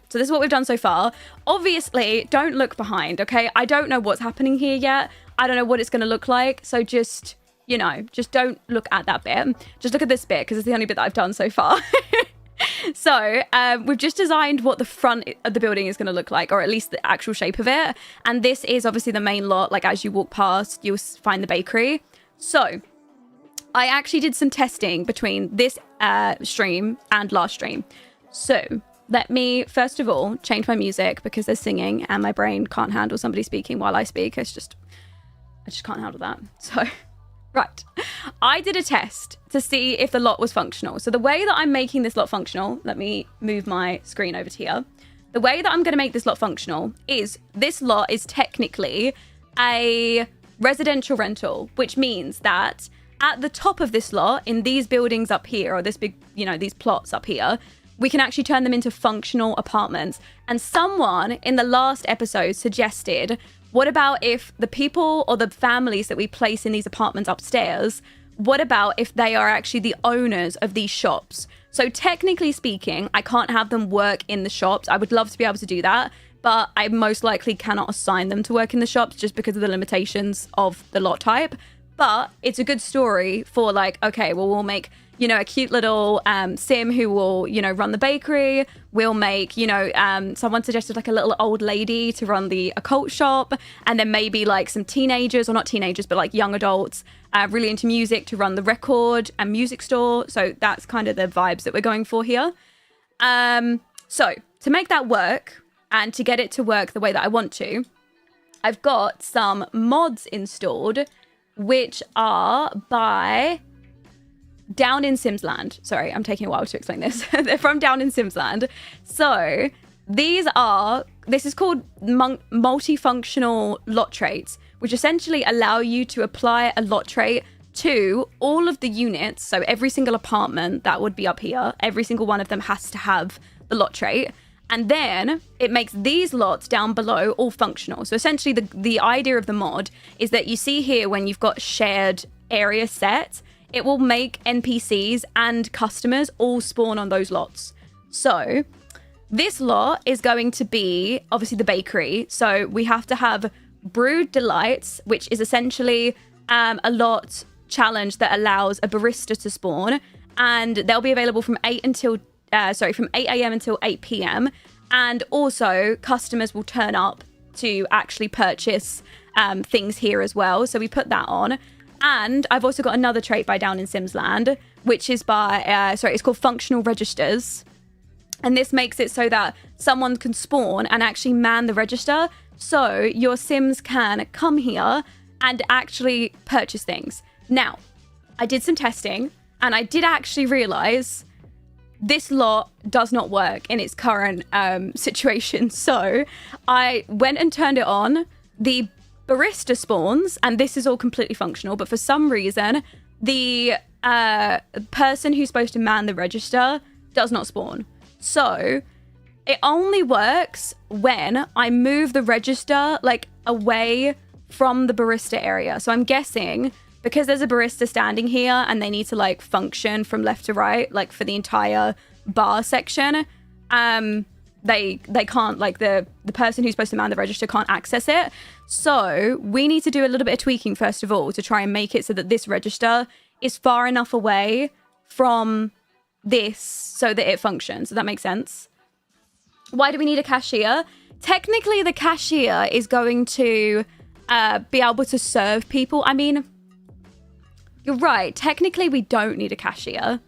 So this is what we've done so far. Obviously, don't look behind, okay? I don't know what's happening here yet. I don't know what it's going to look like. So just, you know, just don't look at that bit. Just look at this bit because it's the only bit that I've done so far. So we've just designed what the front of the building is going to look like, or at least the actual shape of it. And this is obviously the main lot. Like as you walk past, you'll find the bakery. So I actually did some testing between this stream and last stream. So let me, first of all, change my music because there's singing and my brain can't handle somebody speaking while I speak. I just can't handle that. So, right. I did a test to see if the lot was functional. So the way that I'm making this lot functional, let me move my screen over to here. The way that I'm going to make this lot functional is this lot is technically a residential rental, which means that at the top of this lot, in these buildings up here, or this big, you know, these plots up here, we can actually turn them into functional apartments. And someone in the last episode suggested, what about if the people or the families that we place in these apartments upstairs, what about if they are actually the owners of these shops? So technically speaking, I can't have them work in the shops. I would love to be able to do that, but I most likely cannot assign them to work in the shops just because of the limitations of the lot type. But it's a good story for like, okay, well, we'll make, you know, a cute little sim who will, you know, run the bakery. We'll make, you know, someone suggested like a little old lady to run the occult shop. And then maybe like some teenagers, or not teenagers, but like young adults really into music to run the record and music store. So that's kind of the vibes that we're going for here. So to make that work and to get it to work the way that I want to, I've got some mods installed, which are by Down in Simsland. Sorry, I'm taking a while to explain this. They're from Down in Simsland. So this is called multifunctional lot traits, which essentially allow you to apply a lot trait to all of the units. So every single apartment that would be up here, every single one of them has to have the lot trait. And then it makes these lots down below all functional. So essentially the idea of the mod is that you see here when you've got shared area set, it will make NPCs and customers all spawn on those lots. So this lot is going to be obviously the bakery. So we have to have Brewed Delights, which is essentially a lot challenge that allows a barista to spawn. And they'll be available from 8 a.m. until 8 p.m. And also customers will turn up to actually purchase things here as well. So we put that on. And I've also got another trait by Down in Simsland, which is by, it's called Functional Registers. And this makes it so that someone can spawn and actually man the register. So your Sims can come here and actually purchase things. Now, I did some testing and I did actually realize this lot does not work in its current situation. So I went and turned it on. The barista spawns, and this is all completely functional, but for some reason, the person who's supposed to man the register does not spawn. So it only works when I move the register like away from the barista area. So I'm guessing because there's a barista standing here and they need to like function from left to right, like for the entire bar section, they can't, like the person who's supposed to man the register can't access it. So we need to do a little bit of tweaking first of all to try and make it so that this register is far enough away from this so that it functions. Does that make sense? Why do we need a cashier? Technically, the cashier is going to be able to serve people. I mean, you're right. Technically, we don't need a cashier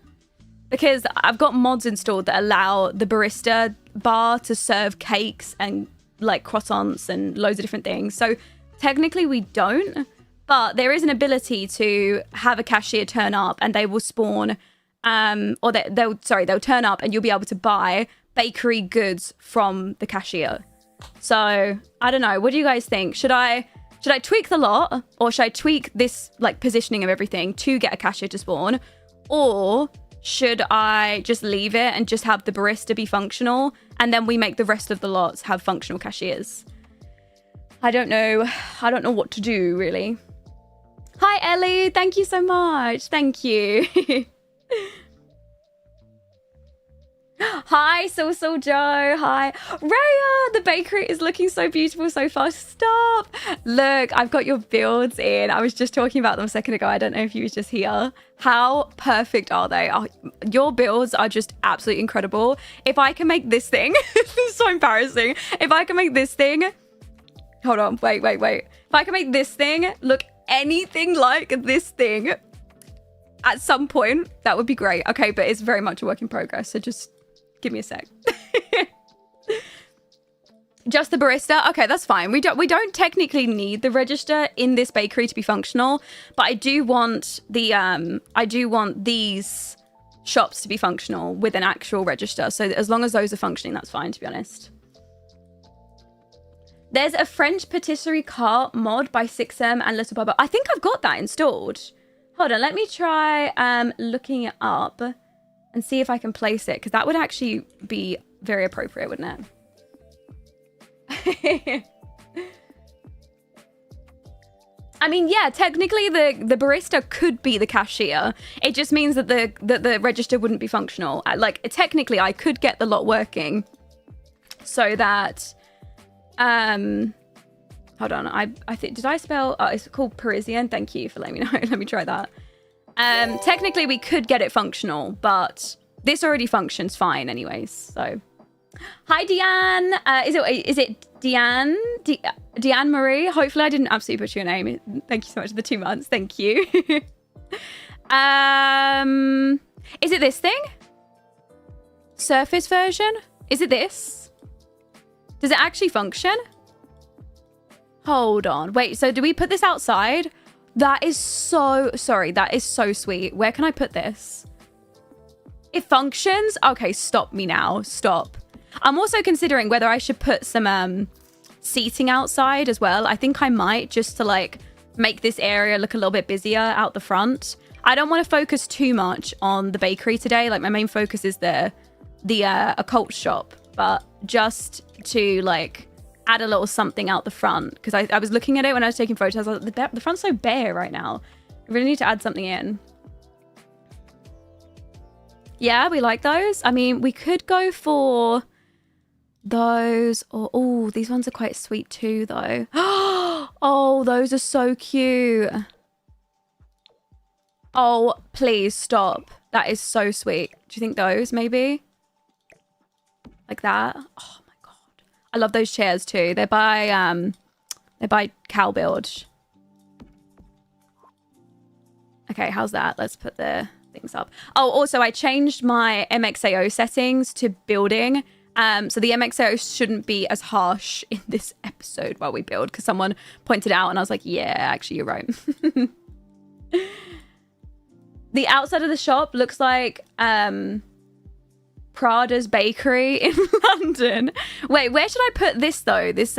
because I've got mods installed that allow the barista bar to serve cakes and like croissants and loads of different things. So technically we don't, but there is an ability to have a cashier turn up and they will spawn, or they'll turn up and you'll be able to buy bakery goods from the cashier. So I don't know. What do you guys think? Should I tweak the lot, or should I tweak this like positioning of everything to get a cashier to spawn, or should I just leave it and just have the barista be functional and then we make the rest of the lots have functional cashiers? I don't know. I don't know what to do, really. Hi, Ellie. Thank you so much. Thank you. Hi, Soul Joe. Hi. Raya, the bakery is looking so beautiful so far. Stop. Look, I've got your builds in. I was just talking about them a second ago. I don't know if you was just here. How perfect are they? Oh, your builds are just absolutely incredible. If I can make this thing, this is so embarrassing. If I can make this thing, hold on, wait. If I can make this thing look anything like this thing at some point, that would be great. Okay, but it's very much a work in progress, so just give me a sec. Just the barista? Okay, that's fine. We don't technically need the register in this bakery to be functional, but I do want these shops to be functional with an actual register. So as long as those are functioning, that's fine, to be honest. There's a French patisserie cart mod by 6M and Little Bubba. I think I've got that installed. Hold on, let me try looking it up and see if I can place it, because that would actually be very appropriate, wouldn't it? I mean, yeah, technically the barista could be the cashier. It just means that the register wouldn't be functional. Like, technically, I could get the lot working so that... hold on, I think, did I spell, oh, it's called Parisian. Thank you for letting me know. Let me try that. Technically we could get it functional, but this already functions fine anyways, so. Hi, Deanne. Is it Deanne? Deanne Marie? Hopefully I didn't absolutely butcher your name. Thank you so much for the 2 months. Thank you. Is it this thing? Surface version? Is it this? Does it actually function? Hold on. Wait, so do we put this outside? That is so... Sorry, that is so sweet. Where can I put this? It functions? Okay, stop me now. Stop. I'm also considering whether I should put some seating outside as well. I think I might, just to like make this area look a little bit busier out the front. I don't want to focus too much on the bakery today. Like, my main focus is the Occult shop. But just to like add a little something out the front, because I was looking at it when I was taking photos. I was like, the front's so bare right now. I really need to add something in. Yeah, we like those. I mean, we could go for those, or oh, these ones are quite sweet too though. Oh, those are so cute. Oh, please stop. That is so sweet. Do you think those maybe? Like that? Oh my god. I love those chairs too. They're by Cowbuild. Okay, how's that? Let's put the things up. Oh, also I changed my MXAO settings to building. So the MXAO shouldn't be as harsh in this episode while we build, because someone pointed out and I was like, yeah, actually you're right. The outside of the shop looks like Prada's bakery in London. Wait, where should I put this though? This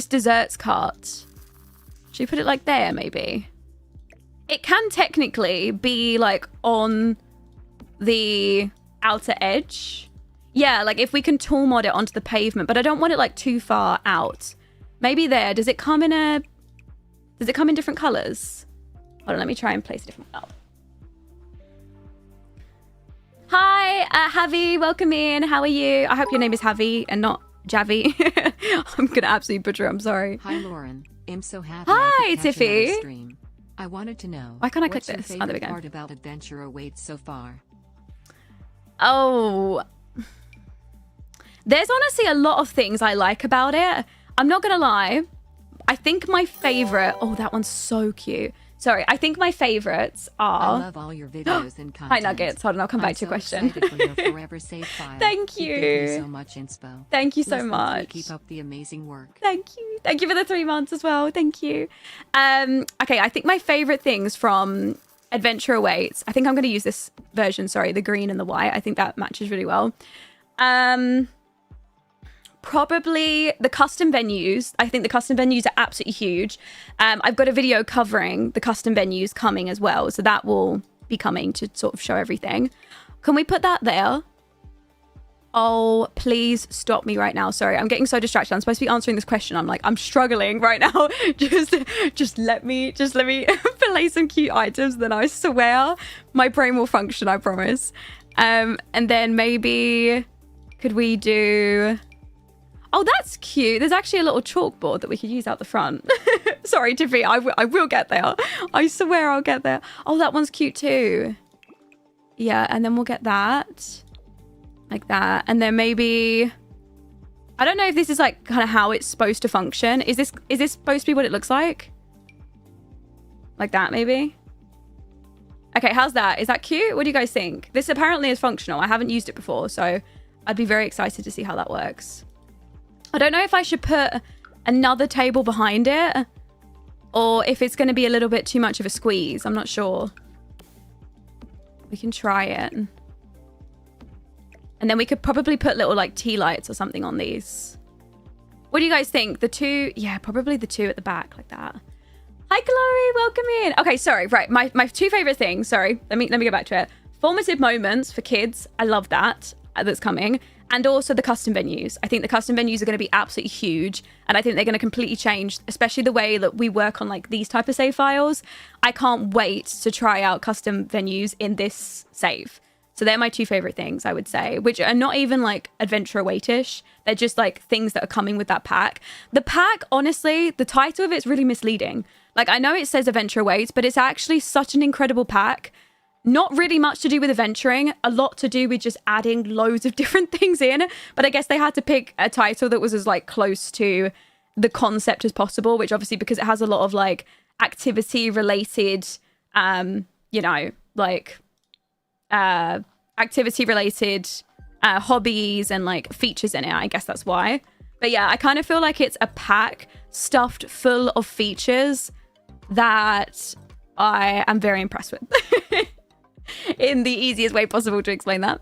desserts cart. Should we put it like there maybe? It can technically be like on the outer edge. Yeah, like if we can tool mod it onto the pavement, but I don't want it like too far out. Maybe there. Does it come in different colors? Hold on, let me try and place a different color. Hi, Javi, welcome in. How are you? I hope your name is Javi and not Javi. I'm gonna absolutely butcher it, I'm sorry. Hi, Lauren. I'm so happy. Hi, Tiffy. I wanted to know, why can't I click this? Oh, there we go. Part about adventure awaits so far. Oh, there's honestly a lot of things I like about it. I'm not gonna lie. I think my favorite. Oh, that one's so cute. Sorry, I think my favorites are... I love all your videos and content. Hi, Nuggets. Hold on, I'll come back to your question. For your forever save file. Thank you. You give me so much inspo. Thank you so much. Keep up the amazing work. Thank you. Thank you for the 3 months as well. Thank you. Okay, I think my favorite things from Adventure Awaits, I think I'm going to use this version, sorry, the green and the white. I think that matches really well. Probably the custom venues. I think the custom venues are absolutely huge. I've got a video covering the custom venues coming as well, so that will be coming to sort of show everything. Can we put that there? Oh, please stop me right now. Sorry, I'm getting so distracted. I'm supposed to be answering this question. I'm struggling right now. just let me play some cute items, then I swear my brain will function, I promise. And then maybe could we do... Oh, that's cute. There's actually a little chalkboard that we could use out the front. Sorry, Tiffy, I will get there. I swear I'll get there. Oh, that one's cute too. Yeah, and then we'll get that. Like that. And then maybe... I don't know if this is like kind of how it's supposed to function. Is this supposed to be what it looks like? Like that, maybe? Okay, how's that? Is that cute? What do you guys think? This apparently is functional. I haven't used it before, so I'd be very excited to see how that works. I don't know if I should put another table behind it or if it's going to be a little bit too much of a squeeze. I'm not sure. We can try it. And then we could probably put little like tea lights or something on these. What do you guys think? The two? Yeah, probably the two at the back like that. Hi, Chloe. Welcome in. Okay, sorry. Right. My two favorite things. Sorry. Let me get back to it. Formative moments for kids. I love that. That's coming. And also the custom venues. I think the custom venues are going to be absolutely huge. And I think they're going to completely change, especially the way that we work on like these type of save files. I can't wait to try out custom venues in this save. So they're my two favorite things, I would say, which are not even like adventure await-ish. They're just like things that are coming with that pack. The pack, honestly, the title of it's really misleading. Like I know it says adventure awaits, but it's actually such an incredible pack. Not really much to do with adventuring, a lot to do with just adding loads of different things in. But I guess they had to pick a title that was as like close to the concept as possible, which obviously because it has a lot of like activity related, you know, like activity related hobbies and like features in it. I guess that's why. But yeah, I kind of feel like it's a pack stuffed full of features that I am very impressed with. In the easiest way possible to explain that.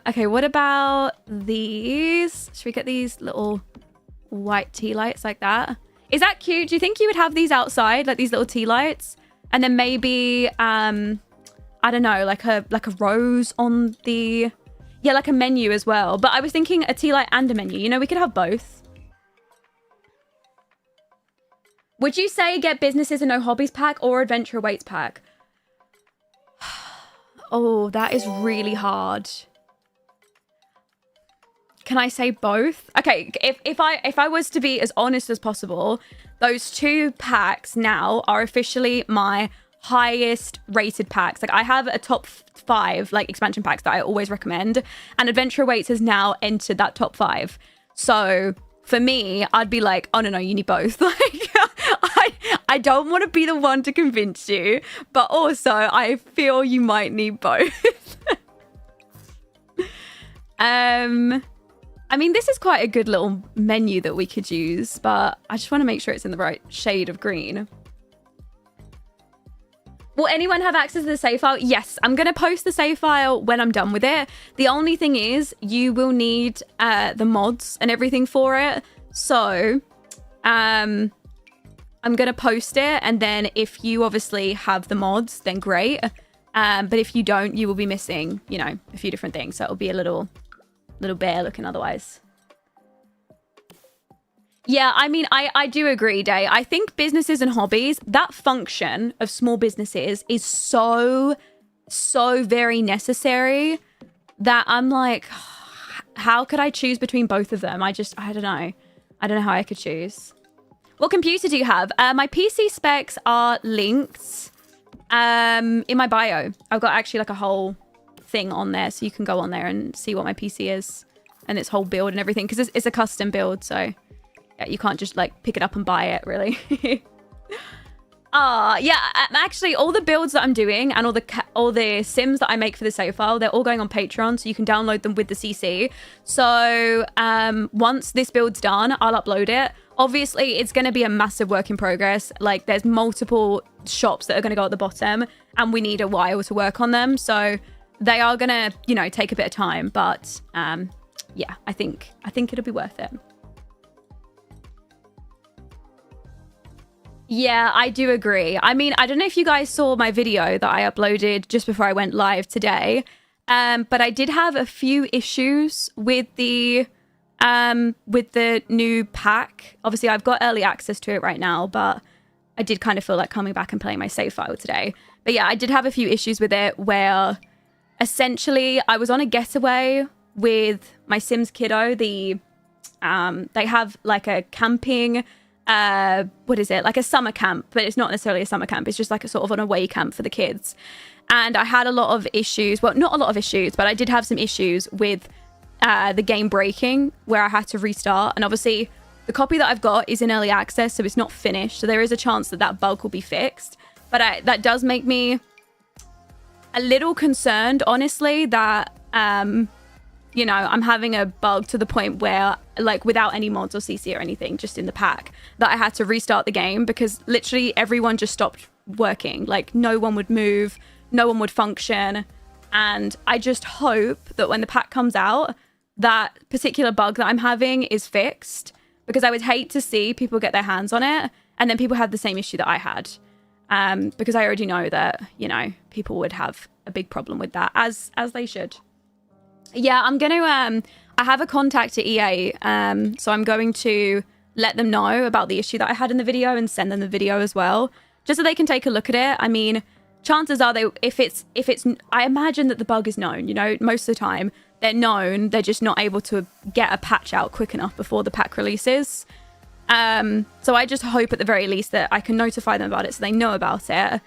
Okay, what about these? Should we get these little white tea lights like that? Is that cute? Do you think you would have these outside, like these little tea lights? And then maybe, I don't know, like a rose on the... Yeah, like a menu as well. But I was thinking a tea light and a menu. You know, we could have both. Would you say get businesses and no hobbies pack or adventure awaits pack? Oh, that is really hard. Can I say both? Okay, if I was to be as honest as possible, those two packs now are officially my highest rated packs. Like I have a top 5 like expansion packs that I always recommend, and Adventure Awaits has now entered that top 5. So for me, I'd be like, oh no, you need both. Like I don't want to be the one to convince you, but also I feel you might need both. I mean, this is quite a good little menu that we could use, but I just want to make sure it's in the right shade of green. Will anyone have access to the save file? Yes, I'm going to post the save file when I'm done with it. The only thing is you will need the mods and everything for it. So I'm going to post it. And then if you obviously have the mods, then great. But if you don't, you will be missing, you know, a few different things. So it'll be a little bare looking otherwise. Yeah, I mean, I do agree, Day. I think businesses and hobbies, that function of small businesses is so very necessary that I'm like, how could I choose between both of them? I don't know. I don't know how I could choose. What computer do you have? My PC specs are linked in my bio. I've got actually like a whole thing on there, so you can go on there and see what my PC is and its whole build and everything, because it's a custom build, so... Yeah, you can't just like pick it up and buy it, really. Yeah, actually all the builds that I'm doing and all the sims that I make for the save file, they're all going on Patreon, so you can download them with the CC. So once this build's done, I'll upload it. Obviously, it's going to be a massive work in progress. Like there's multiple shops that are going to go at the bottom and we need a while to work on them. So they are going to, you know, take a bit of time, but yeah, I think it'll be worth it. Yeah, I do agree. I mean, I don't know if you guys saw my video that I uploaded just before I went live today, but I did have a few issues with the new pack. Obviously, I've got early access to it right now, but I did kind of feel like coming back and playing my save file today. But yeah, I did have a few issues with it where essentially I was on a getaway with my Sims kiddo. They have like a camping, what is it? Like a summer camp, but it's not necessarily a summer camp. It's just like a sort of an away camp for the kids. And I had a lot of issues. Well, not a lot of issues, but I did have some issues with the game breaking where I had to restart. And obviously the copy that I've got is in early access, so it's not finished. So there is a chance that that bug will be fixed. But that does make me a little concerned, honestly, that, you know, I'm having a bug to the point where, like, without any mods or CC or anything, just in the pack, that I had to restart the game because literally everyone just stopped working. Like, no one would move, no one would function. And I just hope that when the pack comes out, that particular bug that I'm having is fixed, because I would hate to see people get their hands on it and then people have the same issue that I had. Because I already know that, you know, people would have a big problem with that, as they should. Yeah, I'm going to, I have a contact at EA, so I'm going to let them know about the issue that I had in the video and send them the video as well, just so they can take a look at it. I mean, chances are if it's, I imagine that the bug is known, you know, most of the time they're known, they're just not able to get a patch out quick enough before the pack releases. So I just hope at the very least that I can notify them about it so they know about it.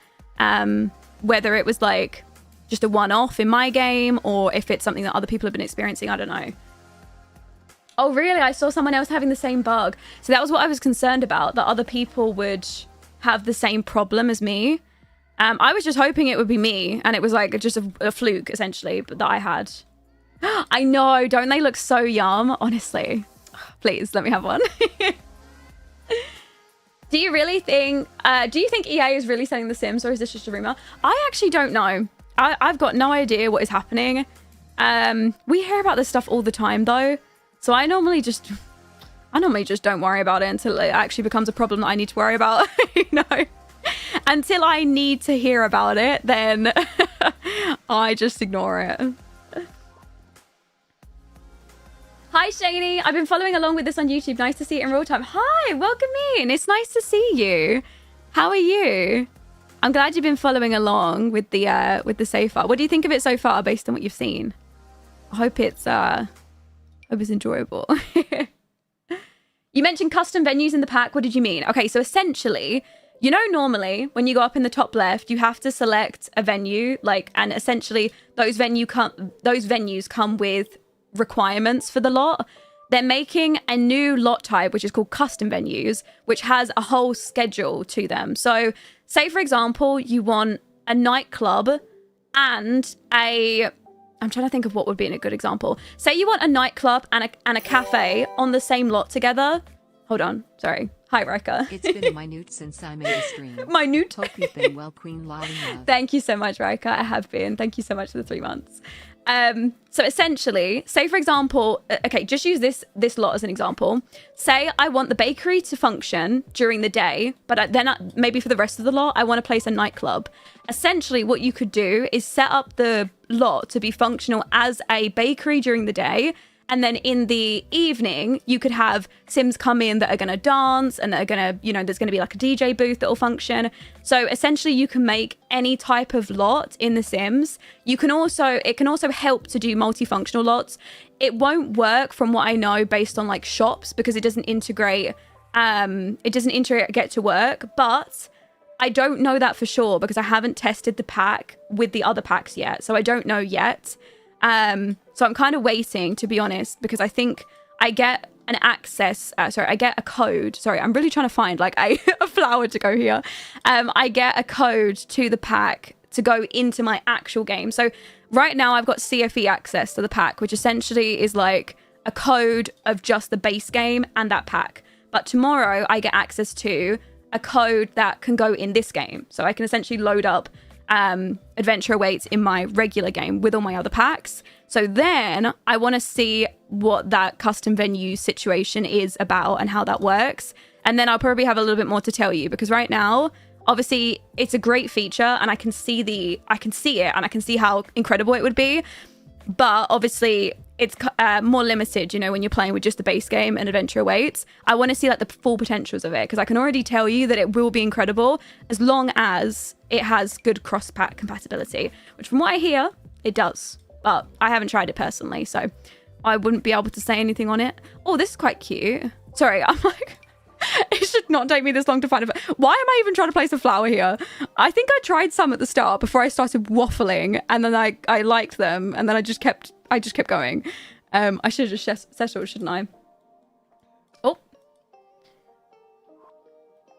Whether it was like just a one-off in my game or if it's something that other people have been experiencing, I don't know. Oh, really? I saw someone else having the same bug. So that was what I was concerned about, that other people would have the same problem as me. I was just hoping it would be me and it was like just a fluke essentially, but that I had. I know, don't they look so yum? Honestly, please let me have one. Do you really think, do you think EA is really selling The Sims, or is this just a rumor? I actually don't know. I've got no idea what is happening. We hear about this stuff all the time though. So I normally just don't worry about it until it actually becomes a problem that I need to worry about, you know? Until I need to hear about it, then I just ignore it. Hi, Shani. I've been following along with this on YouTube. Nice to see it in real time. Hi, welcome in. It's nice to see you. How are you? I'm glad you've been following along with the save file. What do you think of it so far, based on what you've seen? I hope it's enjoyable. You mentioned custom venues in the pack. What did you mean? Okay, so essentially, you know, normally when you go up in the top left, you have to select a venue, like, and essentially those venues come with requirements for the lot. They're making a new lot type, which is called custom venues, which has a whole schedule to them. So say, for example, you want a nightclub and I'm trying to think of what would be a good example. Say you want a nightclub and a cafe on the same lot together. Hold on. Sorry. Hi, Rika. It's been a minute since I made a stream. Minute. Hope you've been well, Queen Lolly Love. Thank you so much, Rika. I have been. Thank you so much for the 3 months. So essentially, say for example, okay, just use this lot as an example. Say I want the bakery to function during the day, but then maybe for the rest of the lot, I want to place a nightclub. Essentially, what you could do is set up the lot to be functional as a bakery during the day. And then in the evening, you could have Sims come in that are going to dance and that are going to, you know, there's going to be like a DJ booth that will function. So essentially you can make any type of lot in The Sims. It can also help to do multifunctional lots. It won't work from what I know based on like shops because it doesn't integrate, get to work, but I don't know that for sure because I haven't tested the pack with the other packs yet. So I don't know yet. So I'm kind of waiting, to be honest, because I think I get an access, I get a code. Sorry, I'm really trying to find like a flower to go here. I get a code to the pack to go into my actual game. So right now I've got CFE access to the pack, which essentially is like a code of just the base game and that pack. But tomorrow I get access to a code that can go in this game. So I can essentially load up Adventure Awaits in my regular game with all my other packs. So then I want to see what that custom venue situation is about and how that works. And then I'll probably have a little bit more to tell you because right now, obviously it's a great feature and I can see it and I can see how incredible it would be. But obviously it's more limited, you know, when you're playing with just the base game and Adventure Awaits. I want to see like the full potentials of it because I can already tell you that it will be incredible as long as it has good cross-pack compatibility, which from what I hear It does, but I haven't tried it personally, so I wouldn't be able to say anything on it. Oh, this is quite cute. Sorry, I'm like, it should not take me this long to find it. Why am I even trying to place a flower here? I think I tried some at the start before I started waffling, and then I liked them, and then I just kept going. I should have just settled, shouldn't I? Oh.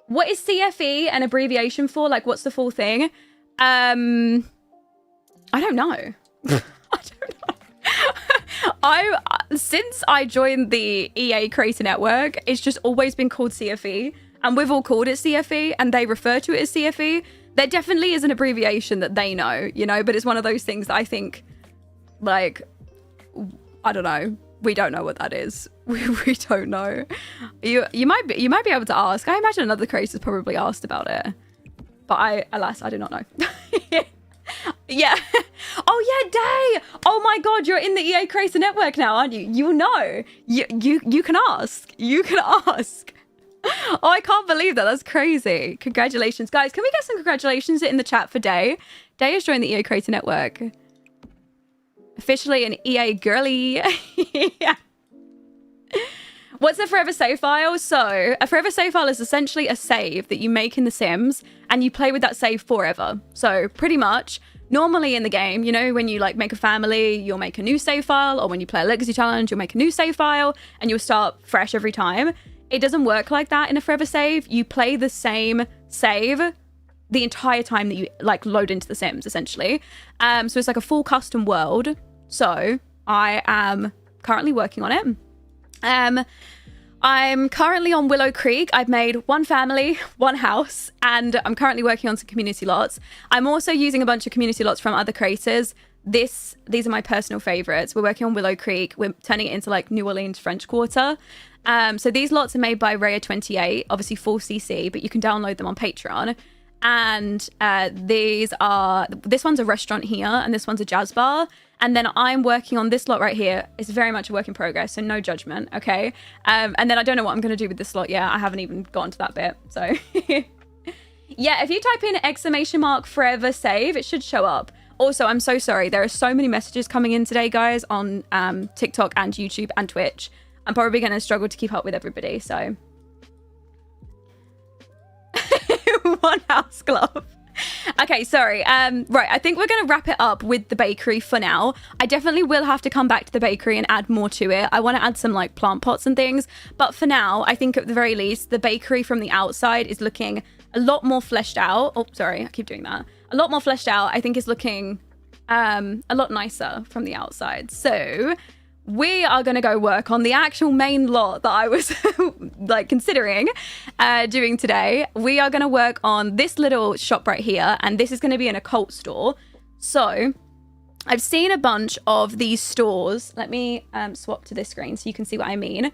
What is CFE an abbreviation for? Like, what's the full thing? I don't know. I don't know. Since I joined the EA Creator Network, it's just always been called CFE, and we've all called it CFE, and they refer to it as CFE. There definitely is an abbreviation that they know, you know, but it's one of those things that I think, like, I don't know. We don't know what that is. We don't know. You might be able to ask. I imagine another creator's probably asked about it, but alas, I do not know. Yeah. Oh yeah, Day. Oh my God, you're in the EA Creator Network now, aren't you? You know. You can ask. You can ask. Oh, I can't believe that. That's crazy. Congratulations, guys. Can we get some congratulations in the chat for Day? Day has joined the EA Creator Network. Officially an EA girly. Yeah. What's a forever save file? So a forever save file is essentially a save that you make in The Sims, and you play with that save forever. So pretty much, normally in the game, you know, when you like make a family, you'll make a new save file, or when you play a legacy challenge, you'll make a new save file, and you'll start fresh every time. It doesn't work like that in a forever save. You play the same save the entire time that you like load into The Sims, essentially. So it's like a full custom world. So I am currently working on it. I'm currently on Willow Creek. I've made one family, one house, and I'm currently working on some community lots. I'm also using a bunch of community lots from other creators. These are my personal favorites. We're working on Willow Creek. We're turning it into like New Orleans French Quarter. So these lots are made by Raya28, obviously full CC, but you can download them on Patreon. And this one's a restaurant here, and this one's a jazz bar. And then I'm working on this lot right here. It's very much a work in progress, so no judgment, okay? And then I don't know what I'm going to do with this lot yet. I haven't even gotten to that bit, so. Yeah, if you type in ! forever save, it should show up. Also, I'm so sorry. There are so many messages coming in today, guys, on TikTok and YouTube and Twitch. I'm probably going to struggle to keep up with everybody, so. One house glove. Okay, sorry. Right, I think we're going to wrap it up with the bakery for now. I definitely will have to come back to the bakery and add more to it. I want to add some like plant pots and things. But for now, I think at the very least, the bakery from the outside is looking a lot more fleshed out. Oh, sorry, I keep doing that. A lot more fleshed out. I think is looking a lot nicer from the outside. So we are going to go work on the actual main lot that I was like considering doing today. We are going to work on this little shop right here, and this is going to be an occult store. So I've seen a bunch of these stores. Let me swap to this screen so you can see what I mean.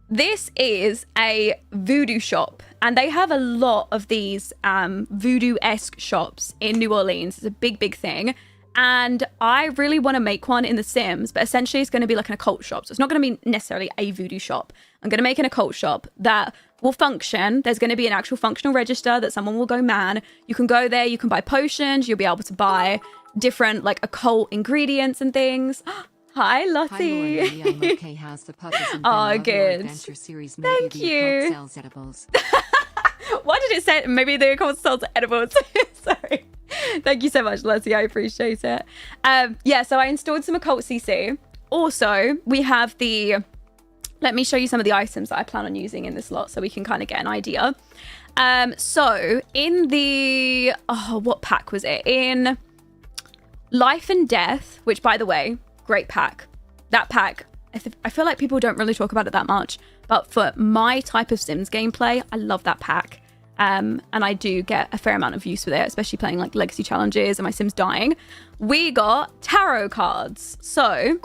This is a voodoo shop, and they have a lot of these voodoo-esque shops in New Orleans. It's a big, big thing. And I really want to make one in The Sims, but essentially it's going to be like an occult shop. So it's not going to be necessarily a voodoo shop. I'm going to make an occult shop that will function. There's going to be an actual functional register that someone will go man. You can go there, you can buy potions, you'll be able to buy different like occult ingredients and things. Hi, Lottie. Hi, Lauren. I'm okay. How's the puppies and Oh, good. adventure series? Thank you. Sells edibles. Why did it say maybe the occult sells edibles? Sorry. Thank you so much, Leslie. I appreciate it. Yeah, so I installed some occult CC. Also, we have let me show you some of the items that I plan on using in this lot so we can kind of get an idea. So in the, what pack was it? In Life and Death, which by the way, great pack. That pack, I feel like people don't really talk about it that much, but for my type of Sims gameplay, I love that pack. And I do get a fair amount of use with it, especially playing like legacy challenges and my Sims dying. We got tarot cards. So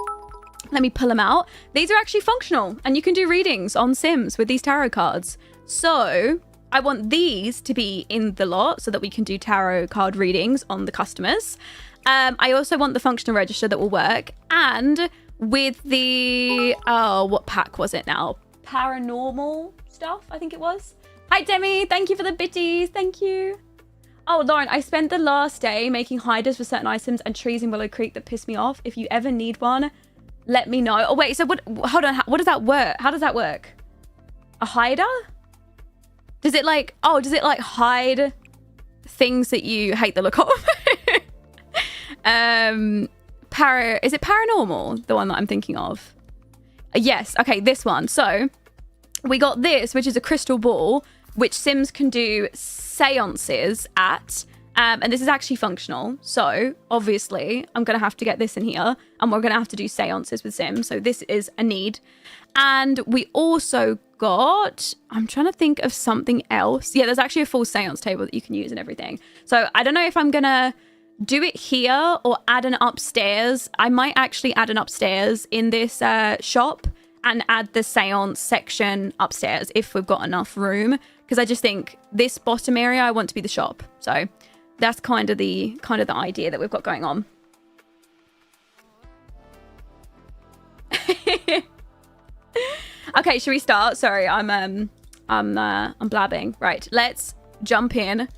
let me pull them out. These are actually functional, and you can do readings on Sims with these tarot cards. So I want these to be in the lot so that we can do tarot card readings on the customers. I also want the functional register that will work. And with the, what pack was it now? Paranormal stuff, I think it was. Hi, Demi. Thank you for the bitties. Thank you. Oh, Lauren, I spent the last day making hiders for certain items and trees in Willow Creek that pissed me off. If you ever need one, let me know. Oh, wait, so what? Hold on. What does that work? How does that work? A hider? Does it like, oh, does it like hide things that you hate the look of? Is it paranormal? The one that I'm thinking of? Yes. Okay, this one. So we got this, which is a crystal ball, which Sims can do seances at. And this is actually functional. So obviously I'm going to have to get this in here and we're going to have to do seances with Sims. So this is a need. And we also got, I'm trying to think of something else. Yeah, there's actually a full seance table that you can use and everything. So I don't know if I'm going to do it here or add an upstairs. I might actually add an upstairs in this shop and add the seance section upstairs if we've got enough room. Because I just think this bottom area, I want to be the shop. So that's kind of the idea that we've got going on. Okay, should we start? Sorry, I'm blabbing. Right, let's jump in.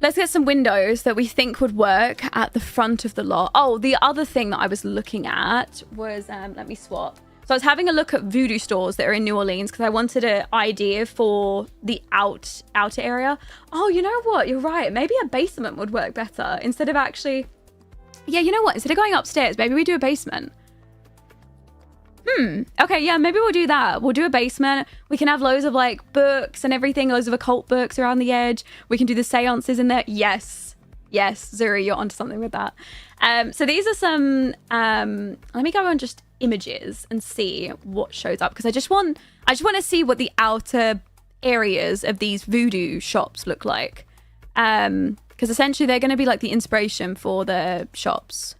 Let's get some windows that we think would work at the front of the lot. Oh, the other thing that I was looking at was, let me swap. So I was having a look at voodoo stores that are in New Orleans because I wanted an idea for the outer area. Oh, you know what? You're right. Maybe a basement would work better instead of actually... Yeah, you know what? Instead of going upstairs, maybe we do a basement. Okay, yeah, maybe we'll do that. We'll do a basement. We can have loads of like books and everything, loads of occult books around the edge. We can do the seances in there. Yes, Zuri, you're onto something with that. So these are some, let me go on just images and see what shows up because I just want to see what the outer areas of these voodoo shops look like. Because essentially they're going to be like the inspiration for the shops.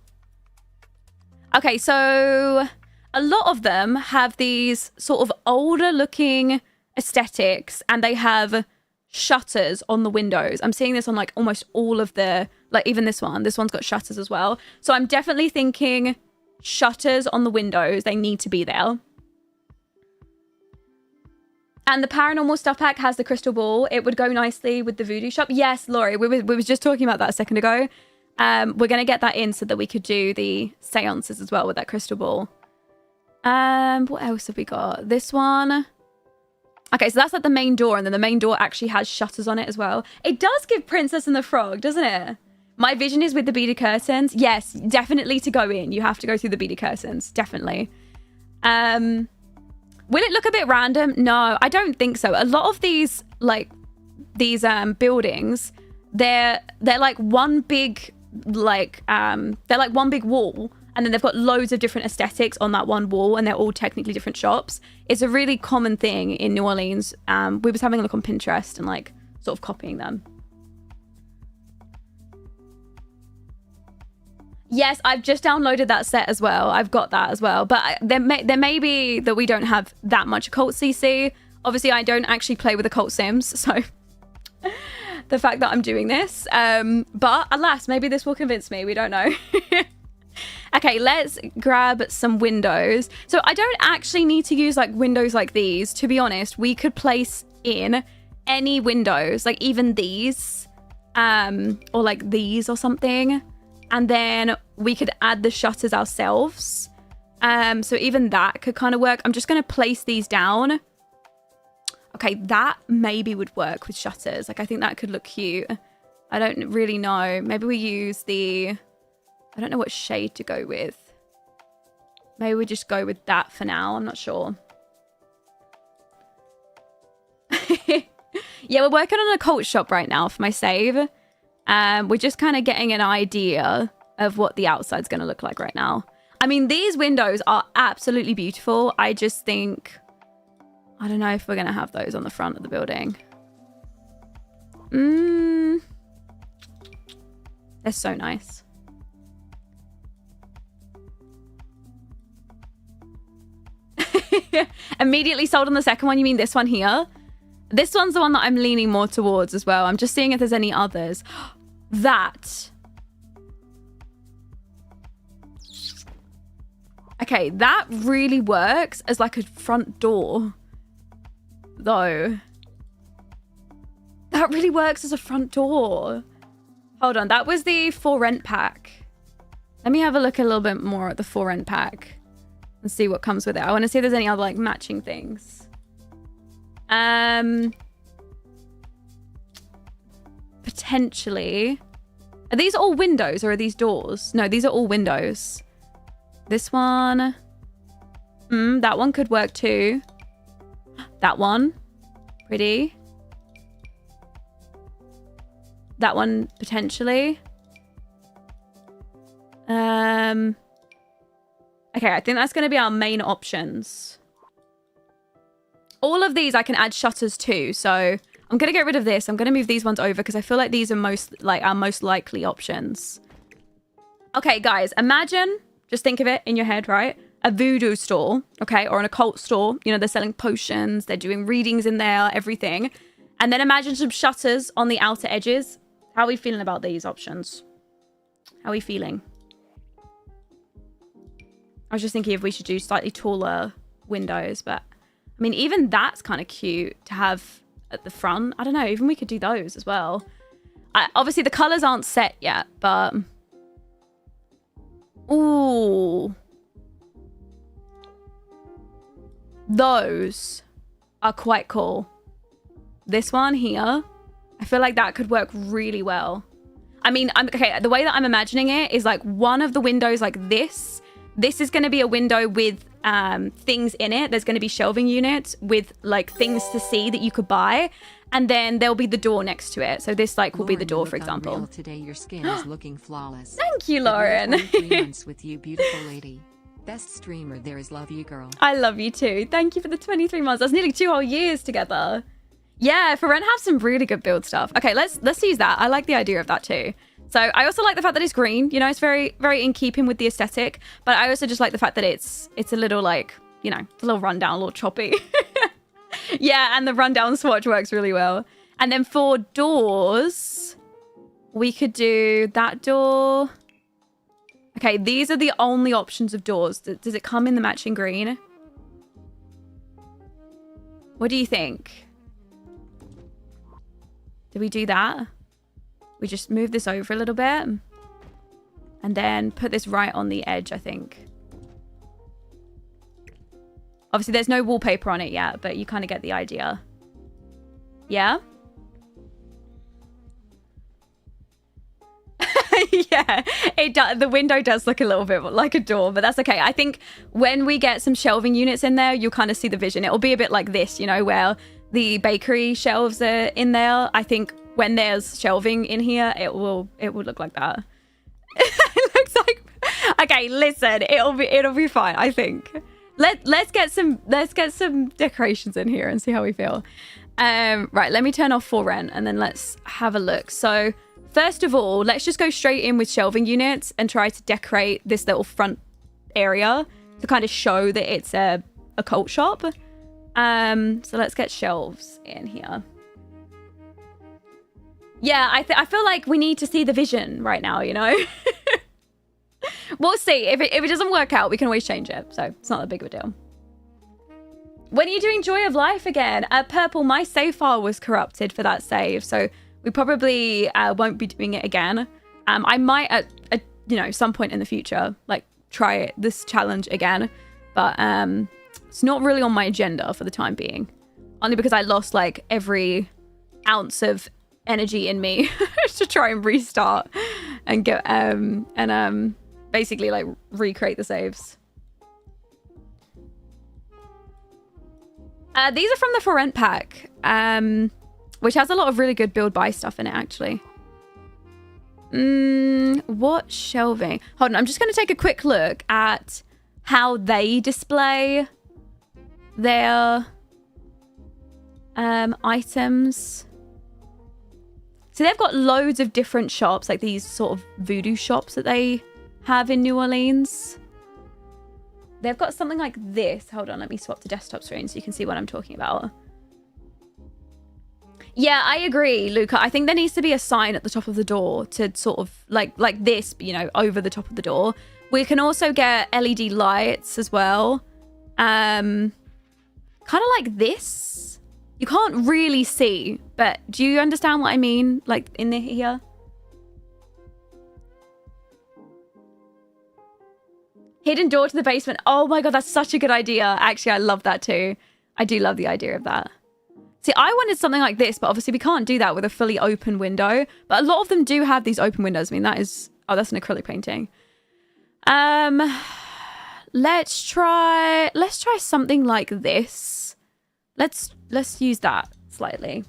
Okay, so a lot of them have these sort of older looking aesthetics and they have shutters on the windows. I'm seeing this on like almost all of the, like even this one's got shutters as well. So I'm definitely thinking shutters on the windows. They need to be there. And the paranormal stuff pack has the crystal ball. It would go nicely with the voodoo shop. Yes, Laurie, we were just talking about that a second ago. We're going to get that in so that we could do the seances as well with that crystal ball. What else have we got? This one. Okay, so that's like the main door, and then the main door actually has shutters on it as well. It does give Princess and the Frog, doesn't it? My vision is with the beaded curtains. Yes, definitely to go in. You have to go through the beaded curtains, definitely. Will it look a bit random? No, I don't think so. A lot of these buildings, they're like one big wall. And then they've got loads of different aesthetics on that one wall, and they're all technically different shops. It's a really common thing in New Orleans. We was having a look on Pinterest and like sort of copying them. Yes, I've just downloaded that set as well. I've got that as well. But there may be that we don't have that much Occult CC. Obviously, I don't actually play with Occult Sims, so the fact that I'm doing this. But alas, maybe this will convince me. We don't know. Okay, let's grab some windows. So I don't actually need to use like windows like these. To be honest, we could place in any windows, like even these, or like these or something. And then we could add the shutters ourselves. So even that could kind of work. I'm just going to place these down. Okay, that maybe would work with shutters. Like I think that could look cute. I don't really know. Maybe we use the... I don't know what shade to go with. Maybe we just go with that for now. I'm not sure. Yeah, we're working on an occult shop right now for my save. We're just kind of getting an idea of what the outside's going to look like right now. I mean, these windows are absolutely beautiful. I just think... I don't know if we're going to have those on the front of the building. They're so nice. Immediately sold on the second one. You mean this one here? This one's the one that I'm leaning more towards as well. I'm just seeing if there's any others. That. Okay, that really works as like a front door. Though. That really works as a front door. Hold on, that was the for rent pack. Let me have a look a little bit more at the for rent pack and see what comes with it. I want to see if there's any other like matching things. Potentially. Are these all windows or are these doors? No, these are all windows. This one. That one could work too. That one. Pretty. That one potentially. Okay, I think that's going to be our main options. All of these I can add shutters to, so I'm going to get rid of this. I'm going to move these ones over because I feel like these are our most likely options. Okay, guys, imagine, just think of it in your head, right? A voodoo store, okay, or an occult store. You know, they're selling potions, they're doing readings in there, everything. And then imagine some shutters on the outer edges. How are we feeling about these options? How are we feeling? I was just thinking if we should do slightly taller windows, but I mean, even that's kind of cute to have at the front. I don't know, even we could do those as well. Obviously, the colors aren't set yet, but... Ooh. Those are quite cool. This one here, I feel like that could work really well. I mean, okay, the way that I'm imagining it is like one of the windows like this. This is going to be a window with things in it. There's going to be shelving units with like things to see that you could buy. And then there'll be the door next to it. So this like will be the door, for example. Unreal today, your skin is looking flawless. Thank you, Lauren. 3 months with you, beautiful lady. Best streamer there is, love you, girl. I love you too. Thank you for the 23 months. That's nearly 2 whole years together. Yeah, for Ren have some really good build stuff. Okay, let's use that. I like the idea of that too. So I also like the fact that it's green. You know, it's very, very in keeping with the aesthetic. But I also just like the fact that it's a little like, you know, it's a little rundown, a little choppy. Yeah, and the rundown swatch works really well. And then for doors, we could do that door. Okay, these are the only options of doors. Does it come in the matching green? What do you think? Do we do that? We just move this over a little bit. And then put this right on the edge, I think. Obviously, there's no wallpaper on it yet, but you kind of get the idea. Yeah? Yeah, it does. The window does look a little bit like a door, but that's okay. I think when we get some shelving units in there, you'll kind of see the vision. It'll be a bit like this, you know, where the bakery shelves are in there. I think when there's shelving in here, it would look like that. It looks like... Okay, listen, it'll be fine, I think. Let's get some decorations in here and see how we feel. Right, let me turn off for rent and then let's have a look. So first of all, let's just go straight in with shelving units and try to decorate this little front area to kind of show that it's a occult shop. So let's get shelves in here. Yeah, I feel like we need to see the vision right now, you know? We'll see. If it doesn't work out, we can always change it. So it's not that big of a deal. When are you doing Joy of Life again? Purple, my save file was corrupted for that save. So we probably won't be doing it again. I might at you know, some point in the future, like try this challenge again. But it's not really on my agenda for the time being. Only because I lost like every ounce of energy in me to try and restart and get basically like recreate the saves. These are from the For Rent pack, which has a lot of really good build buy stuff in it actually. What shelving? Hold on, I'm just going to take a quick look at how they display their items. So they've got loads of different shops, like these sort of voodoo shops that they have in New Orleans. They've got something like this. Hold on, let me swap to desktop screen so you can see what I'm talking about. Yeah, I agree, Luca. I think there needs to be a sign at the top of the door to sort of like this, you know, over the top of the door. We can also get LED lights as well. Kind of like this. You can't really see, but do you understand what I mean? Like in here? Hidden door to the basement. Oh my god, that's such a good idea. Actually, I love that too. I do love the idea of that. See, I wanted something like this, but obviously we can't do that with a fully open window. But a lot of them do have these open windows. I mean, that is... Oh, that's an acrylic painting. Let's try something like this. Let's use that slightly.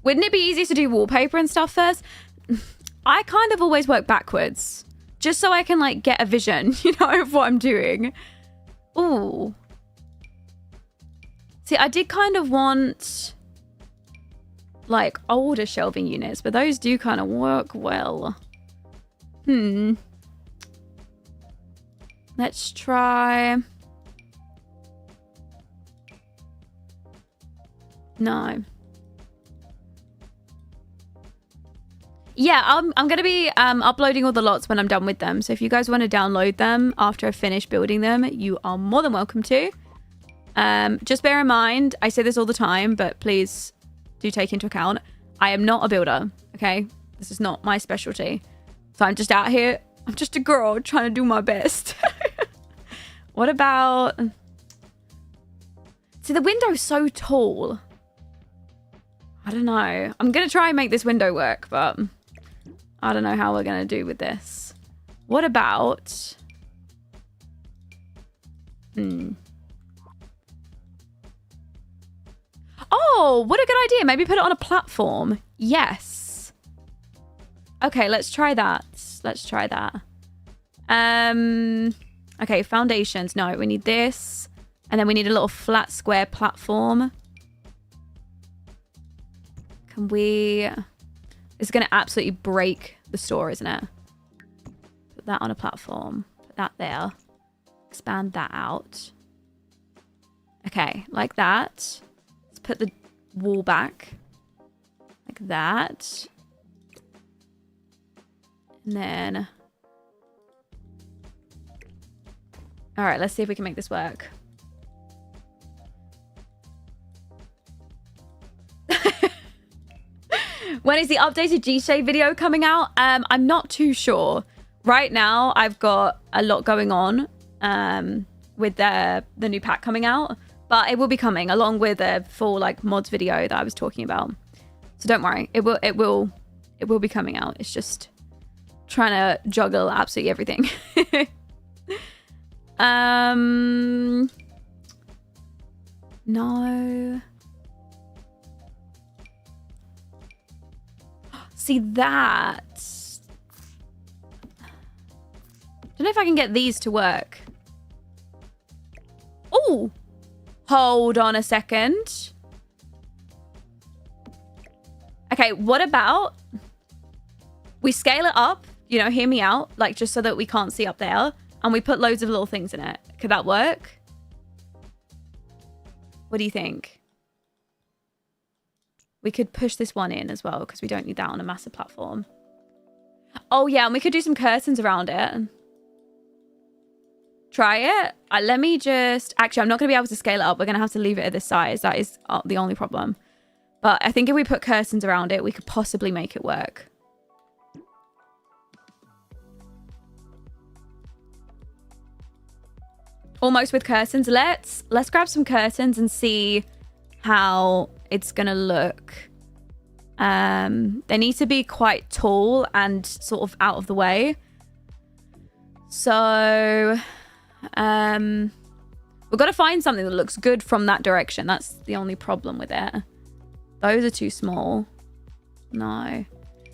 Wouldn't it be easy to do wallpaper and stuff first? I kind of always work backwards. Just so I can, like, get a vision, you know, of what I'm doing. Ooh. See, I did kind of want, like, older shelving units, but those do kind of work well. Let's try... No. Yeah, I'm going to be uploading all the lots when I'm done with them. So if you guys want to download them after I finish building them, you are more than welcome to. Just bear in mind, I say this all the time, but please do take into account, I am not a builder, okay? This is not my specialty. So I'm just out here, I'm just a girl trying to do my best. What about... See, the window's so tall. I don't know. I'm going to try and make this window work, but I don't know how we're going to do with this. What about... Oh, what a good idea. Maybe put it on a platform. Yes. Okay, let's try that. Let's try that. Okay, foundations. No, we need this. And then we need a little flat square platform. Can we... It's going to absolutely break the store, isn't it? Put that on a platform. Put that there. Expand that out. Okay, like that. Let's put the wall back. Like that. And then... Alright, let's see if we can make this work. When is the updated G-Shade video coming out? I'm not too sure. Right now, I've got a lot going on with the new pack coming out. But it will be coming along with a full like mods video that I was talking about. So don't worry. It will be coming out. It's just trying to juggle absolutely everything. No. See that? Don't know if I can get these to work. Oh, hold on a second. Okay, what about we scale it up, you know, hear me out, like just so that we can't see up there, and we put loads of little things in it. Could that work? What do you think? We could push this one in as well because we don't need that on a massive platform. Oh yeah, and we could do some curtains around it. Try it. Let me just... Actually, I'm not going to be able to scale it up. We're going to have to leave it at this size. That is the only problem. But I think if we put curtains around it, we could possibly make it work. Almost with curtains. Let's grab some curtains and see how it's going to look. They need to be quite tall and sort of out of the way. So... we've got to find something that looks good from that direction. That's the only problem with it. Those are too small. No.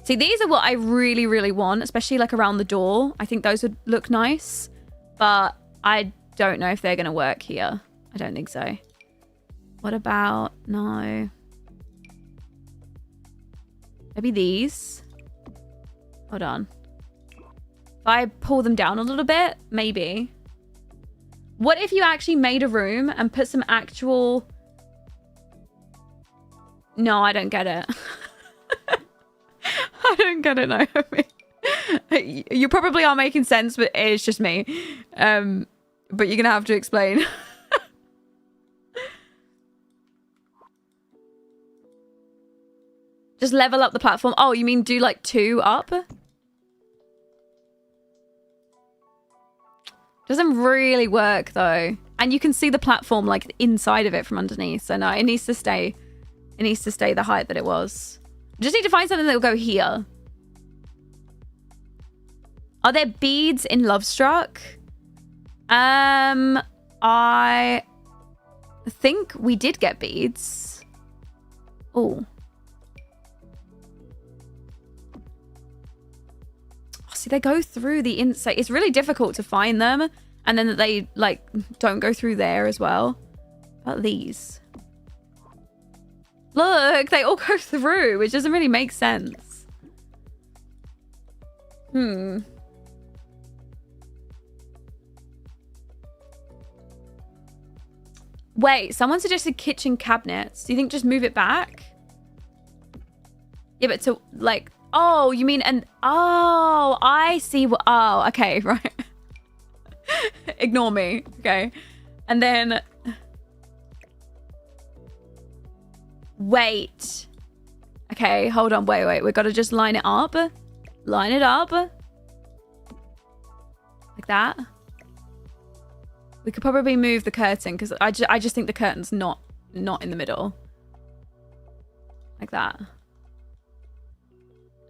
See, these are what I really, really want, especially like around the door. I think those would look nice, but I don't know if they're going to work here. I don't think so. What about... No. Maybe these. Hold on. If I pull them down a little bit, maybe. What if you actually made a room and put some actual... No, I don't get it. I don't get it, Naomi. You probably are making sense, but it's just me. But you're going to have to explain. Just level up the platform. Oh, you mean do like 2 up? Doesn't really work though. And you can see the platform like inside of it from underneath. So no, it needs to stay. It needs to stay the height that it was. Just need to find something that will go here. Are there beads in Lovestruck? I think we did get beads. Oh. See, they go through the inside. It's really difficult to find them. And then they, like, don't go through there as well. What about these? Look, they all go through, which doesn't really make sense. Wait, someone suggested kitchen cabinets. Do you think just move it back? Yeah, but to, like... Oh, you mean... Oh, I see what... Oh, okay, right. Ignore me. Okay. And then... Wait. Okay, hold on. Wait. We've got to just line it up. Line it up. Like that. We could probably move the curtain because I just think the curtain's not in the middle. Like that.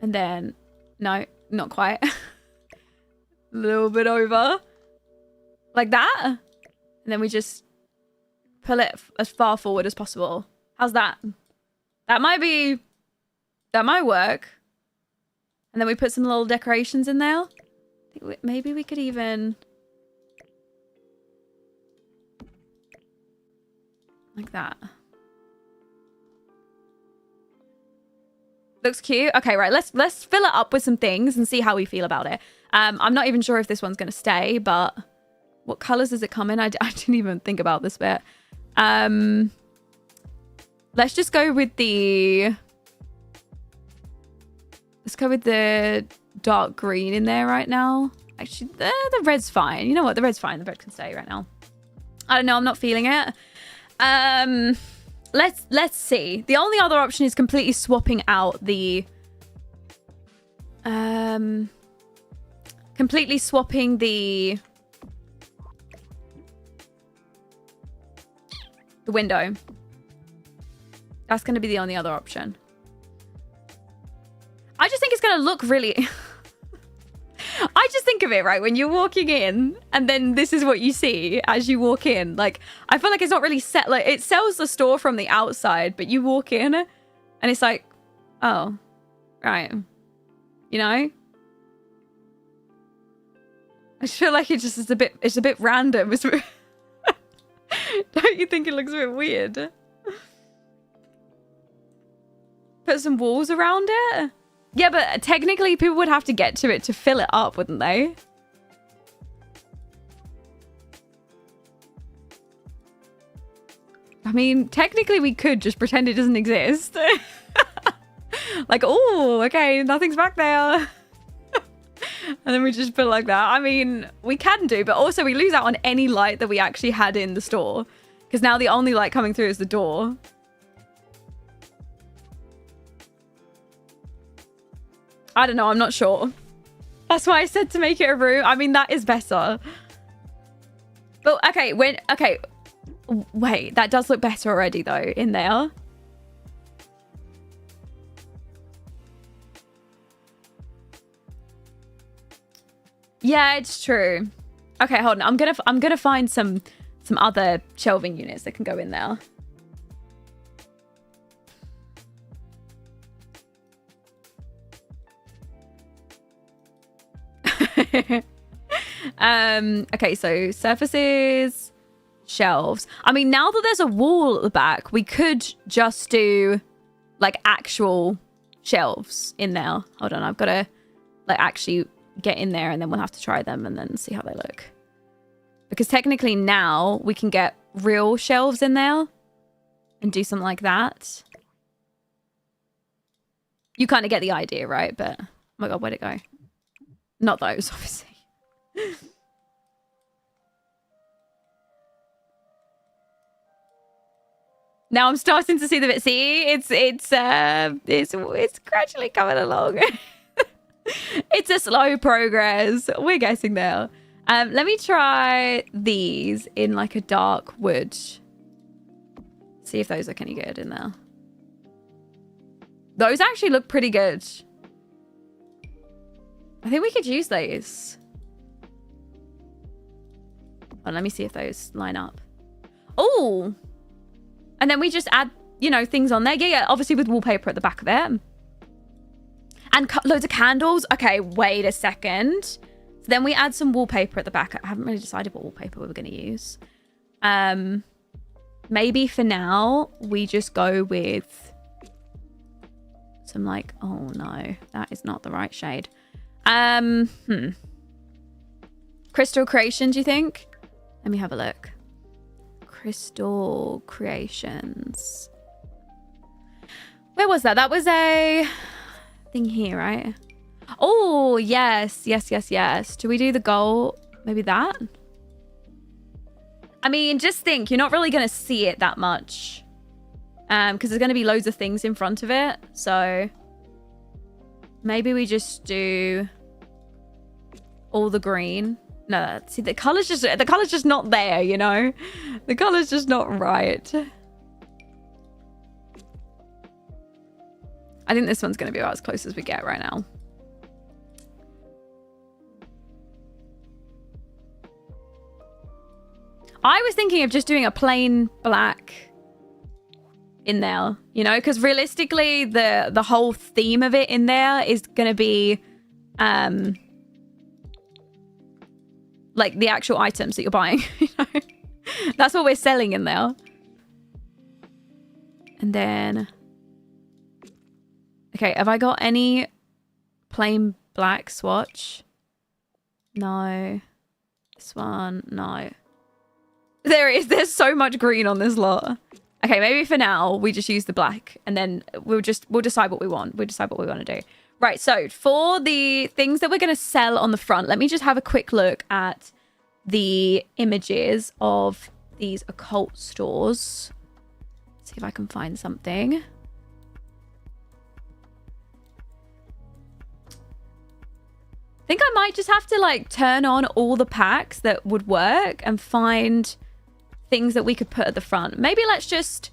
And then, no, not quite. A little bit over. Like that. And then we just pull it as far forward as possible. How's that? That might work. And then we put some little decorations in there. I think maybe we could even... Like that. Looks cute. Okay, right. Let's fill it up with some things and see how we feel about it. I'm not even sure if this one's going to stay, but what colors does it come in? I didn't even think about this bit. Let's just go with the... Let's go with the dark green in there right now. Actually, the red's fine. You know what? The red's fine. The red can stay right now. I don't know. I'm not feeling it. Let's see. The only other option is completely swapping out the completely swapping the window. That's going to be the only other option. I just think it's going to look really... I just think of it, right? When you're walking in and then this is what you see as you walk in. Like, I feel like it's not really set. Like, it sells the store from the outside, but you walk in and it's like, oh, right. You know? I just feel like it just is it's a bit random. It's a bit... Don't you think it looks a bit weird? Put some walls around it? Yeah, but technically people would have to get to it to fill it up, wouldn't they? I mean, technically we could just pretend it doesn't exist. Like, oh, okay, nothing's back there. And then we just put it like that. I mean, we can do, but also we lose out on any light that we actually had in the store. Because now the only light coming through is the door. I don't know, I'm not sure. That's why I said to make it a room. I mean, that is better. But okay, wait, that does look better already though, in there. Yeah, it's true. Okay, hold on. I'm gonna find some other shelving units that can go in there. Okay, so surfaces, shelves. I mean, now that there's a wall at the back, we could just do like actual shelves in there. Hold on, I've got to like actually get in there and then we'll have to try them and then see how they look. Because technically now we can get real shelves in there and do something like that. You kind of get the idea, right? But oh my god, where'd it go? Not those, obviously. Now I'm starting to see the bit. See, it's gradually coming along. It's a slow progress. We're getting there. Let me try these in like a dark wood. See if those look any good in there. Those actually look pretty good. I think we could use those. Oh, let me see if those line up. Oh, and then we just add, you know, things on there. Yeah, obviously with wallpaper at the back of it. And loads of candles. Okay, wait a second. So then we add some wallpaper at the back. I haven't really decided what wallpaper we were going to use. Maybe for now, we just go with some like, oh no, that is not the right shade. Crystal Creation, do you think? Let me have a look. Crystal Creations. Where was that? That was a thing here, right? Oh, yes. Do we do the gold? Maybe that? I mean, just think, you're not really going to see it that much. Because there's going to be loads of things in front of it. So maybe we just do all the green. No, see, the color's just not there, you know? The color's just not right. I think this one's going to be about as close as we get right now. I was thinking of just doing a plain black in there, you know, because realistically the whole theme of it in there is going to be like the actual items that you're buying. You know? That's what we're selling in there. And then, okay, have I got any plain black swatch? No. This one, no. There is. There's so much green on this lot. Okay, maybe for now we just use the black, and then we'll decide what we want. We'll decide what we want to do. Right. So for the things that we're going to sell on the front, let me just have a quick look at the images of these occult stores. See if I can find something. I think I might just have to like turn on all the packs that would work and find things that we could put at the front. Maybe let's just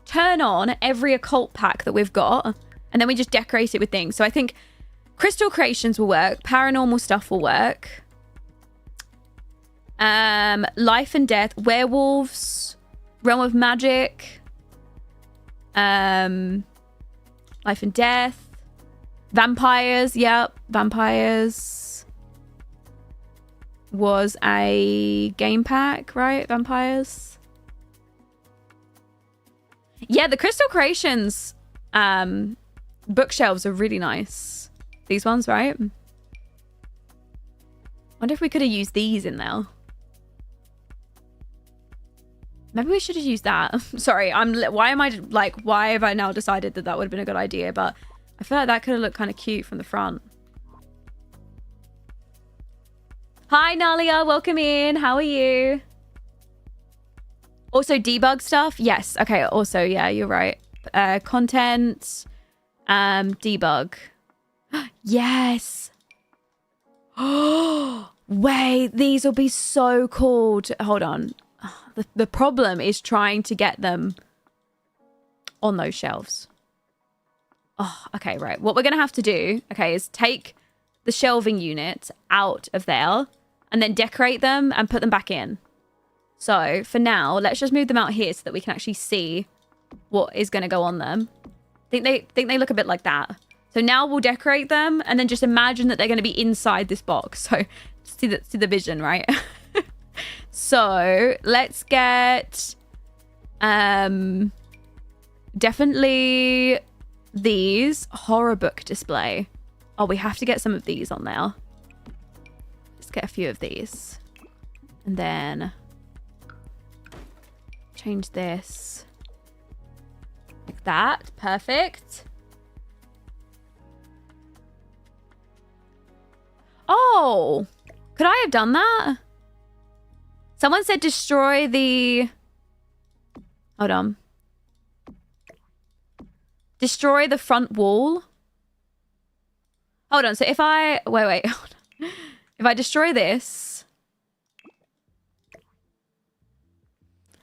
turn on every occult pack that we've got and then we just decorate it with things. So I think Crystal Creations will work. Paranormal stuff will work. Life and Death. Werewolves. Realm of Magic. Life and Death. Vampires. Yep. Vampires was a game pack, right? Vampires. Yeah, the Crystal Creations bookshelves are really nice. These ones, right? Wonder if we could have used these in there. Maybe we should have used that. Sorry, why have I now decided that would have been a good idea? But I feel like that could have looked kind of cute from the front. Hi, Nalia. Welcome in. How are you? Also, debug stuff. Yes. Okay. Also, yeah, you're right. Content. Debug. Yes. Oh, wait. These will be so cool. Hold on. The problem is trying to get them on those shelves. Oh, okay, right. What we're going to have to do, okay, is take the shelving units out of there and then decorate them and put them back in. So for now, let's just move them out here so that we can actually see what is going to go on them. Think they look a bit like that. So now we'll decorate them and then just imagine that they're going to be inside this box. So see the vision, right? So let's get definitely these horror book display. Oh, we have to get some of these on there. Let's get a few of these. And then change this like that. Perfect. Oh, could I have done that? Someone said destroy the... Hold on. destroy the front wall. Hold on. So if I... Wait. Hold on. If I destroy this...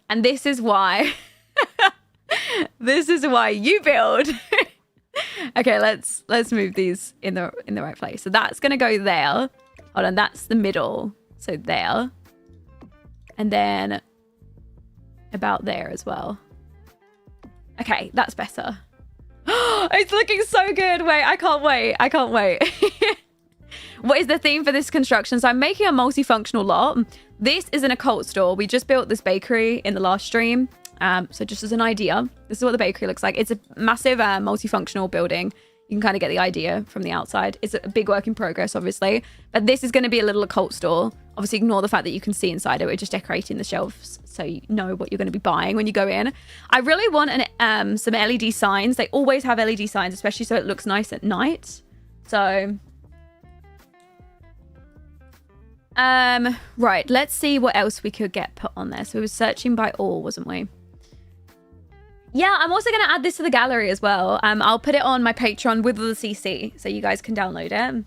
And this is why... This is why you build. Okay, let's move these in the right place. So that's going to go there. Hold on, that's the middle. So there. And then about there as well. Okay, that's better. It's looking so good. Wait, I can't wait. I can't wait. What is the theme for this construction? So I'm making a multifunctional lot. This is an occult store. We just built this bakery in the last stream. So just as an idea, this is what the bakery looks like. It's a massive multifunctional building. You can kind of get the idea from the outside. It's a big work in progress, obviously. But this is going to be a little occult store. Obviously, ignore the fact that you can see inside it. We're just decorating the shelves so you know what you're going to be buying when you go in. I really want some LED signs. They always have LED signs, especially so it looks nice at night. So... right, let's see what else we could get put on there. So we were searching by all, wasn't we? Yeah, I'm also going to add this to the gallery as well. I'll put it on my Patreon with the CC so you guys can download it.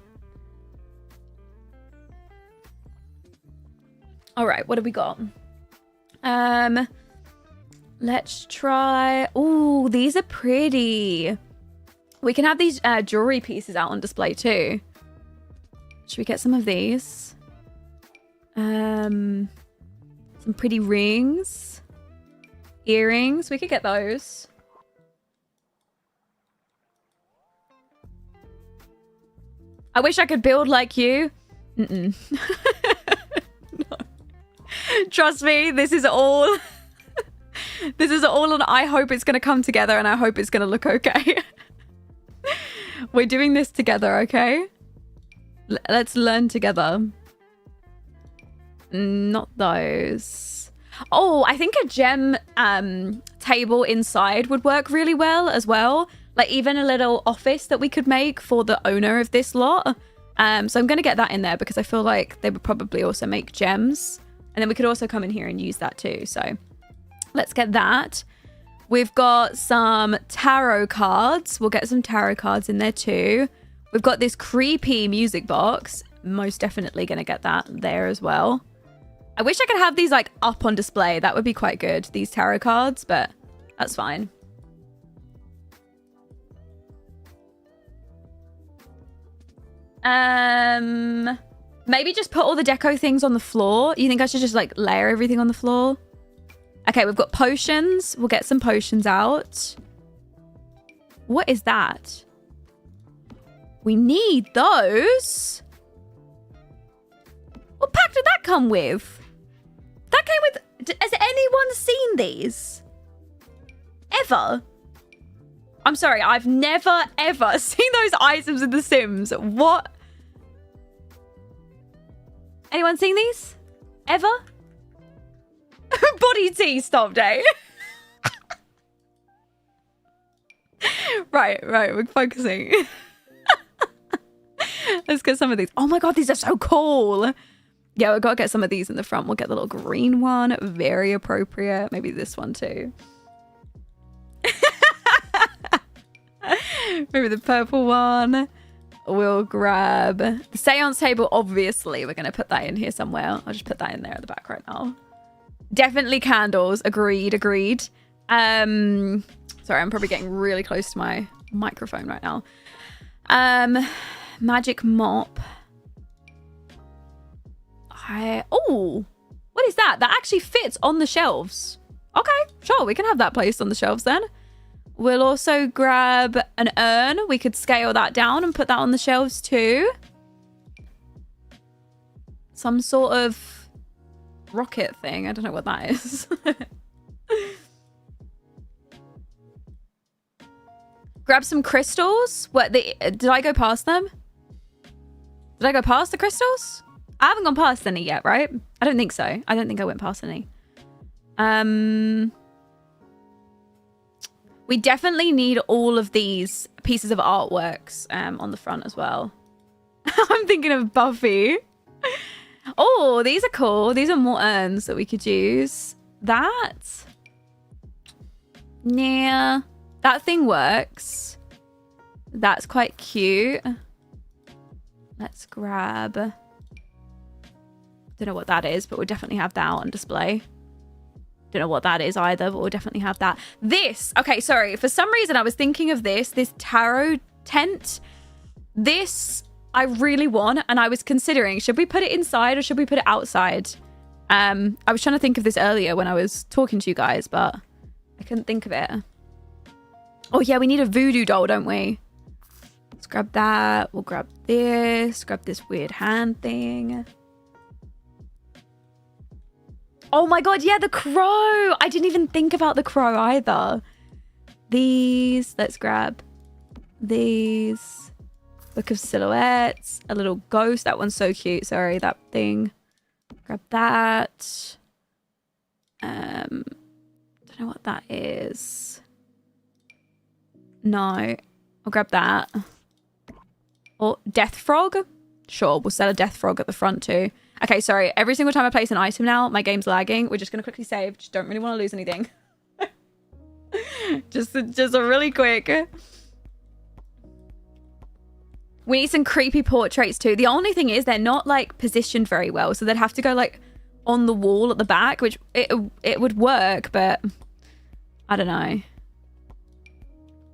All right, what have we got? Let's try... Oh, these are pretty. We can have these jewelry pieces out on display too. Should we get some of these? Some pretty rings. Earrings. We could get those. I wish I could build like you. No. Trust me, this is all... This is all and I hope it's going to come together and I hope it's going to look okay. We're doing this together, okay? Let's learn together. Not those. Oh, I think a gem table inside would work really well as well. Like even a little office that we could make for the owner of this lot. So I'm going to get that in there because I feel like they would probably also make gems. And then we could also come in here and use that too. So let's get that. We've got some tarot cards. We'll get some tarot cards in there too. We've got this creepy music box. Most definitely going to get that there as well. I wish I could have these like up on display. That would be quite good, these tarot cards, but that's fine. Maybe just put all the deco things on the floor. You think I should just like layer everything on the floor? Okay, we've got potions. We'll get some potions out. What is that? We need those. What pack did that come with? That came with... Has anyone seen these? Ever? I'm sorry, I've never, ever seen those items in The Sims. What? Anyone seen these? Ever? Body tea stopped, eh? Right, we're focusing. Let's get some of these. Oh my god, these are so cool. Yeah, we've got to get some of these in the front. We'll get the little green one. Very appropriate. Maybe this one too. Maybe the purple one. We'll grab the seance table. Obviously, we're going to put that in here somewhere. I'll just put that in there at the back right now. Definitely candles. Agreed. Sorry, I'm probably getting really close to my microphone right now. Magic mop. Oh, what is that? That actually fits on the shelves. Okay, sure. We can have that placed on the shelves then. We'll also grab an urn. We could scale that down and put that on the shelves too. Some sort of rocket thing. I don't know what that is. Grab some crystals. Did I go past them? Did I go past the crystals? I haven't gone past any yet, right? I don't think so. I don't think I went past any. We definitely need all of these pieces of artworks on the front as well. I'm thinking of Buffy. Oh, these are cool. These are more urns that we could use. That? Yeah, that thing works. That's quite cute. Let's grab... Don't know what that is, but we'll definitely have that on display. Don't know what that is either, but we'll definitely have that. This, okay, sorry. For some reason, I was thinking of this tarot tent. This I really want, and I was considering, should we put it inside or should we put it outside? I was trying to think of this earlier when I was talking to you guys, but I couldn't think of it. Oh yeah, we need a voodoo doll, don't we? Let's grab that. We'll grab this weird hand thing. Oh my god, yeah, the crow. I didn't even think about the crow either. These, let's grab these. Book of silhouettes, a little ghost. That one's so cute. Sorry, that thing. Grab that. Don't know what that is. No, I'll grab that. Or death frog. Sure, we'll sell a death frog at the front too. Okay, sorry. Every single time I place an item now, my game's lagging. We're just going to quickly save. Just don't really want to lose anything. just a really quick. We need some creepy portraits too. The only thing is they're not like positioned very well. So they'd have to go like on the wall at the back, which it would work, but I don't know.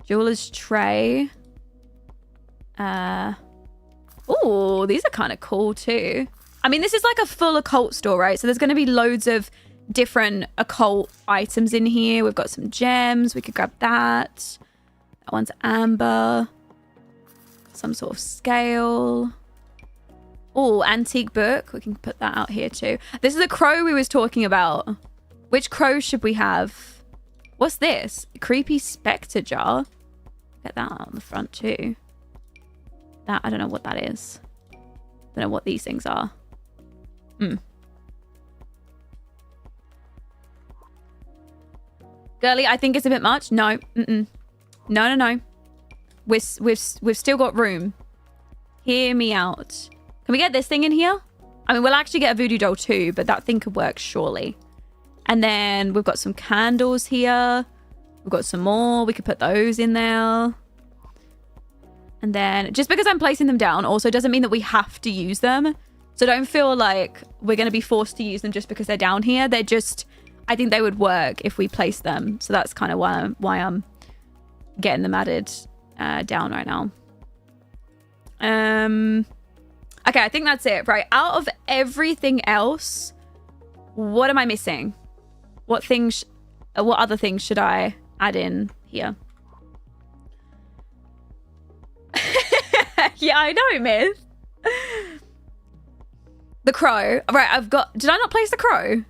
Jeweler's tray. Oh, these are kind of cool too. I mean, this is like a full occult store, right? So there's going to be loads of different occult items in here. We've got some gems. We could grab that. That one's amber. Some sort of scale. Oh, antique book. We can put that out here too. This is the crow we was talking about. Which crow should we have? What's this? A creepy spectre jar. Get that on the front too. That, I don't know what that is. Don't know what these things are. Girly, I think it's a bit much. No. No. We've still got room. Hear me out. Can we get this thing in here? I mean, we'll actually get a voodoo doll too, but that thing could work surely. And then we've got some candles here. We've got some more. We could put those in there. And then just because I'm placing them down also doesn't mean that we have to use them. So don't feel like we're going to be forced to use them just because they're down here. They're just, I think they would work if we place them. So that's kind of why I'm getting them added down right now. Okay, I think that's it. Right, out of everything else, what am I missing? What other things should I add in here? Yeah, I know, Myth. The crow. Right, did I not place the crow?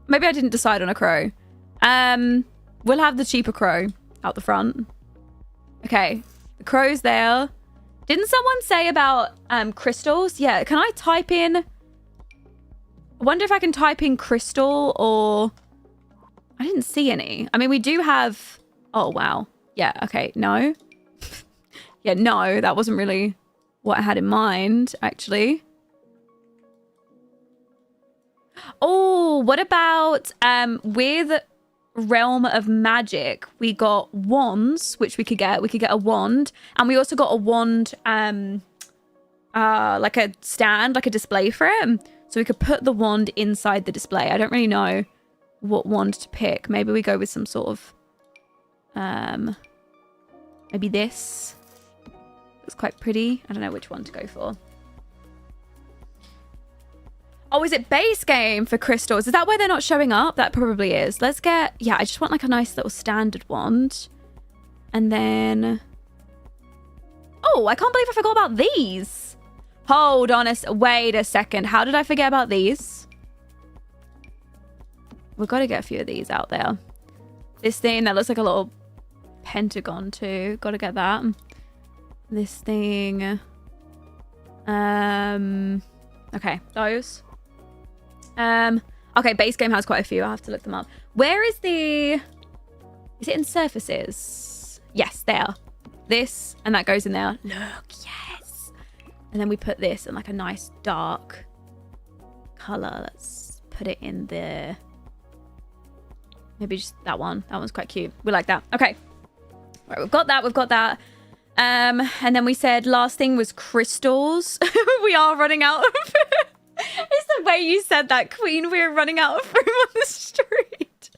Maybe I didn't decide on a crow. We'll have the cheaper crow out the front. Okay, the crow's there. Didn't someone say about crystals? Yeah, can I type in... I wonder if I can type in crystal or... I didn't see any. I mean, we do have... Oh, wow. Yeah, okay, no. Yeah, no, that wasn't really what I had in mind, actually. Oh, what about with Realm of Magic? We got wands, which we could get. We could get a wand. And we also got a wand, like a stand, like a display for it. So we could put the wand inside the display. I don't really know what wand to pick. Maybe we go with some sort of, maybe this. It's quite pretty. I don't know which one to go for. Oh, is it base game for crystals? Is that why they're not showing up? That probably is. Let's get... Yeah, I just want like a nice little standard wand. And then... Oh, I can't believe I forgot about these. Hold on wait a second. How did I forget about these? We've got to get a few of these out there. This thing that looks like a little pentagon too. Got to get that. This thing. Okay, those. Okay, base game has quite a few. I'll have to look them up. Where is the... Is it in surfaces? Yes, there. This, and that goes in there. Look, yes. And then we put this in like a nice dark color. Let's put it in there. Maybe just that one. That one's quite cute. We like that. Okay. Right, we've got that. We've got that. And then we said last thing was crystals. We are running out of... It's the way you said that, Queen. We're running out of room on the street.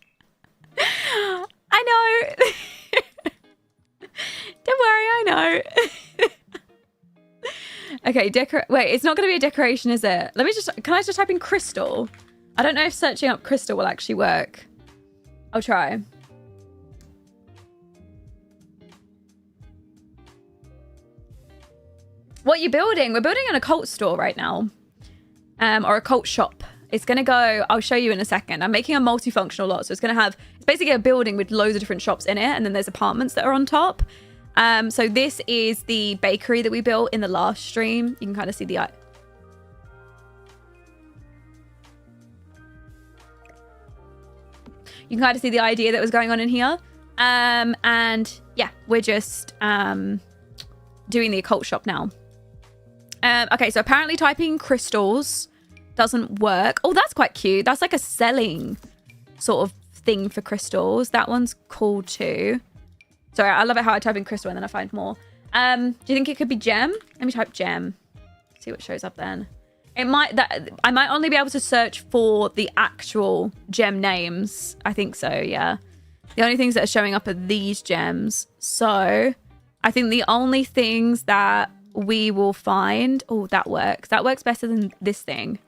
I know. Don't worry, I know. Okay, wait, it's not going to be a decoration, is it? Let me just... Can I just type in crystal? I don't know if searching up crystal will actually work. I'll try. What are you building? We're building an occult store right now. Or a occult shop. It's going to go... I'll show you in a second. I'm making a multifunctional lot. So it's going to have... It's basically a building with loads of different shops in it. And then there's apartments that are on top. So this is the bakery that we built in the last stream. You can kind of see the... You can kind of see the idea that was going on in here. And yeah, we're just doing the occult shop now. Okay, so apparently typing crystals doesn't work. Oh, that's quite cute. That's like a selling sort of thing for crystals. That one's cool too. Sorry, I love it how I type in crystal and then I find more. Do you think it could be gem? Let me type gem. See what shows up then. It might... I might only be able to search for the actual gem names. I think so, yeah. The only things that are showing up are these gems. So I think the only things that we will find... Oh, that works. That works better than this thing.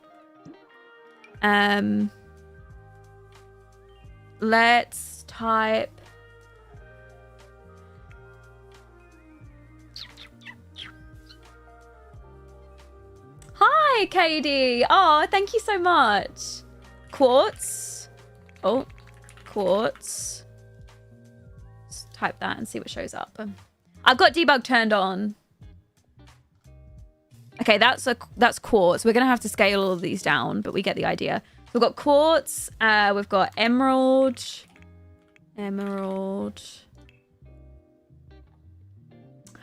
Let's type... Hi, Katie. Oh, thank you so much. Quartz. Oh, quartz. Let's type that and see what shows up. I've got debug turned on. Okay, that's quartz. We're going to have to scale all of these down, but we get the idea. We've got quartz. We've got emerald. Emerald.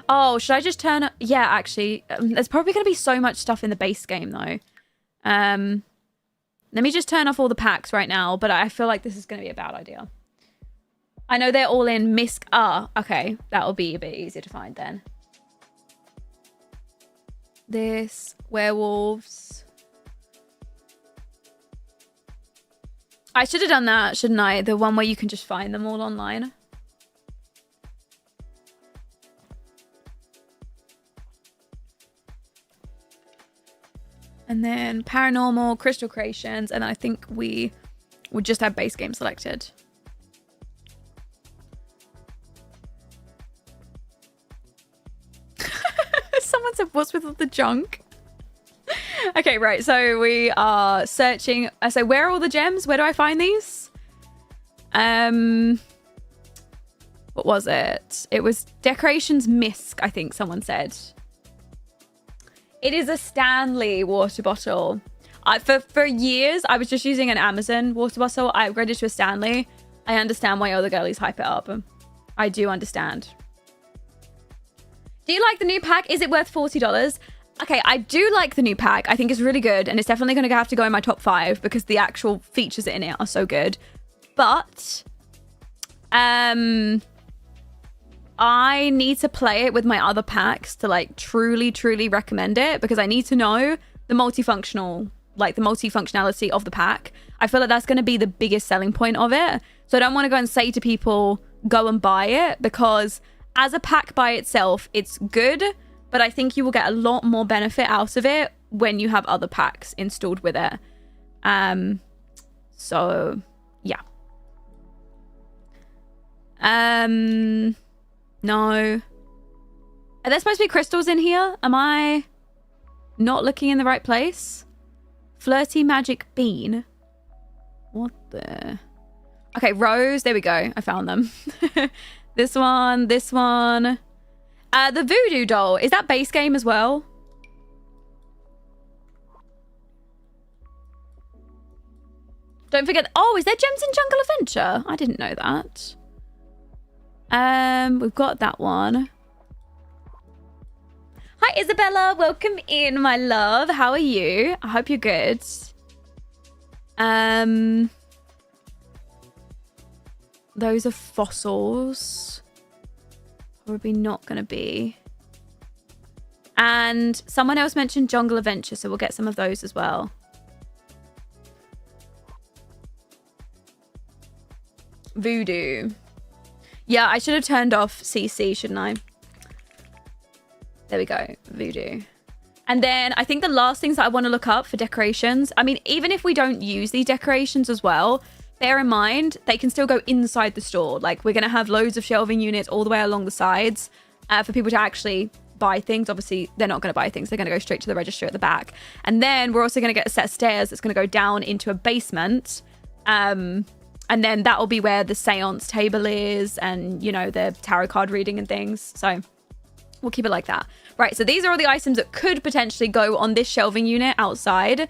Oh, should I just turn up? Yeah, actually, there's probably going to be so much stuff in the base game, though. Let me just turn off all the packs right now, but I feel like this is going to be a bad idea. I know they're all in misc. Ah, okay. That'll be a bit easier to find then. This, werewolves. I should have done that, shouldn't I? The one where you can just find them all online. And then paranormal, crystal creations, and I think we would just have base game selected. Someone said, what's with all the junk? Okay, right, so we are searching. So where are all the gems? Where do I find these? What was it? It was decorations misc, I think someone said. It is a Stanley water bottle. For years, I was just using an Amazon water bottle. I upgraded to a Stanley. I understand why other girlies hype it up. I do understand. Do you like the new pack? Is it worth $40? Okay, I do like the new pack. I think it's really good. And it's definitely going to have to go in my top 5 because the actual features in it are so good. But I need to play it with my other packs to like truly recommend it, because I need to know the multifunctionality of the pack. I feel like that's going to be the biggest selling point of it. So I don't want to go and say to people, go and buy it, because as a pack by itself, it's good, but I think you will get a lot more benefit out of it when you have other packs installed with it. So yeah. No. Are there supposed to be crystals in here? Am I not looking in the right place? Flirty magic bean. What the... Okay, rose. There we go. I found them. This one. This one. The voodoo doll. Is that base game as well? Don't forget... Oh, is there gems in Jungle Adventure? I didn't know that. We've got that one. Hi, Isabella. Welcome in, my love. How are you? I hope you're good. Those are fossils. Probably not going to be. And someone else mentioned Jungle Adventure, so we'll get some of those as well. Voodoo. Yeah, I should have turned off CC, shouldn't I? There we go. Voodoo. And then I think the last things that I want to look up for decorations, I mean, even if we don't use these decorations as well, bear in mind, they can still go inside the store. Like, we're going to have loads of shelving units all the way along the sides for people to actually buy things. Obviously, they're not going to buy things. They're going to go straight to the register at the back. And then we're also going to get a set of stairs that's going to go down into a basement. And then that will be where the seance table is and, you know, the tarot card reading and things. So we'll keep it like that. Right, so these are all the items that could potentially go on this shelving unit outside.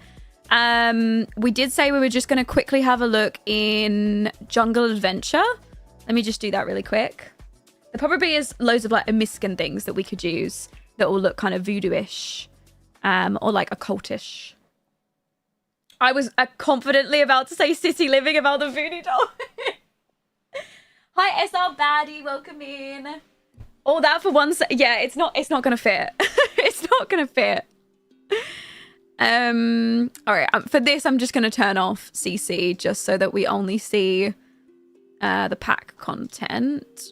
We did say we were just going to quickly have a look in Jungle Adventure. Let me just do that really quick. There probably is loads of like Amiscan things that we could use that will look kind of voodoo-ish or like occultish. I was confidently about to say City Living about the voodoo doll. Hi, SR Baddie, welcome in. All that for one yeah, it's not gonna fit. It's not gonna fit. All right, for this I'm just gonna turn off CC just so that we only see the pack content,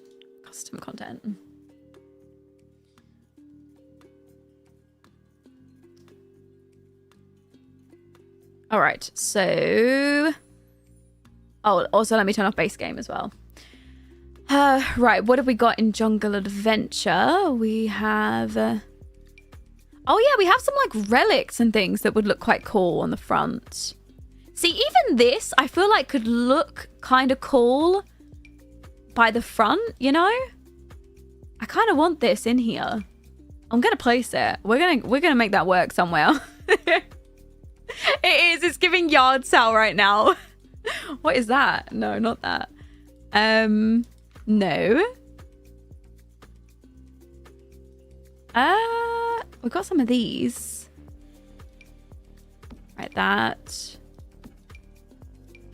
custom content. All right, so also let me turn off base game as well. Right, what have we got in Jungle Adventure? We have... oh, yeah, we have some, like, relics and things that would look quite cool on the front. See, even this, I feel like could look kind of cool by the front, you know? I kind of want this in here. I'm going to place it. We're gonna make that work somewhere. It is. It's giving yard sale right now. What is that? No, not that. No. We've got some of these. Like that.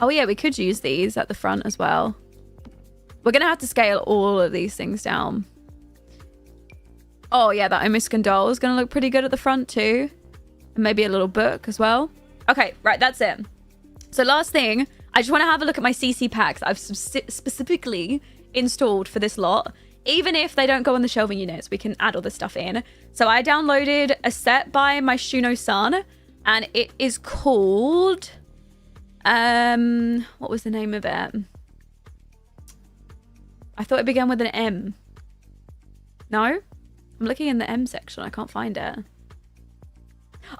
Oh yeah, we could use these at the front as well. We're gonna have to scale all of these things down. Oh yeah, that Omiscan doll is gonna look pretty good at the front too. And maybe a little book as well. Okay, right, that's it. So last thing, I just want to have a look at my CC packs I've specifically installed for this lot. Even if they don't go on the shelving units, we can add all this stuff in. So I downloaded a set by my Shuno-san, and it is called... what was the name of it? I thought it began with an M. No? I'm looking in the M section. I can't find it.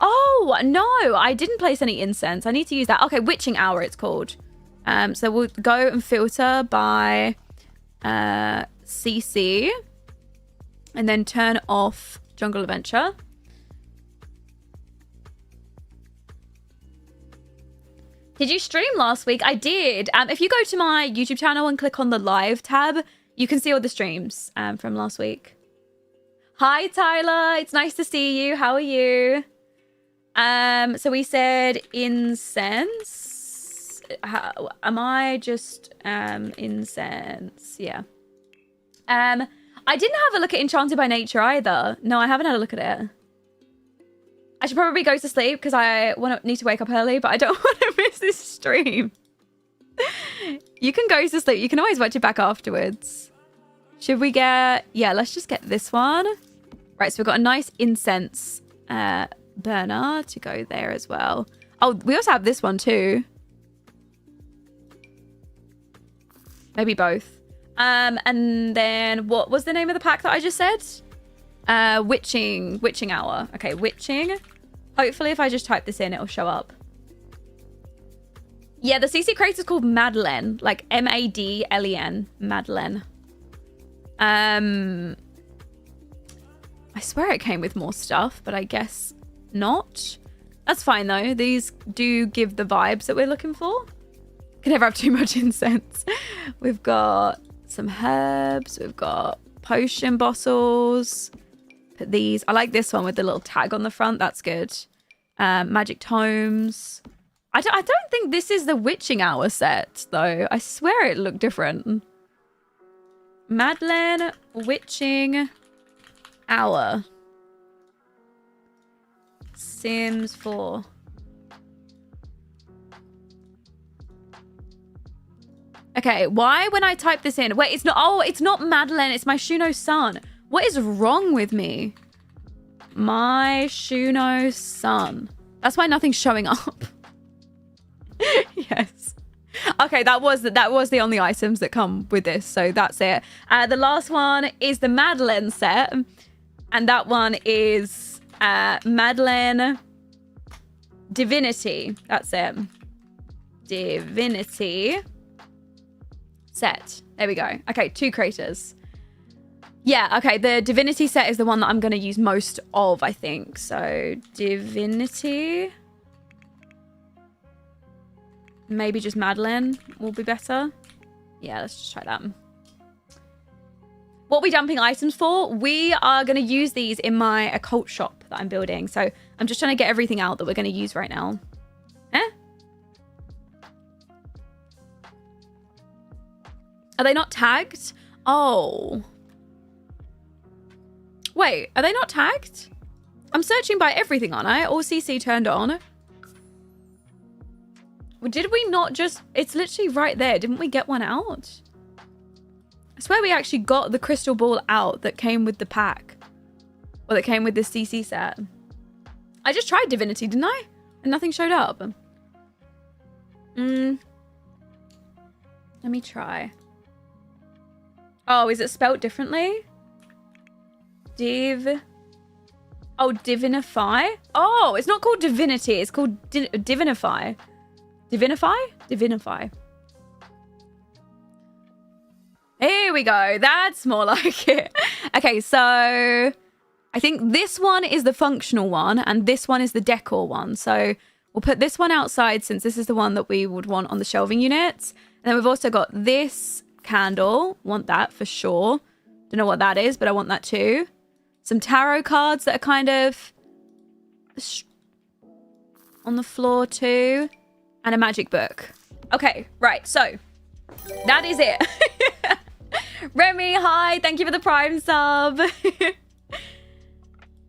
Oh, no. I didn't place any incense. I need to use that. Okay, Witching Hour it's called. So we'll go and filter by CC. And then turn off Jungle Adventure. Did you stream last week? I did. If you go to my YouTube channel and click on the live tab, you can see all the streams from last week. Hi, Tyler. It's nice to see you. How are you? So we said incense. Am I just incense? Yeah. I didn't have a look at Enchanted by Nature either. No, I haven't had a look at it. I should probably go to sleep because I need to wake up early, but I don't want to miss this stream. You can go to sleep. You can always watch it back afterwards. Should we get... yeah, let's just get this one. Right, so we've got a nice incense burner to go there as well. Oh, we also have this one too. Maybe both. And then what was the name of the pack that I just said? Witching Hour. Okay, Witching. Hopefully if I just type this in, it'll show up. Yeah, the CC crate is called Madeleine. Like M-A-D-L-E-N. Madeleine. I swear it came with more stuff, but I guess not. That's fine though. These do give the vibes that we're looking for. Can never have too much incense. We've got some herbs. We've got potion bottles. Put these. I like this one with the little tag on the front. That's good. Magic tomes. I don't think this is the Witching Hour set though. I swear it looked different. Madeleine Witching Hour. Sims 4. Okay, why when I type this in? Wait, it's not. Oh, it's not Madeleine. It's my Shuno's son. What is wrong with me? My Shuno's son. That's why nothing's showing up. Yes. Okay, that was the only items that come with this, so that's it. The last one is the Madeleine set, and that one is Madeleine Divinity. That's it. Divinity set. There we go. Okay, 2 craters. Yeah, okay, the Divinity set is the one that I'm going to use most of, I think. So, Divinity. Maybe just Madeleine will be better. Yeah, let's just try that. What are we dumping items for? We are going to use these in my occult shop that I'm building. So, I'm just trying to get everything out that we're going to use right now. Are they not tagged? Oh. Wait, are they not tagged? I'm searching by everything, aren't I? All CC turned on. Well, did we not just... It's literally right there. Didn't we get one out? I swear we actually got the crystal ball out that came with the pack. Or that came with the CC set. I just tried Divinity, didn't I? And nothing showed up. Let me try. Oh, is it spelt differently? Oh, Divinify? Oh, it's not called Divinity. It's called Divinify. Divinify? Divinify. Here we go. That's more like it. Okay, so I think this one is the functional one and this one is the decor one. So we'll put this one outside since this is the one that we would want on the shelving units. And then we've also got this candle. Want that for sure. Don't know what that is, but I want that too. Some tarot cards that are kind of on the floor too. And a magic book. Okay, right. So that is it. Remy, hi. Thank you for the Prime sub.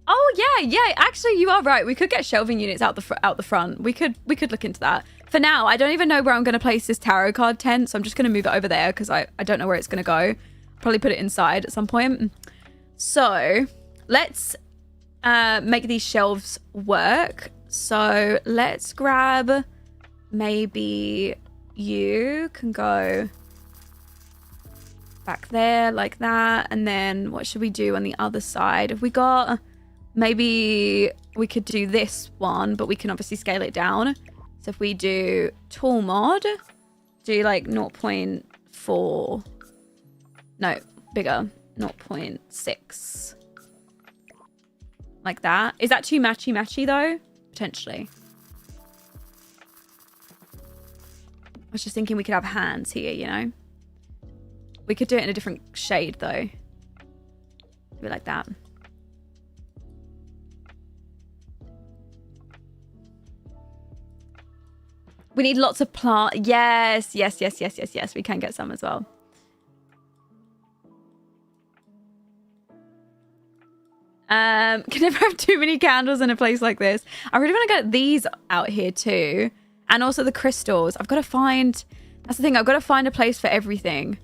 Oh, yeah. Actually, you are right. We could get shelving units out the front. We could look into that. For now, I don't even know where I'm going to place this tarot card tent. So I'm just going to move it over there because I don't know where it's going to go. Probably put it inside at some point. So let's make these shelves work. So let's grab... Maybe you can go back there like that. And then what should we do on the other side? Have we got... Maybe we could do this one, but we can obviously scale it down. So if we do tool mod, do like 0.4... No, bigger. 0.6. Like that. Is that too matchy though? Potentially. I was just thinking we could have hands here, you know? We could do it in a different shade, though. Do it like that. We need lots of plant. Yes. We can get some as well. Can never have too many candles in a place like this. I really want to get these out here, too. And also the crystals. I've got to find... That's the thing. I've got to find a place for everything.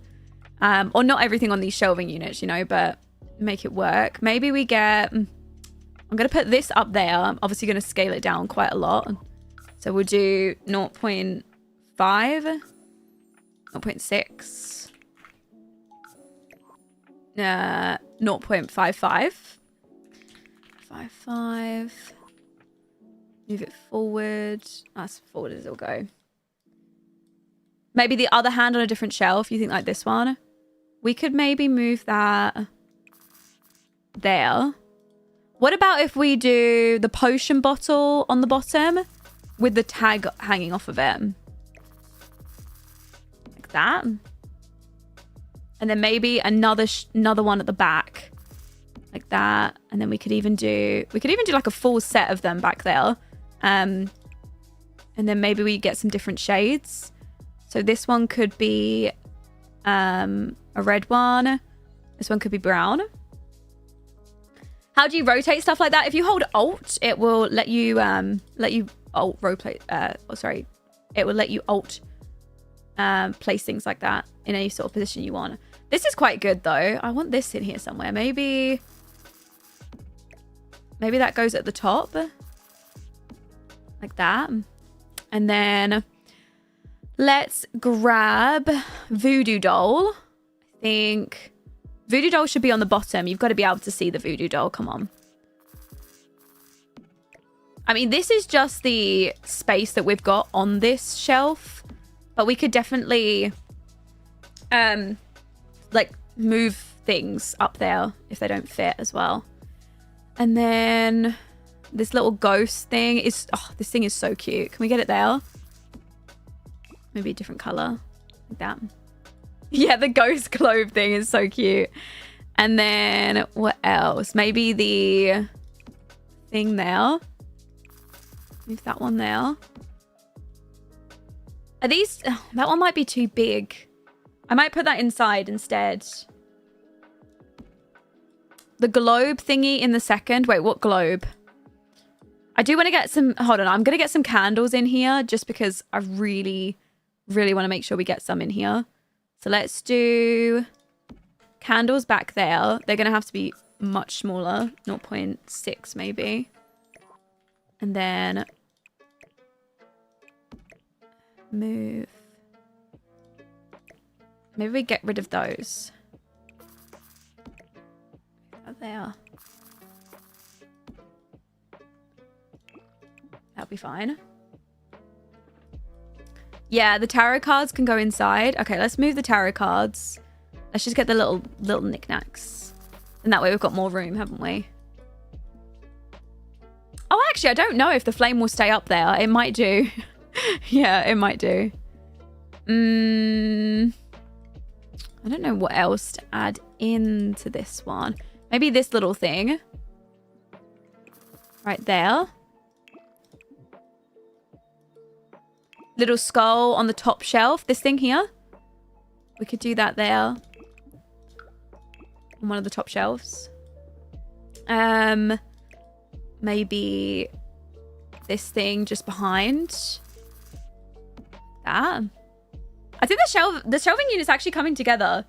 Or not everything on these shelving units, you know, but make it work. Maybe we get... I'm going to put this up there. I'm obviously going to scale it down quite a lot. So we'll do 0.5. 0.6. 0.55. 55. Move it forward. As forward as it'll go. Maybe the other hand on a different shelf. You think like this one? We could maybe move that there. What about if we do the potion bottle on the bottom with the tag hanging off of it? Like that. And then maybe another one at the back. Like that. And then we could even do like a full set of them back there. And then maybe we get some different shades. So this one could be a red one. This one could be brown. How do you rotate stuff like that? If you hold Alt, it will let you Alt rotate. Sorry, it will let you Alt place things like that in any sort of position you want. This is quite good though. I want this in here somewhere. Maybe that goes at the top like that. And then let's grab Voodoo Doll. I think Voodoo Doll should be on the bottom. You've got to be able to see the Voodoo Doll. Come on. I mean, this is just the space that we've got on this shelf, but we could definitely like move things up there if they don't fit as well. And then this little ghost thing is, oh, this thing is so cute. Can we get it there? Maybe a different color like that. Yeah, the ghost globe thing is so cute. And then what else? Maybe the thing there. Move that one there. Are these... Oh, that one might be too big. I might put that inside instead. The globe thingy in the second. Wait, what globe? I do want to get some... Hold on. I'm going to get some candles in here just because I really, really want to make sure we get some in here. So let's do candles back there. They're going to have to be much smaller. 0.6 maybe. And then move. Maybe we get rid of those. There. That'll be fine. Yeah, the tarot cards can go inside. Okay, let's move the tarot cards. Let's just get the little knickknacks. And that way we've got more room, haven't we? Oh, actually, I don't know if the flame will stay up there. It might do. Yeah, it might do. I don't know what else to add into this one. Maybe this little thing. Right there. Little skull on the top shelf. This thing here. We could do that there. On one of the top shelves. Maybe this thing just behind. That. I think the shelving unit's actually coming together.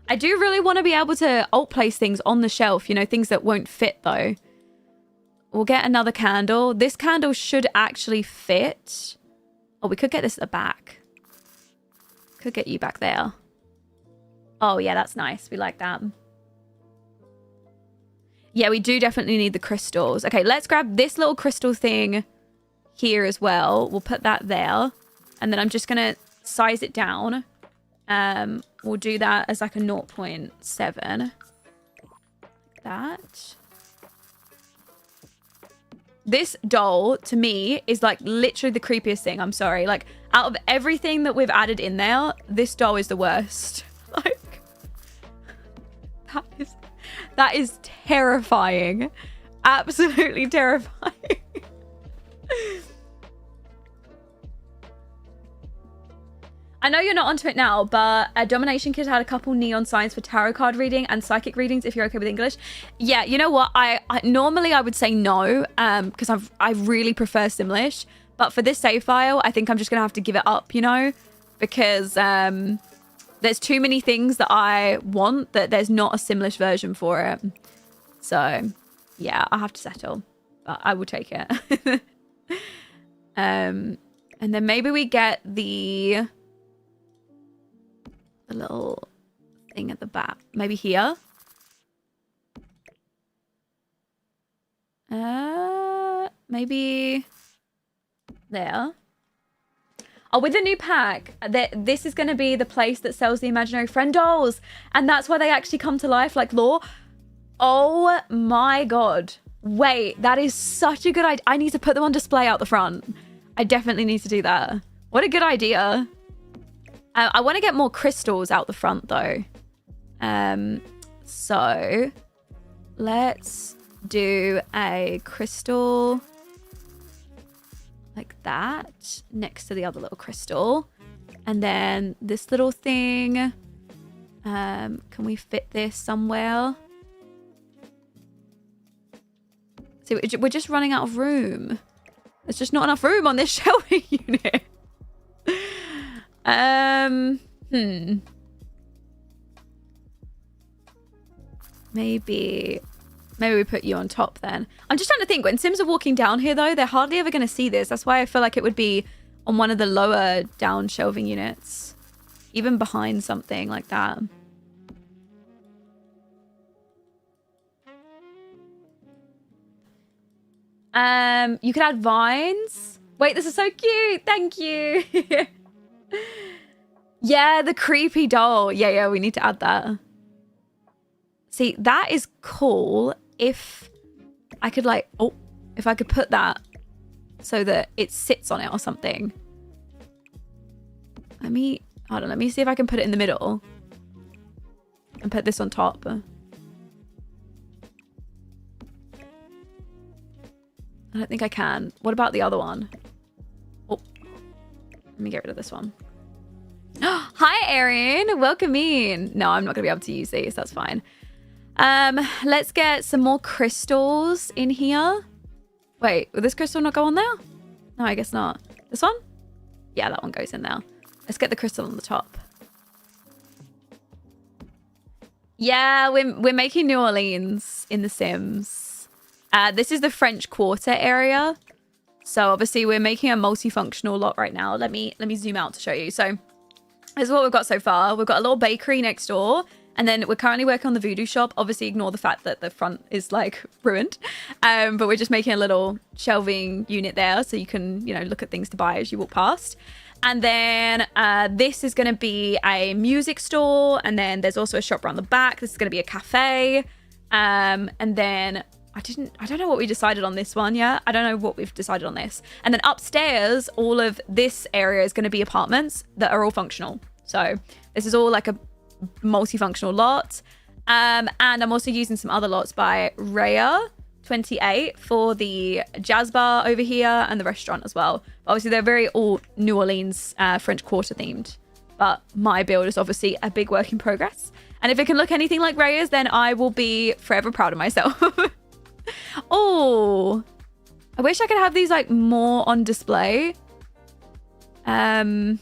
I do really want to be able to alt place things on the shelf, you know, things that won't fit though. We'll get another candle. This candle should actually fit. Oh, we could get this at the back. Could get you back there. Oh yeah, that's nice. We like that. Yeah, we do definitely need the crystals. Okay, let's grab this little crystal thing here as well. We'll put that there. And then I'm just going to size it down. We'll do that as like a 0.7. Like that. This doll, to me, is like literally the creepiest thing. I'm sorry. Like, out of everything that we've added in there, this doll is the worst. Like, that is terrifying. Absolutely terrifying. I know you're not onto it now, but a Domination Kid had a couple neon signs for tarot card reading and psychic readings if you're okay with English. Yeah, you know what? I normally I would say no, because I really prefer Simlish. But for this save file, I think I'm just going to have to give it up, you know? Because there's too many things that I want that there's not a Simlish version for it. So, yeah, I'll have to settle. But I will take it. And then maybe we get the little thing at the back. Maybe here. Maybe there. Oh, with the new pack, this is going to be the place that sells the imaginary friend dolls. And that's why they actually come to life like lore. Oh my god. Wait, that is such a good idea. I need to put them on display out the front. I definitely need to do that. What a good idea. I want to get more crystals out the front though. So let's do a crystal like that next to the other little crystal. And then this little thing Can we fit this somewhere? See, we're just running out of room. There's just not enough room on this shelving unit. Maybe we put you on top then. I'm just trying to think. When Sims are walking down here, though, they're hardly ever going to see this. That's why I feel like it would be on one of the lower down shelving units. Even behind something like that. You could add vines. Wait, this is so cute. Thank you. Yeah, the creepy doll. Yeah, we need to add that. See, that is cool if I could like, if I could put that so that it sits on it or something. Hold on, let me see if I can put it in the middle and put this on top. I don't think I can. What about the other one? Oh, let me get rid of this one. Hi, Erin. Welcome in. No, I'm not going to be able to use these. That's fine. Let's get some more crystals in here. Wait, will this crystal not go on there? No, I guess not. This one? Yeah, that one goes in there. Let's get the crystal on the top. Yeah, we're making New Orleans in The Sims. This is the French Quarter area. So obviously we're making a multifunctional lot right now. Let me zoom out to show you. So this is what we've got so far. We've got a little bakery next door. And then we're currently working on the voodoo shop. Obviously ignore the fact that the front is like ruined. But we're just making a little shelving unit there. So you can, look at things to buy as you walk past. And then this is going to be a music store. And then there's also a shop around the back. This is going to be a cafe. And then I don't know what we decided on this one yet. I don't know what we've decided on this. And then upstairs, all of this area is going to be apartments that are all functional. So this is all like a multifunctional lot. And I'm also using some other lots by Raya 28 for the jazz bar over here and the restaurant as well. Obviously, they're very all New Orleans French Quarter themed. But my build is obviously a big work in progress. And if it can look anything like Raya's, then I will be forever proud of myself. Oh, I wish I could have these like more on display. Maybe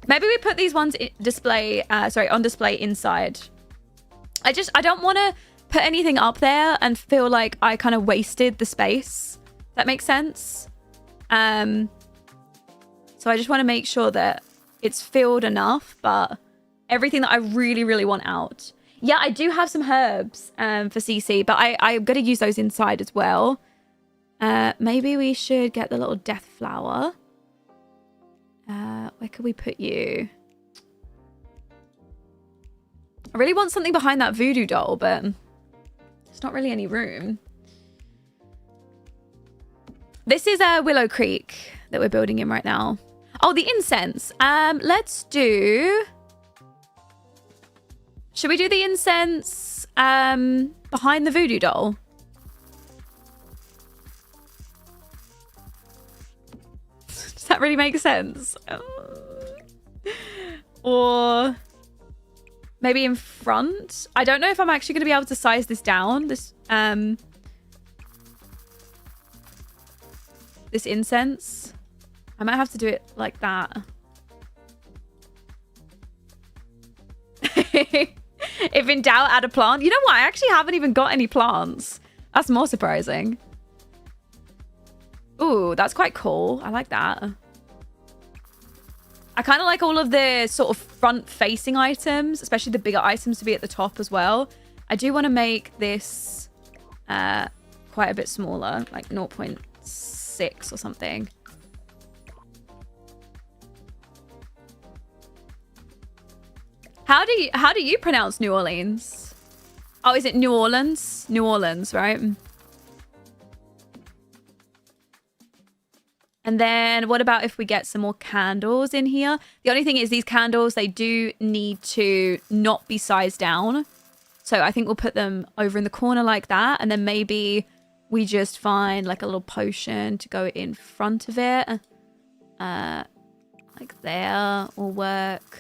we put these ones on display inside. I don't want to put anything up there and feel like I kind of wasted the space. That makes sense. So I just want to make sure that it's filled enough, but everything that I really, really want out. Yeah, I do have some herbs for CC, but I'm going to use those inside as well. Maybe we should get the little death flower. Where could we put you? I really want something behind that voodoo doll, but there's not really any room. This is Willow Creek that we're building in right now. Oh, the incense. Let's do... Should we do the incense behind the voodoo doll? Does that really make sense? Or maybe in front? I don't know if I'm actually going to be able to size this down. This incense. I might have to do it like that. If in doubt, add a plant. You know what? I actually haven't even got any plants. That's more surprising. Ooh, that's quite cool. I like that. I kind of like all of the sort of front-facing items, especially the bigger items to be at the top as well. I do want to make this quite a bit smaller, like 0.6 or something. How do you pronounce New Orleans? Oh, is it New Orleans? New Orleans, right? And then what about if we get some more candles in here? The only thing is these candles, they do need to not be sized down. So I think we'll put them over in the corner like that. And then maybe we just find like a little potion to go in front of it. Like there will work.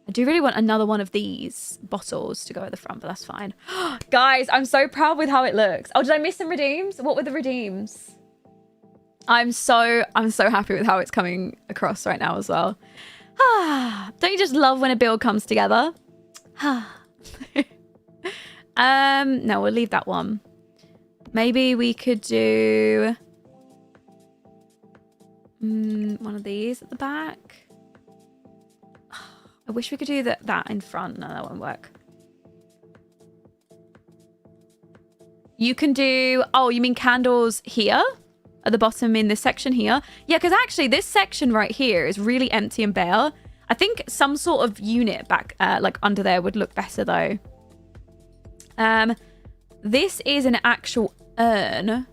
I do really want another one of these bottles to go at the front, but that's fine. Guys, I'm so proud with how it looks. Oh, did I miss some redeems? What were the redeems? I'm so happy with how it's coming across right now as well. Don't you just love when a build comes together? No, we'll leave that one. Maybe we could do one of these at the back. I wish we could do that in front. No, that won't work. You can do... Oh, you mean candles here? At the bottom in this section here? Yeah, because actually this section right here is really empty and bare. I think some sort of unit back, like under there would look better though. This is an actual urn.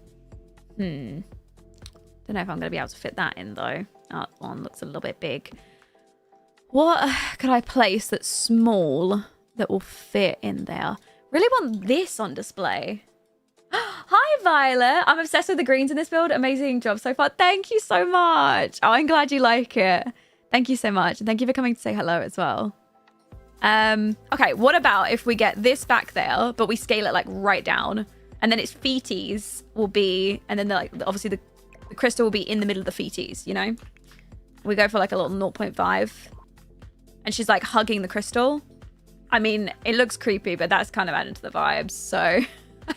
Don't know if I'm going to be able to fit that in though. That one looks a little bit big. What could I place that's small that will fit in there? Really want this on display. Hi, Violet. I'm obsessed with the greens in this build. Amazing job so far. Thank you so much. Oh, I'm glad you like it. Thank you so much. And thank you for coming to say hello as well. Okay, what about if we get this back there, but we scale it like right down, and then its feeties will be, and then like obviously the crystal will be in the middle of the feeties, you know? We go for like a little 0.5. And she's like hugging the crystal. I mean, it looks creepy, but that's kind of added to the vibes. So I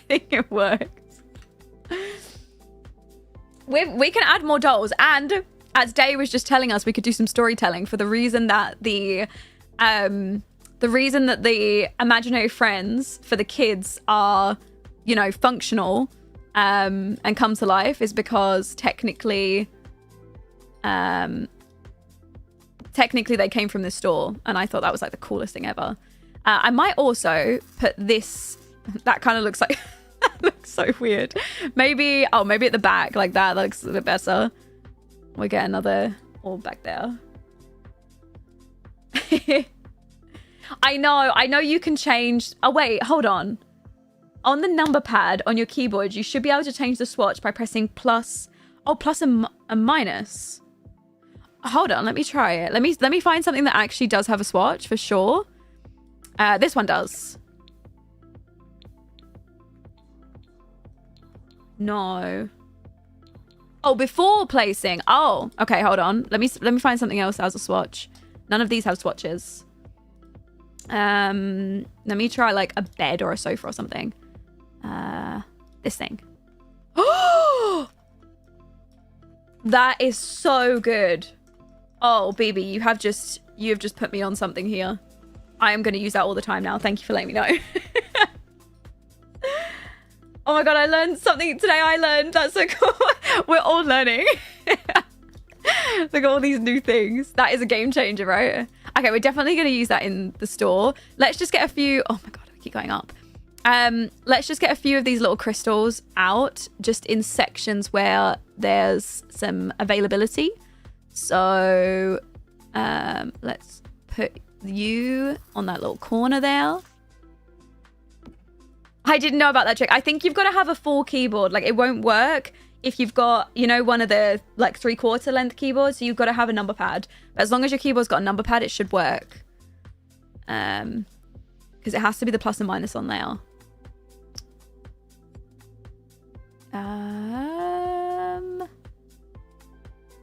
think it works. We can add more dolls. And as Day was just telling us, we could do some storytelling for the reason that the imaginary friends for the kids are, you know, functional and come to life is because technically they came from this store, and I thought that was like the coolest thing ever. I might also put this, that kind of looks like that looks so weird. Maybe at the back like that looks a bit better. We get another orb back there. I know you can change. Oh wait, hold on. On the number pad on your keyboard, you should be able to change the swatch by pressing plus. Oh, plus and minus. Hold on, let me try it. Let me find something that actually does have a swatch for sure. This one does. No. Oh, before placing. Oh, okay, hold on. Let me find something else that has a swatch. None of these have swatches. Let me try like a bed or a sofa or something. This thing. Oh, that is so good. Oh, baby, you have just put me on something here. I am going to use that all the time now. Thank you for letting me know. Oh my god, I learned something today. That's so cool. We're all learning. Look at all these new things. That is a game changer, right? Okay, we're definitely going to use that in the store. Let's just get a few. Oh my god, I keep going up. Let's just get a few of these little crystals out, just in sections where there's some availability. So let's put you on that little corner there. I didn't know about that trick. I think you've got to have a full keyboard. Like, it won't work if you've got, you know, one of the like 3/4 length keyboards. So you've got to have a number pad. But as long as your keyboard's got a number pad, it should work. Because it has to be the plus and minus on there.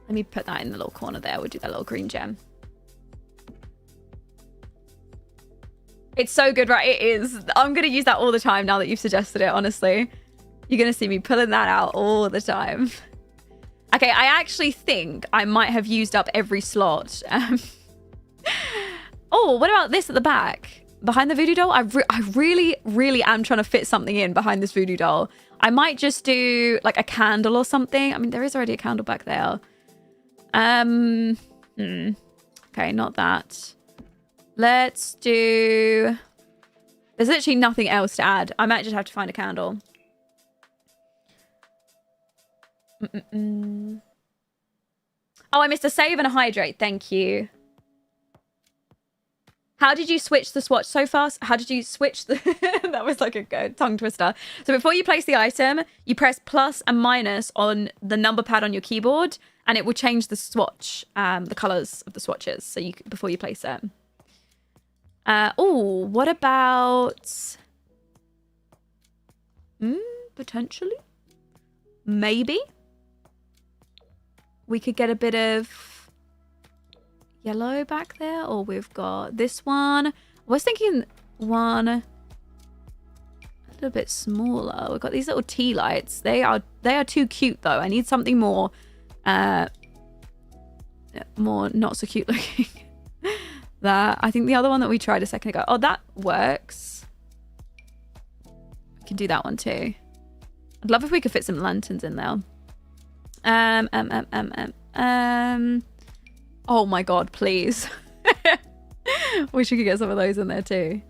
Let me put that in the little corner there. We'll do that little green gem. It's so good, right? It is. I'm going to use that all the time now that you've suggested it, honestly. You're going to see me pulling that out all the time. Okay, I actually think I might have used up every slot. Oh, what about this at the back? Behind the voodoo doll? I really, really am trying to fit something in behind this voodoo doll. I might just do like a candle or something. I mean, there is already a candle back there. Okay, not that. Let's do... There's literally nothing else to add. I might just have to find a candle. Oh, I missed a save and a hydrate. Thank you. How did you switch the swatch so fast? How did you switch the... That was like a good tongue twister. So before you place the item, you press plus and minus on the number pad on your keyboard, and it will change the swatch, the colors of the swatches. So before you place it. Oh, what about potentially? Maybe we could get a bit of yellow back there, or we've got this one. I was thinking one a little bit smaller. We've got these little tea lights. They are too cute though. I need something more not so cute looking. That, I think the other one that we tried a second ago. Oh, that works. We can do that one too. I'd love if we could fit some lanterns in there. Oh my god, please. Wish we could get some of those in there too.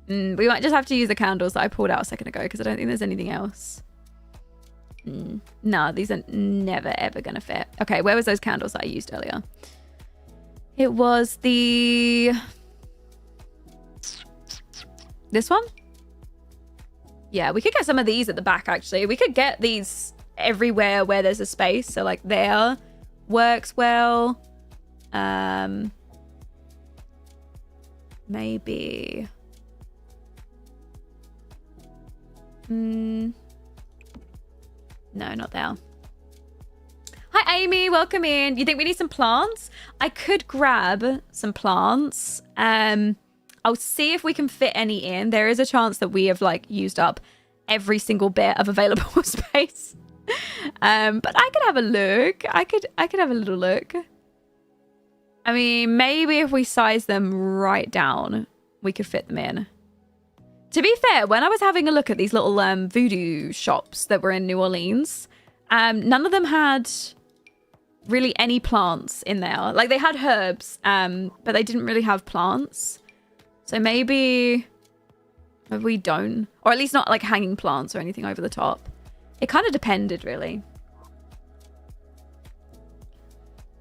We might just have to use the candles that I pulled out a second ago because I don't think there's anything else. No, these are never ever gonna fit. Okay, where was those candles that I used earlier? It was this one? Yeah, we could get some of these at the back, actually. We could get these everywhere where there's a space. So, like, there works well. Maybe. No, not there. Hi, Amy. Welcome in. You think we need some plants? I could grab some plants. I'll see if we can fit any in. There is a chance that we have, like, used up every single bit of available space. But I could have a look. I could have a little look. I mean, maybe if we size them right down, we could fit them in. To be fair, when I was having a look at these little voodoo shops that were in New Orleans, none of them had really any plants in there. Like, they had herbs, but they didn't really have plants. So maybe we don't. Or at least not, like, hanging plants or anything over the top. It kind of depended, really.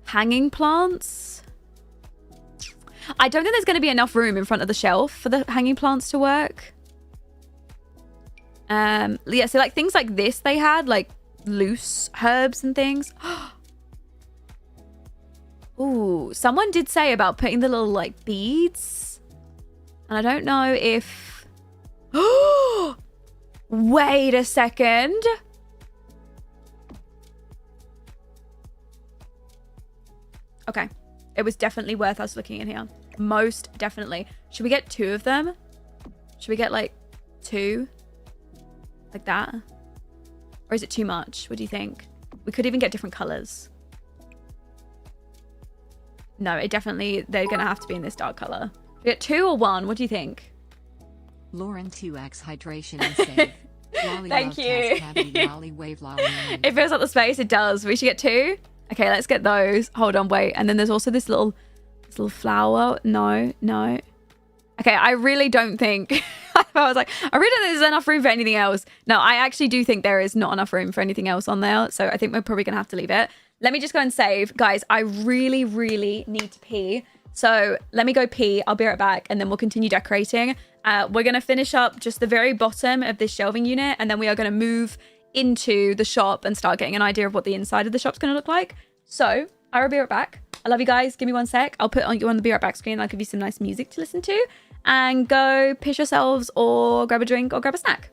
Hanging plants? I don't think there's going to be enough room in front of the shelf for the hanging plants to work. Yeah, so, like, things like this they had, like, loose herbs and things. Ooh, someone did say about putting the little, like, beads. And I don't know if... Wait a second. Okay. It was definitely worth us looking in here. Most definitely. Should we get 2 of them? Should we get, like, 2? Like that? Or is it too much? What do you think? We could even get different colors. No, it definitely... They're going to have to be in this dark color. Should we get 2 or 1? What do you think? Lauren 2x hydration and save. Lolly Thank you. Cavity, lolly wave, lolly. It fills up the space. It does. We should get 2. Okay, let's get those. Hold on, wait. And then there's also this little flower. No. Okay, I really don't think... I was like, I really don't think there's enough room for anything else. No, I actually do think there is not enough room for anything else on there. So I think we're probably going to have to leave it. Let me just go and save. Guys, I really, really need to pee. So let me go pee. I'll be right back. And then we'll continue decorating. We're going to finish up just the very bottom of this shelving unit. And then we are going to move into the shop and start getting an idea of what the inside of the shop's going to look like. So I will be right back. I love you guys. Give me 1 sec. I'll put you on the be right back screen. I'll give you some nice music to listen to. And go piss yourselves or grab a drink or grab a snack.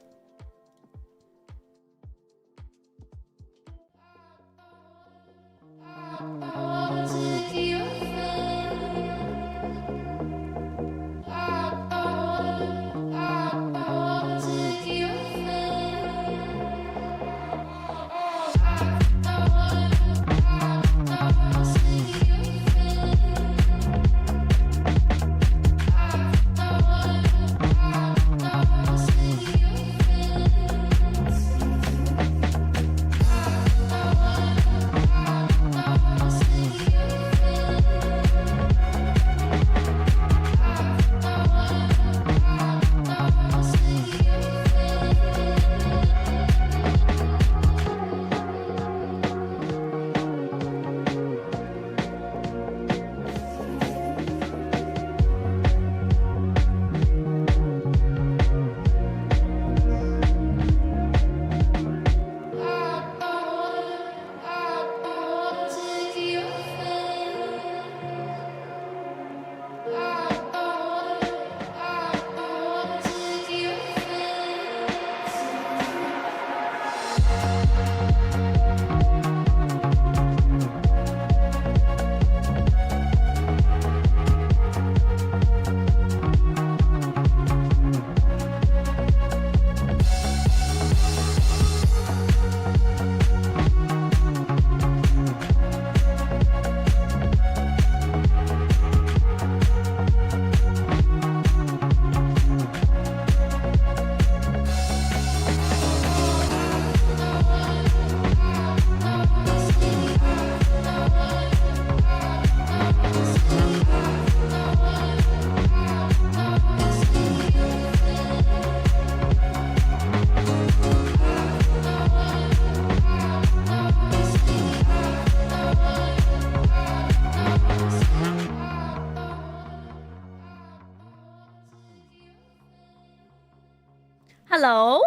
Hello.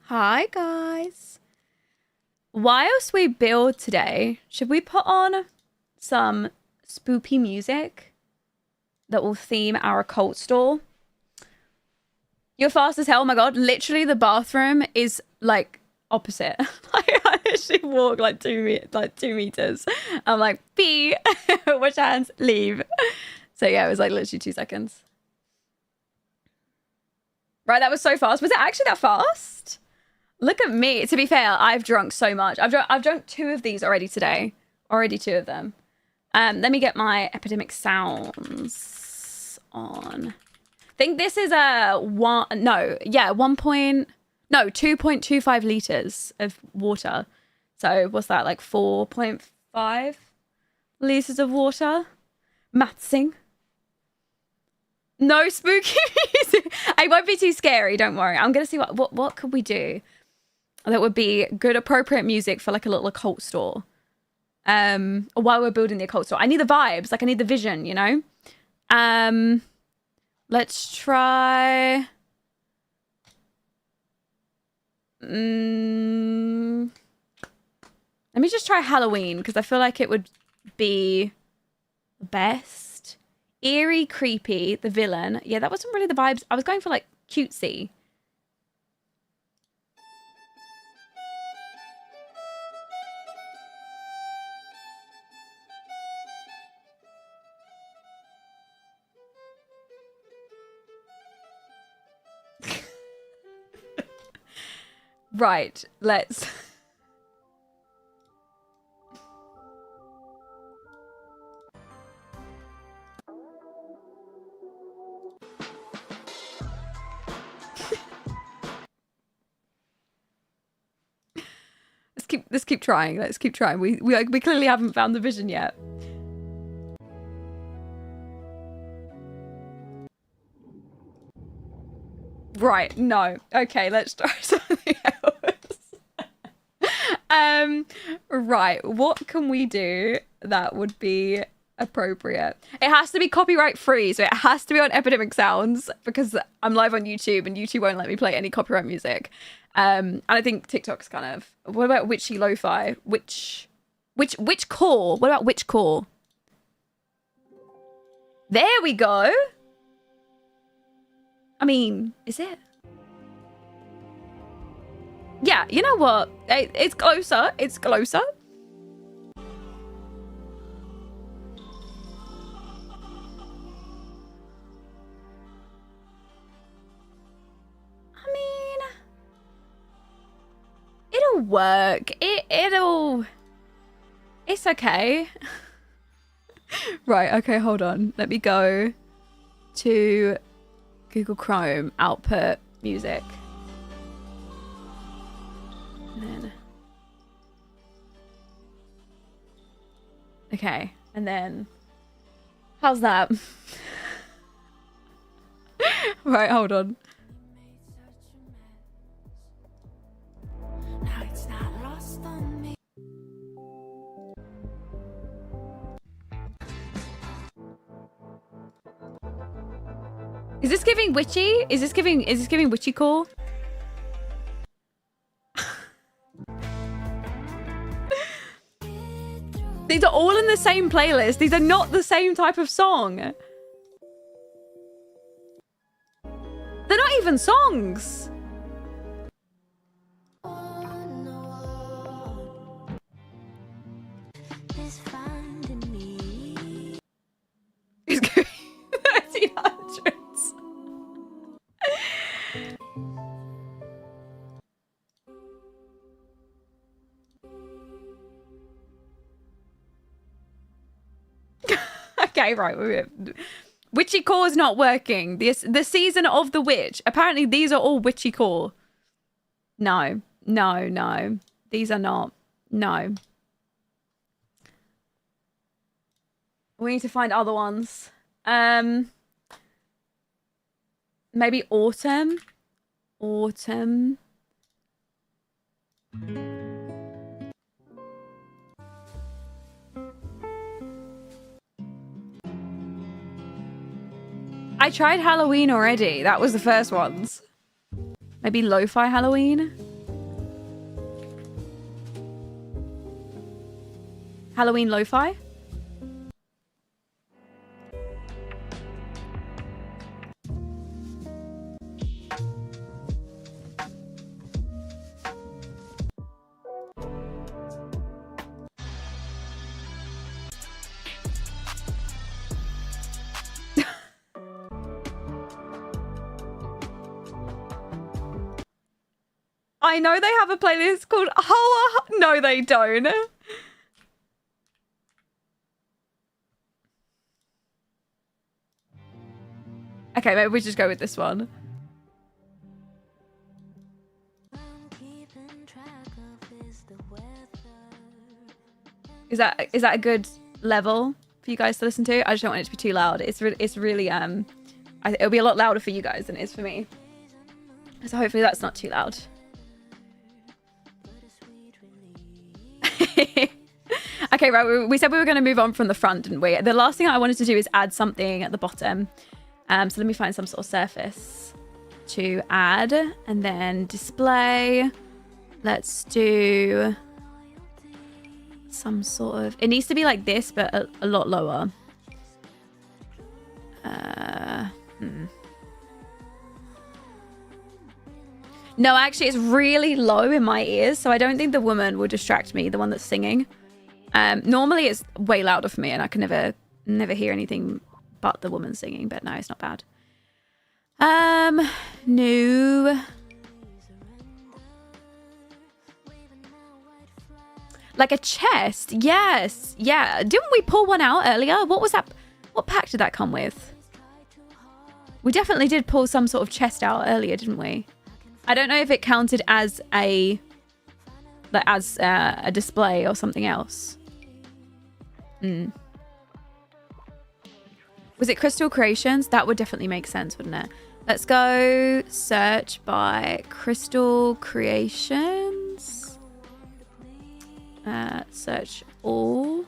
Hi, guys. Whilst we build today, should we put on some spoopy music that will theme our occult store? You're fast as hell. Oh my god. Literally, the bathroom is like opposite. I literally walk like 2 meters. I'm like, pee, wash hands, leave. So yeah, it was like literally 2 seconds. Right, that was so fast. Was it actually that fast? Look at me. To be fair, I've drunk so much. I've drunk 2 of these already today. Already 2 of them. Let me get my epidemic sounds on. I think this is a 2.25 liters of water. So what's that, like 4.5 liters of water? Mathsing. No spooky music. I won't be too scary, don't worry. I'm gonna see what could we do that would be good appropriate music for like a little occult store. While we're building the occult store. I need the vibes, like I need the vision, you know? Let's try let me just try Halloween because I feel like it would be the best. Eerie, creepy, the villain. Yeah, that wasn't really the vibes. I was going for like cutesy. Right, let's... Let's keep trying. Let's keep trying. We clearly haven't found the vision yet. Right, no. Okay, let's try something else. Right, what can we do that would be appropriate? It has to be copyright free, so it has to be on Epidemic Sounds because I'm live on YouTube and YouTube won't let me play any copyright music. And I think TikTok's kind of... What about witchy lo-fi? Which core? What about which core? There we go. I mean, is it? Yeah, you know what? It's closer. It's closer. I mean, it'll work. It's okay. Right, okay, hold on. Let me go to Google Chrome, output, music. And then... Okay, and then... How's that? Right, hold on. Is this giving witchy? Is this giving witchy core? These are all in the same playlist. These are not the same type of song. They're not even songs. It's giving 1300s. Okay, right. Witchy core is not working. The season of the witch. Apparently, these are all witchy core. No. These are not. No. We need to find other ones. Maybe autumn. Autumn. I tried Halloween already. That was the first ones. Maybe lo-fi Halloween. Halloween lo-fi. I know they have a playlist called Hoa. No, they don't. Okay, maybe we just go with this one. Is that a good level for you guys to listen to? I just don't want it to be too loud. It's really it'll be a lot louder for you guys than it is for me. So hopefully that's not too loud. Okay, right. We said we were going to move on from the front, didn't we? The last thing I wanted to do is add something at the bottom. So let me find some sort of surface to add and then display. Let's do some sort of... It needs to be like this, but a lot lower. No, actually, it's really low in my ears, so I don't think the woman will distract me, the one that's singing. Normally, it's way louder for me, and I can never hear anything but the woman singing, but no, it's not bad. No. Like a chest, yes, yeah. Didn't we pull one out earlier? What was that? What pack did that come with? We definitely did pull some sort of chest out earlier, didn't we? I don't know if it counted as a display or something else. Was it Crystal Creations? That would definitely make sense, wouldn't it? Let's go search by Crystal Creations. Search all.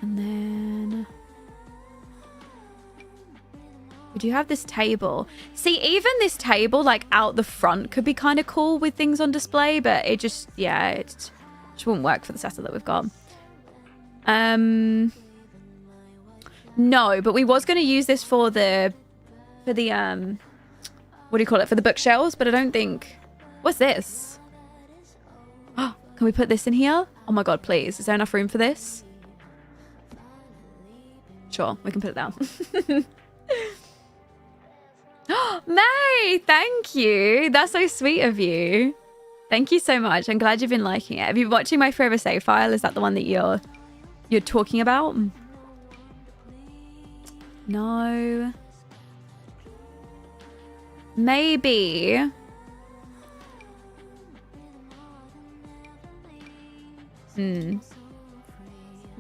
And then... we do have this table. See, even this table, like, out the front could be kind of cool with things on display, but it just, yeah, it just wouldn't work for the setup that we've got. No, but we was going to use this for the what do you call it? For the bookshelves, but I don't think... What's this? Oh, can we put this in here? Oh my god, please. Is there enough room for this? Sure, we can put it down. May, thank you. That's so sweet of you. Thank you so much. I'm glad you've been liking it. Have you been watching my Forever Save file? Is that the one that you're talking about? No. Maybe. No,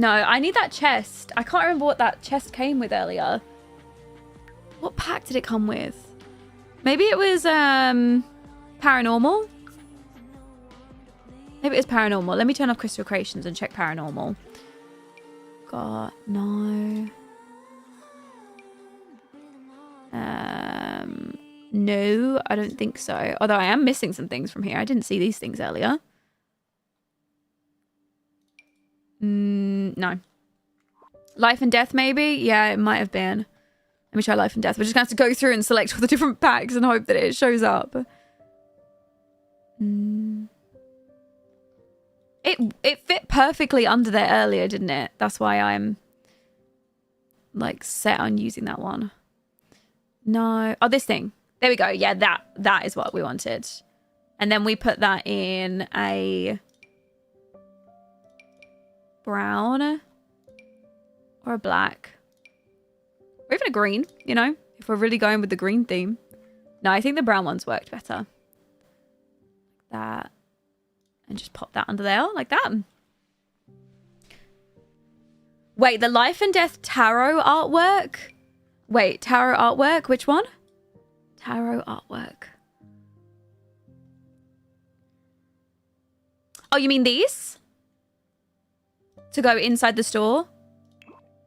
I need that chest. I can't remember what that chest came with earlier. What pack did it come with? Maybe it was paranormal. Maybe it was paranormal. Let me turn off Crystal Creations and check paranormal. God, no. No, I don't think so. Although I am missing some things from here. I didn't see these things earlier. No. Life and Death, maybe? Yeah, it might have been. Let me try Life and Death. We're just going to have to go through and select all the different packs and hope that it shows up. It fit perfectly under there earlier, didn't it? That's why I'm like set on using that one. No. Oh, this thing. There we go. Yeah, that is what we wanted. And then we put that in a brown or a black. Or even a green, you know, if we're really going with the green theme. No, I think the brown ones worked better. Like that. And just pop that under there, like that. Wait, the Life and Death tarot artwork? Wait, tarot artwork? Which one? Tarot artwork. Oh, you mean these? To go inside the store?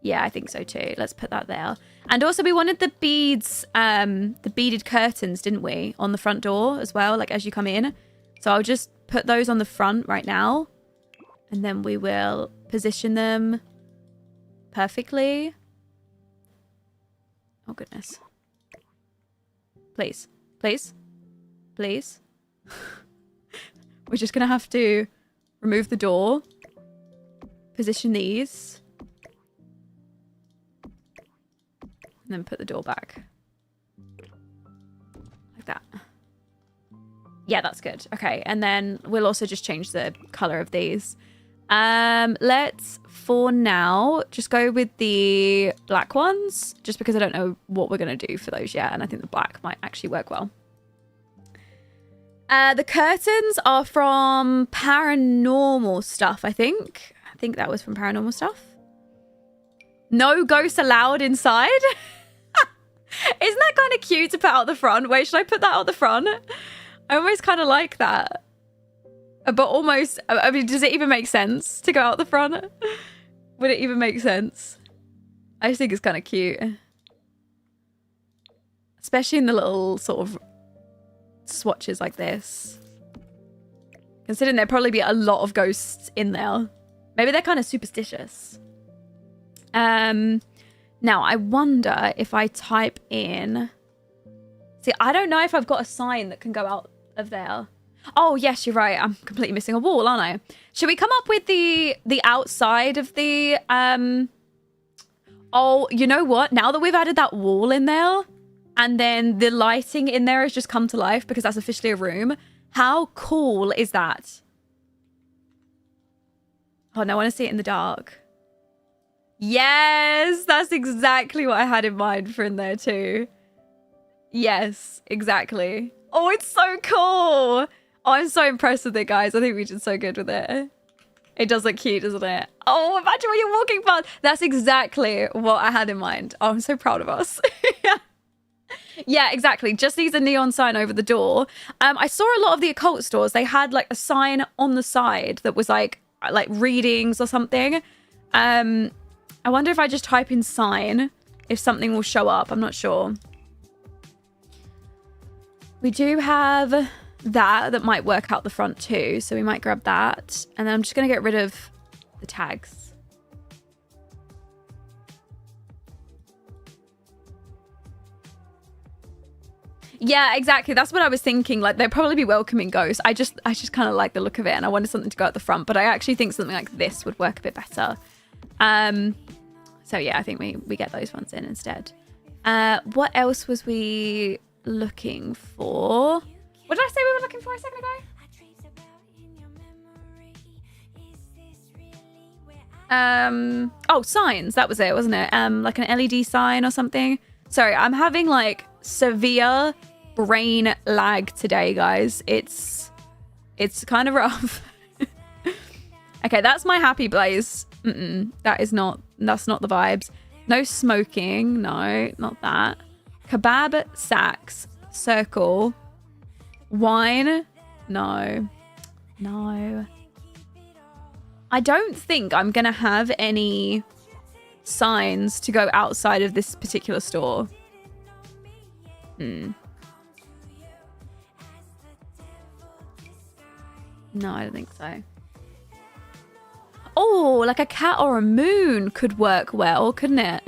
Yeah, I think so too. Let's put that there. And also we wanted the beads, the beaded curtains, didn't we? On the front door as well, like as you come in. So I'll just put those on the front right now. And then we will position them perfectly. Oh, goodness. Please. Please. Please. We're just going to have to remove the door. Position these. And then put the door back. Like that. Yeah, that's good. Okay, and then we'll also just change the color of these. Let's, for now, just go with the black ones. Just because I don't know what we're going to do for those yet. And I think the black might actually work well. The curtains are from Paranormal Stuff, I think. I think that was from Paranormal Stuff. No ghosts allowed inside. Isn't that kind of cute to put out the front? Wait, should I put that out the front? I almost kind of like that. But almost, I mean, does it even make sense to go out the front? Would it even make sense? I just think it's kind of cute. Especially in the little sort of swatches like this. Considering there'd probably be a lot of ghosts in there. Maybe they're kind of superstitious. Now, I wonder if I type in... See, I don't know if I've got a sign that can go out of there. Oh, yes, you're right. I'm completely missing a wall, aren't I? Should we come up with the outside of the... Oh, you know what? Now that we've added that wall in there, and then the lighting in there has just come to life because that's officially a room. How cool is that? Oh, no, I want to see it in the dark. Yes, that's exactly what I had in mind for in there too. Yes, exactly. Oh, it's so cool. Oh, I'm so impressed with it, guys. I think we did so good with it. It does look cute, doesn't it? Oh, imagine when you're walking past. That's exactly what I had in mind. Oh, I'm so proud of us. Yeah, exactly. Just needs a neon sign over the door. I saw a lot of the occult stores. They had like a sign on the side that was like readings or something. I wonder if I just type in sign, if something will show up. I'm not sure. We do have that might work out the front too. So we might grab that. And then I'm just going to get rid of the tags. Yeah, exactly. That's what I was thinking. Like, they'd probably be welcoming ghosts. I just kind of like the look of it and I wanted something to go at the front. But I actually think something like this would work a bit better. So yeah, I think we get those ones in instead. What else was we looking for? What did I say we were looking for a second ago? Oh, signs. That was it, wasn't it? Like an LED sign or something. Sorry, I'm having like severe brain lag today, guys. It's kind of rough. Okay, that's my happy blaze. That's not the vibes. No smoking. No, not that. Kebab, sacks, circle, wine. No. I don't think I'm gonna have any signs to go outside of this particular store. No, I don't think so. Oh, like a cat or a moon could work well, couldn't it?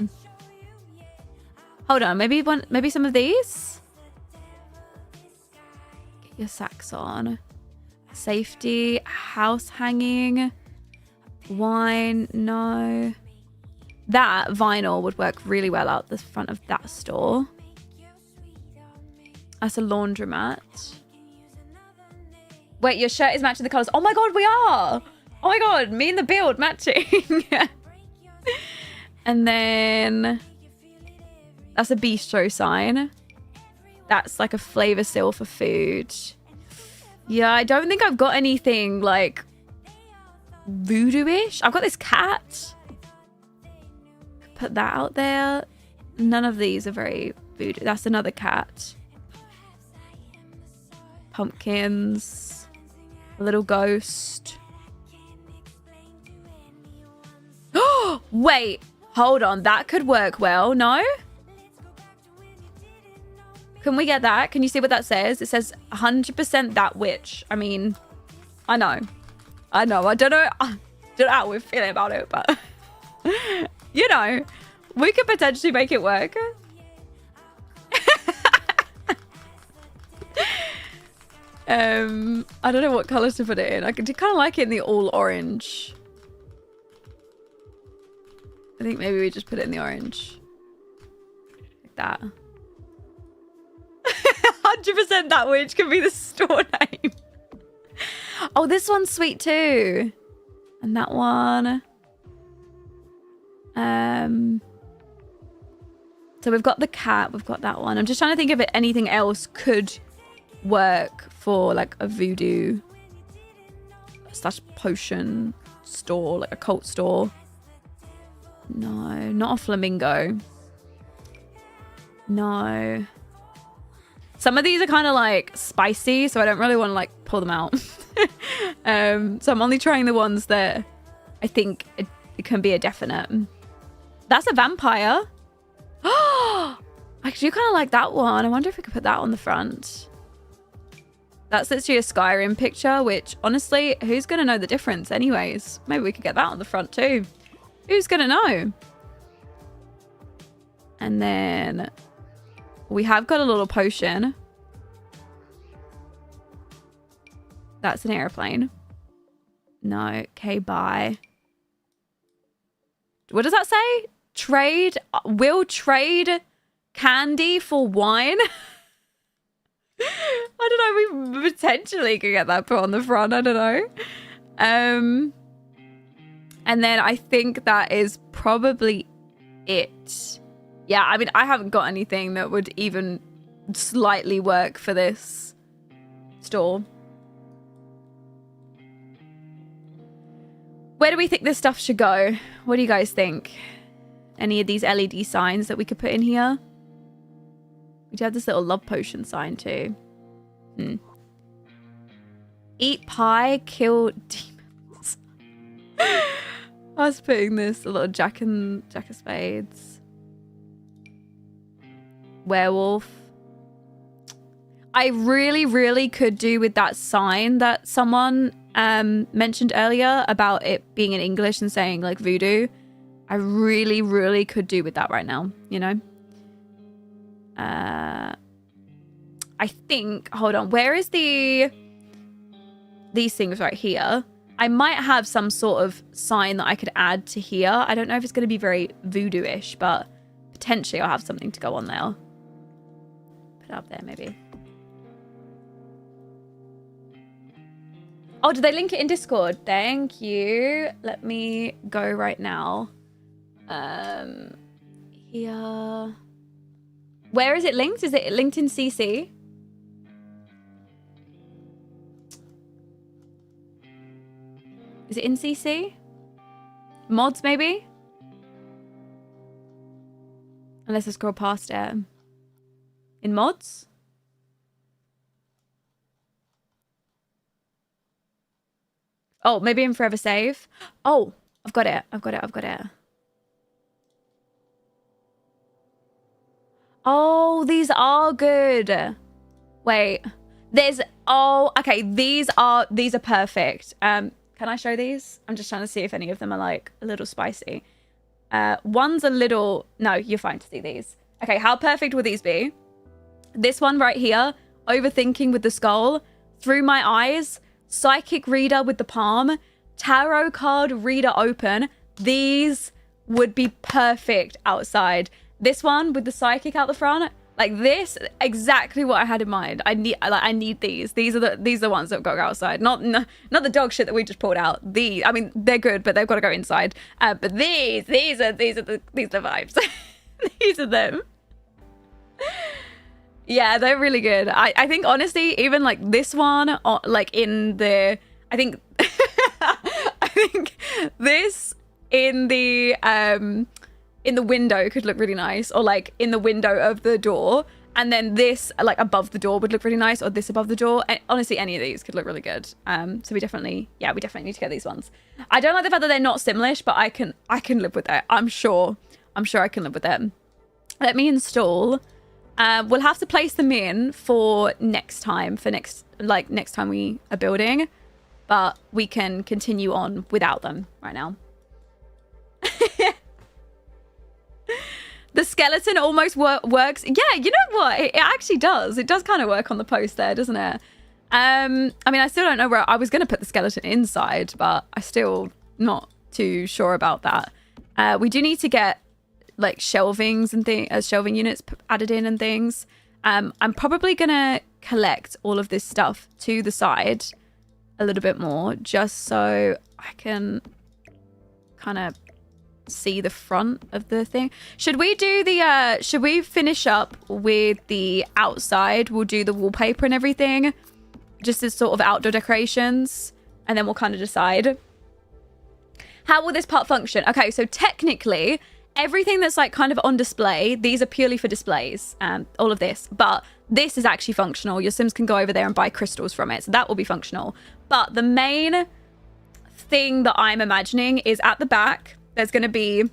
Hold on, maybe some of these? Get your sacks on. Safety, house hanging, wine, no. That vinyl would work really well out the front of that store. That's a laundromat. Wait, your shirt is matching the colours. Oh my god, we are! Oh my god, me and the build matching. And then that's a bistro sign. That's like a flavor seal for food. Yeah, I don't think I've got anything like voodoo-ish. I've got this cat. Put that out there. None of these are very voodoo. That's another cat. Pumpkins. A little ghost. Oh, wait. Hold on, that could work well. No? Can we get that? Can you see what that says? It says 100% that witch. I mean, I know. I don't know how we're feeling about it, but you know, we could potentially make it work. I don't know what colors to put it in. I could kind of like it in the all orange. I think maybe we just put it in the orange. Like that. 100% that witch could be the store name. Oh, this one's sweet too. And that one. So we've got the cat. We've got that one. I'm just trying to think if anything else could work for like a voodoo / potion store, like a cult store. No, not a flamingo. No. Some of these are kind of like spicy, so I don't really want to like pull them out. So I'm only trying the ones that I think it can be a definite. That's a vampire. Oh, I do kind of like that one. I wonder if we could put that on the front. That's literally a Skyrim picture, which honestly, who's going to know the difference anyways? Maybe we could get that on the front too. Who's going to know? And then we have got a little potion. That's an airplane. No. Okay, bye. What does that say? Trade. Will trade candy for wine? I don't know. We potentially could get that put on the front. I don't know. And then I think that is probably it. Yeah, I mean, I haven't got anything that would even slightly work for this store. Where do we think this stuff should go? What do you guys think? Any of these LED signs that we could put in here? We do have this little love potion sign too. Eat pie, kill demons. I was putting this, a little jack of spades. Werewolf. I really could do with that sign that someone mentioned earlier about it being in English and saying like voodoo. I really could do with that right now, you know? I think, hold on, where is these things right here? I might have some sort of sign that I could add to here. I don't know if it's going to be very voodoo-ish, but potentially I'll have something to go on there. Put it up there, maybe. Oh, did they link it in Discord? Thank you. Let me go right now. Here. Where is it linked? Is it linked in CC? Is it in CC? Mods, maybe? Unless I scroll past it. In mods? Oh, maybe in Forever Save. Oh, I've got it. I've got it. Oh, these are good. Wait. Okay, these are perfect. Can I show these? I'm just trying to see if any of them are like a little spicy. One's a little... No, you're fine to see these. Okay, how perfect would these be? This one right here, overthinking with the skull, through my eyes, psychic reader with the palm, tarot card reader open. These would be perfect outside. This one with the psychic out the front, like this, exactly what I had in mind. I need these. These are the ones that got to go outside. Not the dog shit that we just pulled out. I mean, they're good, but they've got to go inside. But these are the vibes. These are them. Yeah, they're really good. I think honestly, even like this one, like in the, I think this in the window could look really nice, or like in the window of the door, And then this, like, above the door would look really nice, or this above the door. And honestly, any of these could look really good. So we definitely need to get these ones. I don't like the fact that they're not Simlish, but I can live with it. I'm sure I can live with it. Let me install. We'll have to place them in for next time, next time we are building. But we can continue on without them right now. The skeleton almost works. Yeah, you know what? It actually does. It does kind of work on the post there, doesn't it? I mean, I still don't know where I was going to put the skeleton inside, but I'm still not too sure about that. We do need to get like shelvings and things, shelving units added in and things. I'm probably going to collect all of this stuff to the side a little bit more, just so I can kind of see the front of the thing. Should we do the should we finish up with the outside? We'll do the wallpaper and everything just as sort of outdoor decorations, and then we'll kind of decide how will this part function. Okay, so technically everything that's like kind of on display, these are purely for displays, all of this, but this is actually functional. Your Sims can go over there and buy crystals from it, so that will be functional. But the main thing that I'm imagining is at the back there's going to be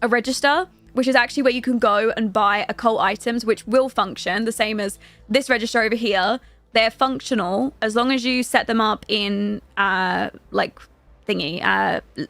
a register, which is actually where you can go and buy occult items, which will function the same as this register over here. They're functional as long as you set them up in like thingy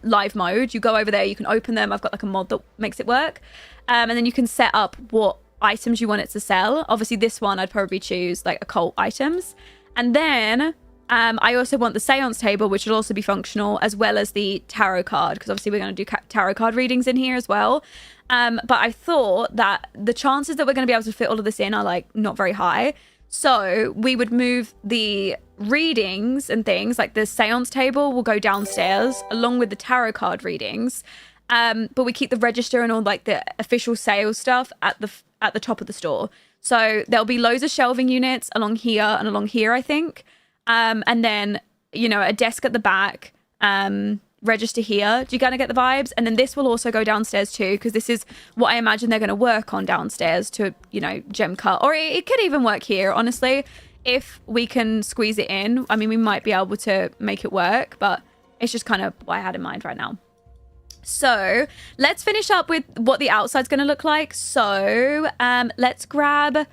live mode. You go over there, you can open them. I've got like a mod that makes it work, and then you can set up what items you want it to sell. Obviously this one I'd probably choose like occult items, and then I also want the seance table, which will also be functional, as well as the tarot card, because obviously we're going to do tarot card readings in here as well. But I thought that the chances that we're going to be able to fit all of this in are like not very high. So we would move the readings and things, like the seance table will go downstairs along with the tarot card readings. But we keep the register and all like the official sales stuff at the top of the store. So there'll be loads of shelving units along here and along here, I think. And then, you know, a desk at the back, register here. Do you kind of get the vibes? And then this will also go downstairs too, because this is what I imagine they're going to work on downstairs to, you know, gem cut. Or it could even work here, honestly, if we can squeeze it in. I mean, we might be able to make it work, but it's just kind of what I had in mind right now. So let's finish up with what the outside's going to look like. So let's grab...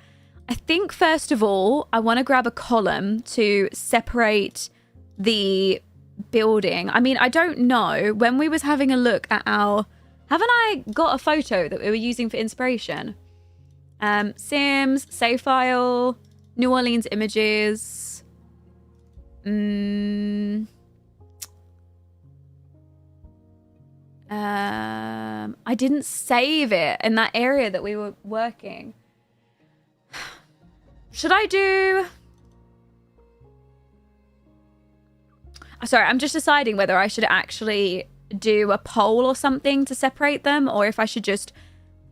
I think, first of all, I want to grab a column to separate the building. I mean, I don't know. When we was having a look at our... Haven't I got a photo that we were using for inspiration? Sims, save file, New Orleans images. I didn't save it in that area that we were working. Should I do... Sorry, I'm just deciding whether I should actually do a poll or something to separate them, or if I should just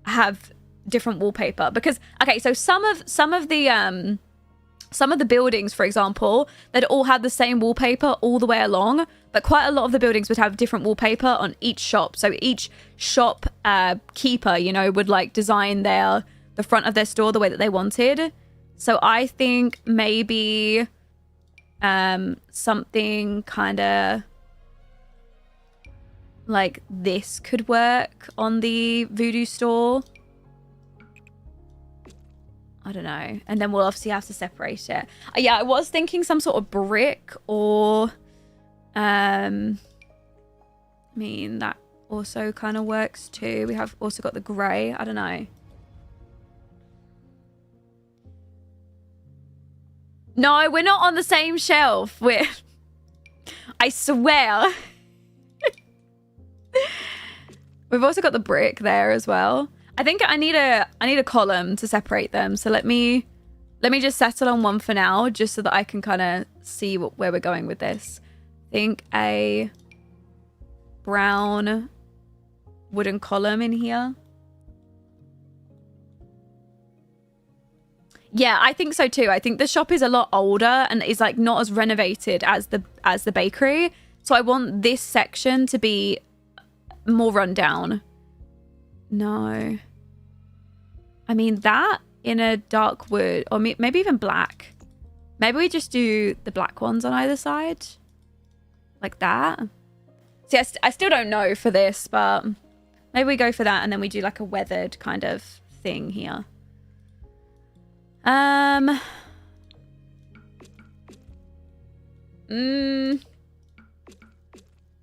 have different wallpaper. Because, okay, so some of the buildings, for example, they'd all have the same wallpaper all the way along, but quite a lot of the buildings would have different wallpaper on each shop. So each shop keeper, you know, would like design the front of their store the way that they wanted. So I think maybe something kind of like this could work on the Voodoo store. I don't know. And then we'll obviously have to separate it. Yeah, I was thinking some sort of brick or... I mean, that also kind of works too. We have also got the grey. I don't know. No, we're not on the same shelf. I swear. We've also got the brick there as well. I think I need a column to separate them. So let me just settle on one for now, just so that I can kind of see where we're going with this. I think a brown wooden column in here. Yeah, I think so too. I think the shop is a lot older and is like not as renovated as the bakery. So I want this section to be more run down. No. I mean, that in a dark wood, or maybe even black. Maybe we just do the black ones on either side, like that. See, I still don't know for this, but maybe we go for that, and then we do like a weathered kind of thing here.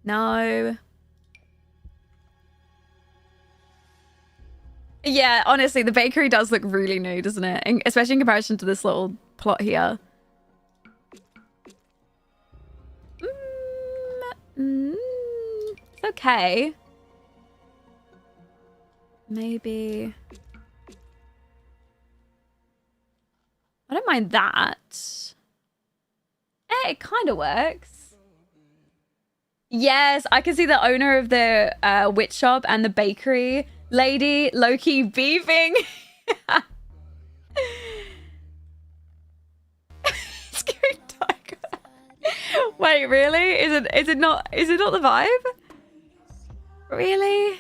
No. Yeah, honestly, the bakery does look really new, doesn't it? Especially in comparison to this little plot here. It's okay. Maybe. I don't mind that. It kind of works. Yes, I can see the owner of the witch shop and the bakery lady low-key beefing. Scary tiger. Wait, really? Is it not the vibe? Really?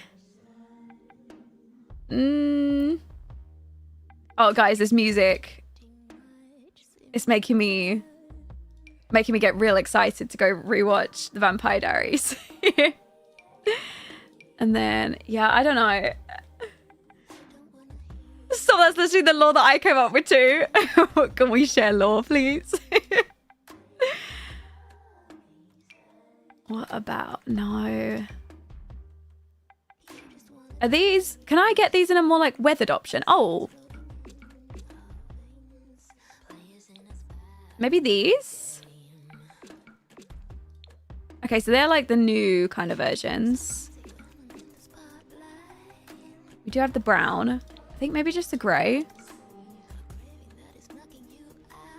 Oh guys, this music, it's making me get real excited to go rewatch The Vampire Diaries. And then, yeah, I don't know. So that's literally the lore that I came up with too. Can we share lore, please? What about, no. Are these, can I get these in a more like weathered option? Oh. Maybe these? Okay, so they're like the new kind of versions. We do have the brown. I think maybe just the grey.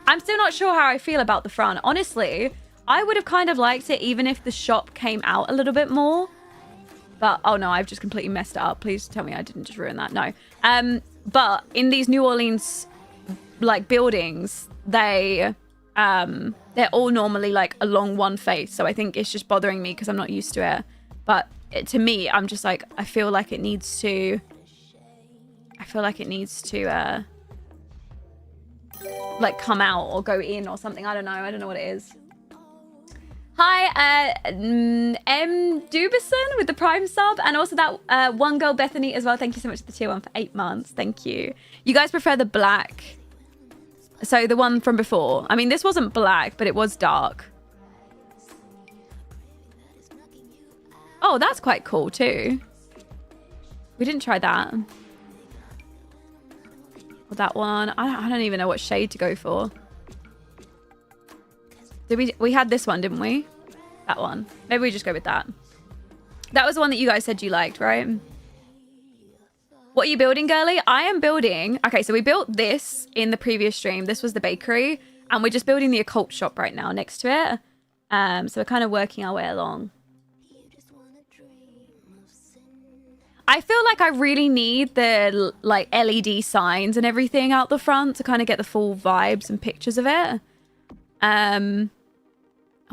I'm still not sure how I feel about the front. Honestly, I would have kind of liked it even if the shop came out a little bit more. But, oh no, I've just completely messed it up. Please tell me I didn't just ruin that. No. But in these New Orleans, like, buildings, they're all normally, like, along one face. So I think it's just bothering me because I'm not used to it. But to me, I'm just like, I feel like it needs to... like, come out or go in or something. I don't know what it is. Hi, M. Dubison with the Prime sub, and also that one girl Bethany as well. Thank you so much for the tier 1 for 8 months. Thank you. You guys prefer the black, so the one from before. I mean, this wasn't black, but it was dark. Oh, that's quite cool too. We didn't try that. Or that one. I don't even know what shade to go for. Did we had this one, didn't we? That one. Maybe we just go with that. That was the one that you guys said you liked, right? What are you building, girly? I am building... Okay, so we built this in the previous stream. This was the bakery. And we're just building the occult shop right now next to it. So we're kind of working our way along. I feel like I really need the like LED signs and everything out the front to kind of get the full vibes and pictures of it. I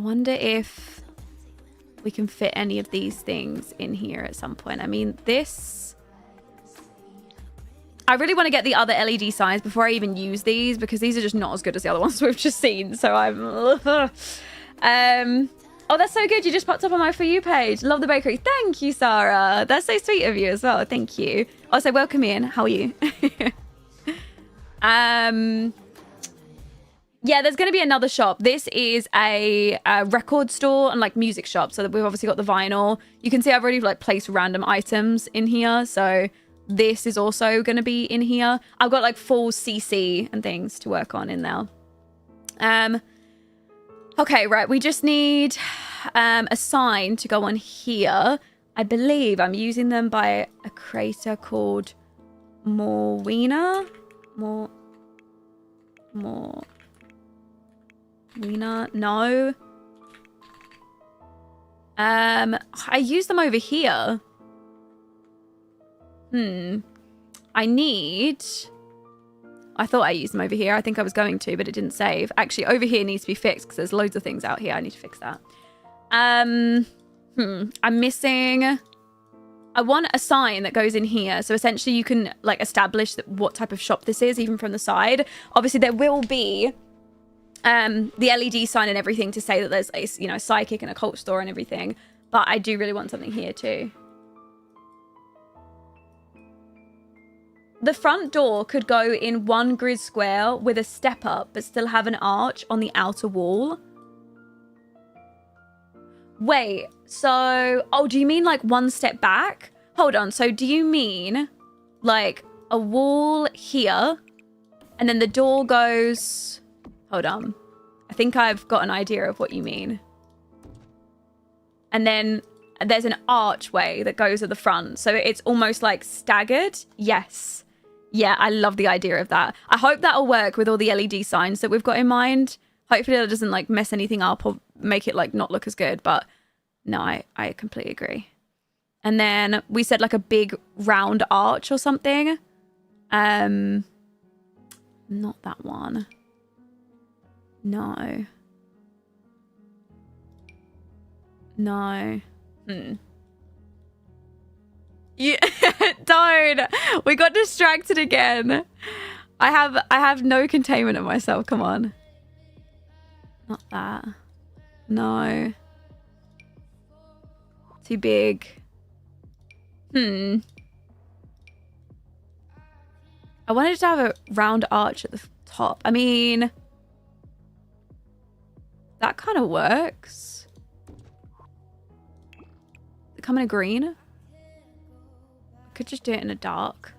wonder if we can fit any of these things in here at some point. I mean, this... I really want to get the other LED signs before I even use these, because these are just not as good as the other ones we've just seen. So I'm... Oh, that's so good. You just popped up on my For You page. Love the bakery. Thank you, Sarah. That's so sweet of you as well. Thank you. Also, welcome in. How are you? Yeah, there's going to be another shop. This is a record store and like music shop. So that we've obviously got the vinyl. You can see I've already like placed random items in here. So this is also going to be in here. I've got like full CC and things to work on in there. Okay, right. We just need a sign to go on here. I believe I'm using them by a creator called Morwina. Morwina? No. I use them over here. I thought I used them over here. I think I was going to, but it didn't save. Actually, over here needs to be fixed because there's loads of things out here. I need to fix that. I'm missing... I want a sign that goes in here. So essentially you can like establish what type of shop this is, even from the side. Obviously there will be the LED sign and everything to say that there's a, you know, psychic and occult store and everything. But I do really want something here too. The front door could go in one grid square with a step up, but still have an arch on the outer wall. Wait, so... Oh, do you mean like one step back? Hold on, so do you mean like a wall here and then the door goes... Hold on. I think I've got an idea of what you mean. And then there's an archway that goes at the front. So it's almost like staggered. Yes. Yeah, I love the idea of that. I hope that'll work with all the LED signs that we've got in mind. Hopefully that doesn't like mess anything up or make it like not look as good. But no, I completely agree. And then we said like a big round arch or something. Not that one. No. No. Yeah, don't. We got distracted again. I have no containment of myself. Come on. Not that. No. Too big. I wanted to have a round arch at the top. I mean, that kind of works. Does it come in a green? Could just do it in a dark.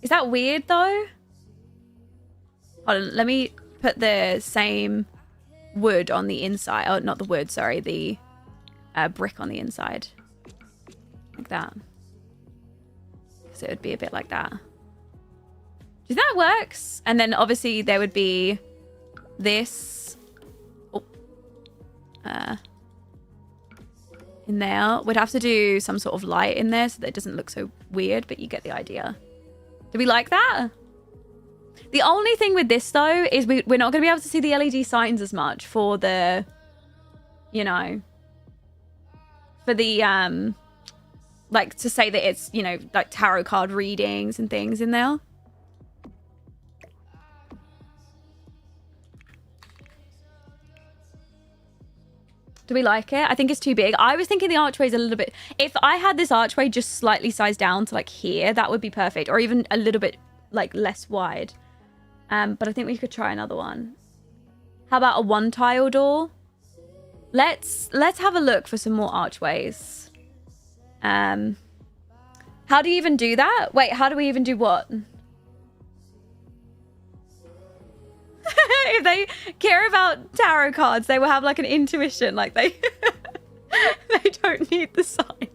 Is that weird though? Hold on, let me put the same wood on the inside. Oh, not the wood, sorry, the brick on the inside. Like that. So it would be a bit like that. Do that works? And then obviously there would be this. Oh. In there. We'd have to do some sort of light in there so that it doesn't look so weird, but you get the idea. Do we like that? The only thing with this though is we're not going to be able to see the LED signs as much for the, you know, for the, like to say that it's, you know, like tarot card readings and things in there. Do we like it? I think it's too big. I was thinking the archway is a little bit... If I had this archway just slightly sized down to like here, that would be perfect. Or even a little bit like less wide. But I think we could try another one. How about a one tile door? Let's have a look for some more archways. How do you even do that? Wait, how do we even do what? If they care about tarot cards, they will have like an intuition. Like they they don't need the sign.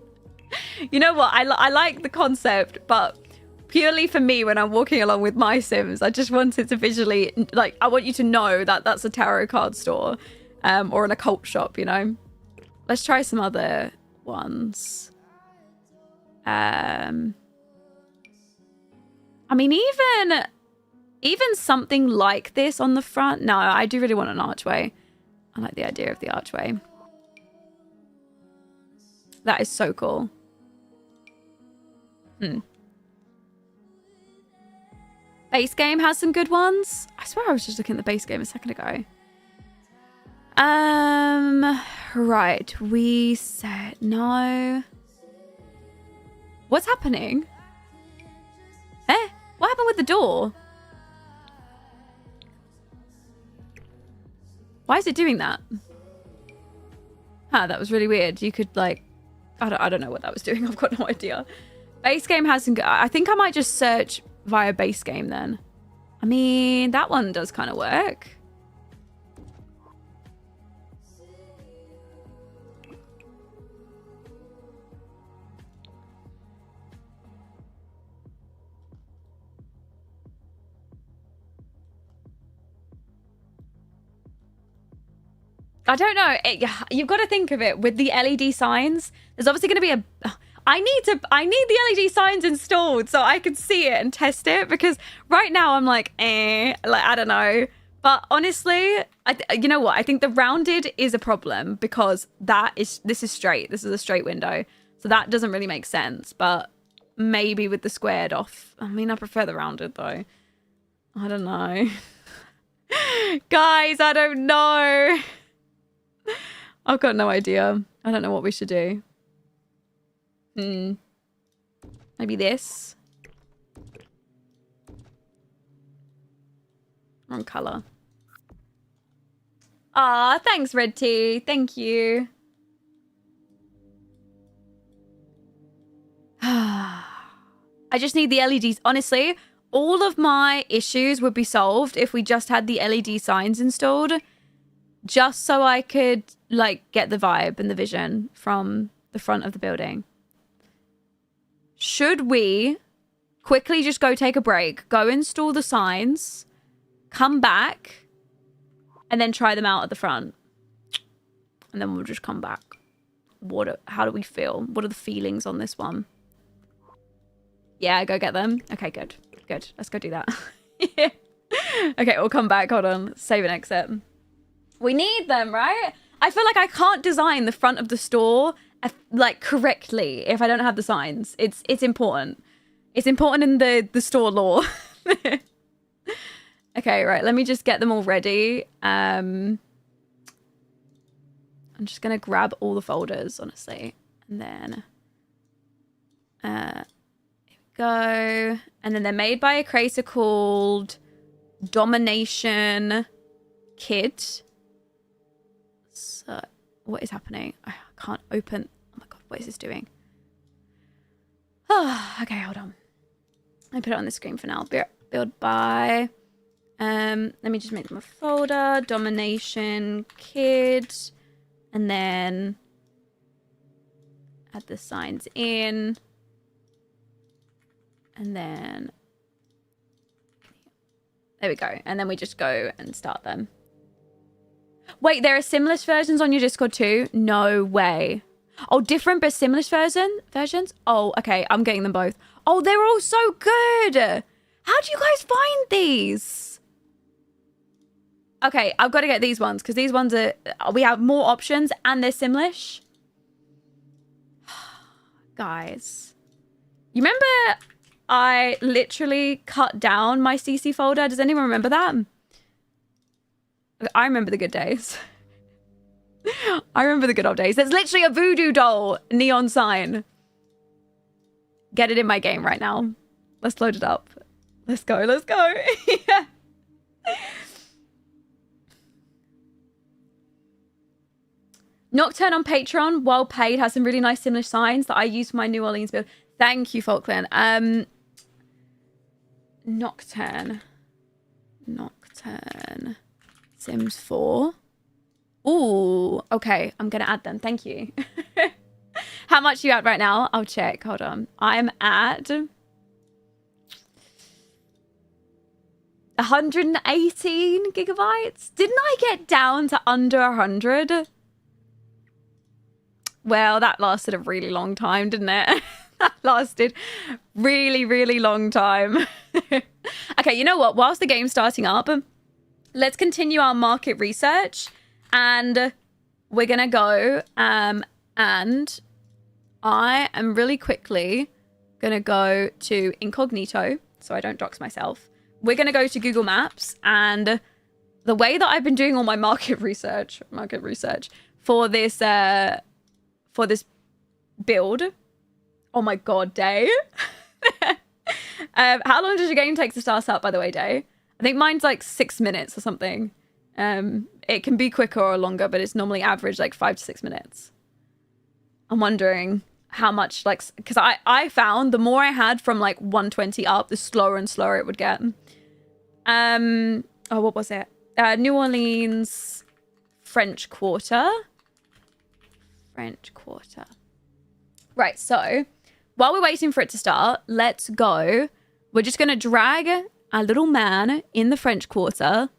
You know what? I like the concept, but purely for me, when I'm walking along with my Sims, I just want it to visually, like, I want you to know that that's a tarot card store or an occult shop, you know? Let's try some other ones. I mean, even something like this on the front. No, I do really want an archway. I like the idea of the archway. That is so cool. Base game has some good ones. I swear I was just looking at the base game a second ago. Right. We said no. What's happening? Eh? What happened with the door? Why is it doing that? Huh, that was really weird. You could like... I don't know what that was doing. I've got no idea. Base game has some... I think I might just search via base game then. I mean, that one does kind of work. I don't know. You've got to think of it with the LED signs. There's obviously going to be a... I need the LED signs installed so I can see it and test it, because right now I'm like, like, I don't know. But honestly, you know what? I think the rounded is a problem because this is straight. This is a straight window. So that doesn't really make sense. But maybe with the squared off. I mean, I prefer the rounded though. I don't know. Guys, I don't know. I've got no idea. I don't know what we should do. Maybe this. Wrong color. Ah, thanks, Red Tea. Thank you. I just need the LEDs. Honestly, all of my issues would be solved if we just had the LED signs installed. Just so I could, like, get the vibe and the vision from the front of the building. Should we quickly just go take a break, go install the signs, come back, and then try them out at the front? And then we'll just come back. How do we feel? What are the feelings on this one? Yeah, go get them. Okay, good. Good. Let's go do that. Yeah. Okay, we'll come back. Hold on. Save and exit. We need them, right? I feel like I can't design the front of the store like correctly if I don't have the signs. It's important. It's important in the store lore. Okay, right. Let me just get them all ready. I'm just gonna grab all the folders, honestly, and then here we go. And then they're made by a creator called Domination Kid. So what is happening? I can't open. Oh my god, what is this doing? Oh, okay, hold on. I put it on the screen for now. Build by. Let me just make them a folder. Domination Kid. And then add the signs in. And then there we go. And then we just go and start them. Wait, there are simless versions on your Discord too? No way. Oh, different but simless versions? Oh, okay. I'm getting them both. Oh, they're all so good. How do you guys find these? Okay, I've got to get these ones because these ones are... We have more options and they're simlish. Guys. You remember I literally cut down my CC folder? Does anyone remember that? I remember the good days. I remember the good old days. There's literally a voodoo doll neon sign. Get it in my game right now. Let's load it up. Let's go. Let's go. Yeah. Nocturne on Patreon, well paid, has some really nice similar signs that I use for my New Orleans build. Thank you, Falkland. Nocturne. Sims 4. Ooh, okay. I'm going to add them. Thank you. How much are you at right now? I'll check. Hold on. I'm at 118 gigabytes. Didn't I get down to under 100? Well, that lasted a really long time, didn't it? That lasted really, really long time. Okay, you know what? Whilst the game's starting up, let's continue our market research. And we're going to go and I am really quickly going to go to incognito so I don't dox myself. We're going to go to Google Maps, and the way that I've been doing all my market research for this build. Oh my god, Day. How long does your game take to start up, by the way, Day? I think mine's like 6 minutes or something. It can be quicker or longer, but it's normally average like 5 to 6 minutes. I'm wondering how much, like, because I found the more I had from like 120 up, the slower and slower it would get. Oh, what was it? New Orleans French Quarter. Right, so while we're waiting for it to start, let's go. We're just going to drag our little man in the French Quarter,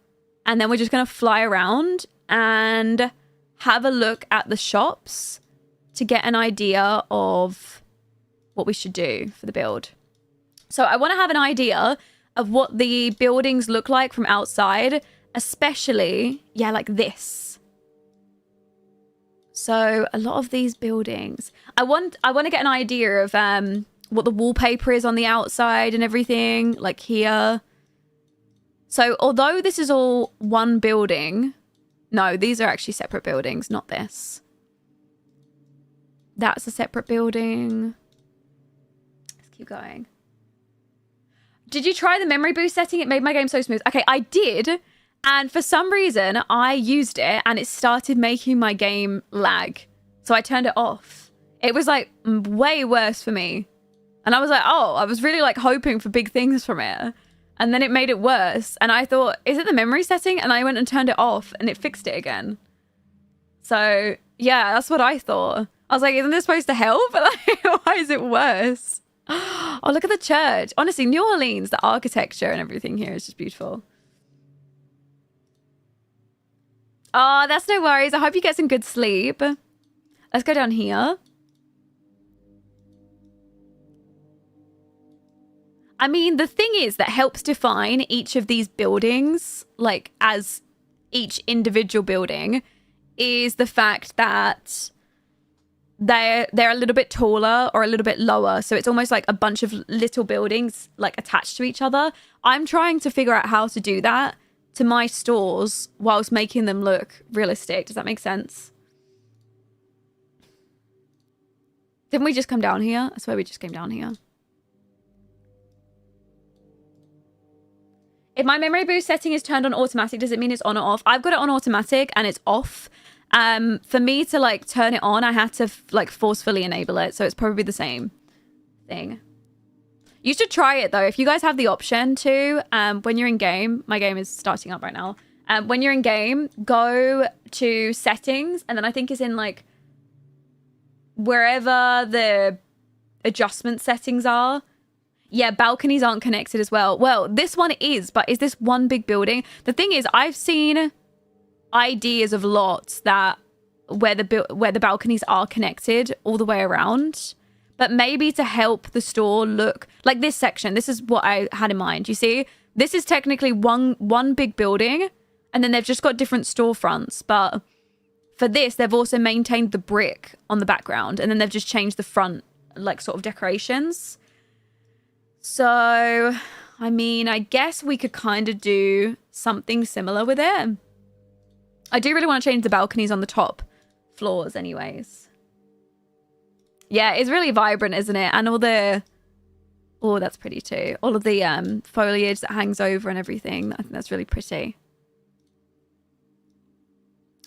and then we're just going to fly around and have a look at the shops to get an idea of what we should do for the build. So I want to have an idea of what the buildings look like from outside, Especially, yeah, like this. So a lot of these buildings, I want to get an idea of what the wallpaper is on the outside and everything, like here. So although this is all one building, no, these are actually separate buildings, not this. That's a separate building. Let's keep going. Did you try the memory boost setting? It made my game so smooth. Okay, I did. And for some reason, I used it and it started making my game lag. So I turned it off. It was like way worse for me. And I was like, oh, I was really like hoping for big things from it. And then it made it worse. And I thought, is it the memory setting? And I went and turned it off and it fixed it again. So yeah, that's what I thought. I was like, isn't this supposed to help? Like, why is it worse? Oh, look at the church. Honestly, New Orleans, the architecture and everything here is just beautiful. Oh, that's no worries. I hope you get some good sleep. Let's go down here. I mean, the thing is that helps define each of these buildings, like as each individual building, is the fact that they're a little bit taller or a little bit lower. So it's almost like a bunch of little buildings like attached to each other. I'm trying to figure out how to do that to my stores whilst making them look realistic. Does that make sense? Didn't we just come down here? I swear we just came down here. If my memory boost setting is turned on automatic, does it mean it's on or off? I've got it on automatic and it's off. For me to like turn it on, I had to like forcefully enable it. So it's probably the same thing. You should try it though. If you guys have the option to, when you're in game, my game is starting up right now. When you're in game, go to settings. And then I think it's in like wherever the adjustment settings are. Yeah, balconies aren't connected as well. Well, this one is, but is this one big building? The thing is, I've seen ideas of lots that where the balconies are connected all the way around. But maybe to help the store look like this section, this is what I had in mind. You see, this is technically one big building, and then they've just got different storefronts. But for this, they've also maintained the brick on the background, and then they've just changed the front, like sort of decorations. So, I mean, I guess we could kind of do something similar with it. I do really want to change the balconies on the top floors anyways. Yeah, it's really vibrant, isn't it? And all the... Oh, that's pretty too. All of the foliage that hangs over and everything. I think that's really pretty.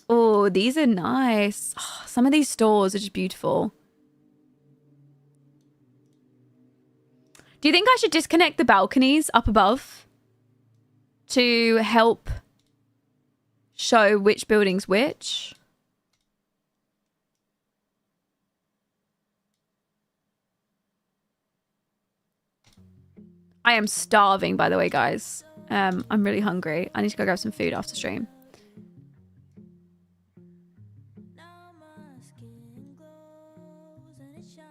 Oh, these are nice. Oh, some of these stores are just beautiful. Do you think I should disconnect the balconies up above to help show which building's which? I am starving, by the way, guys. I'm really hungry. I need to go grab some food after stream.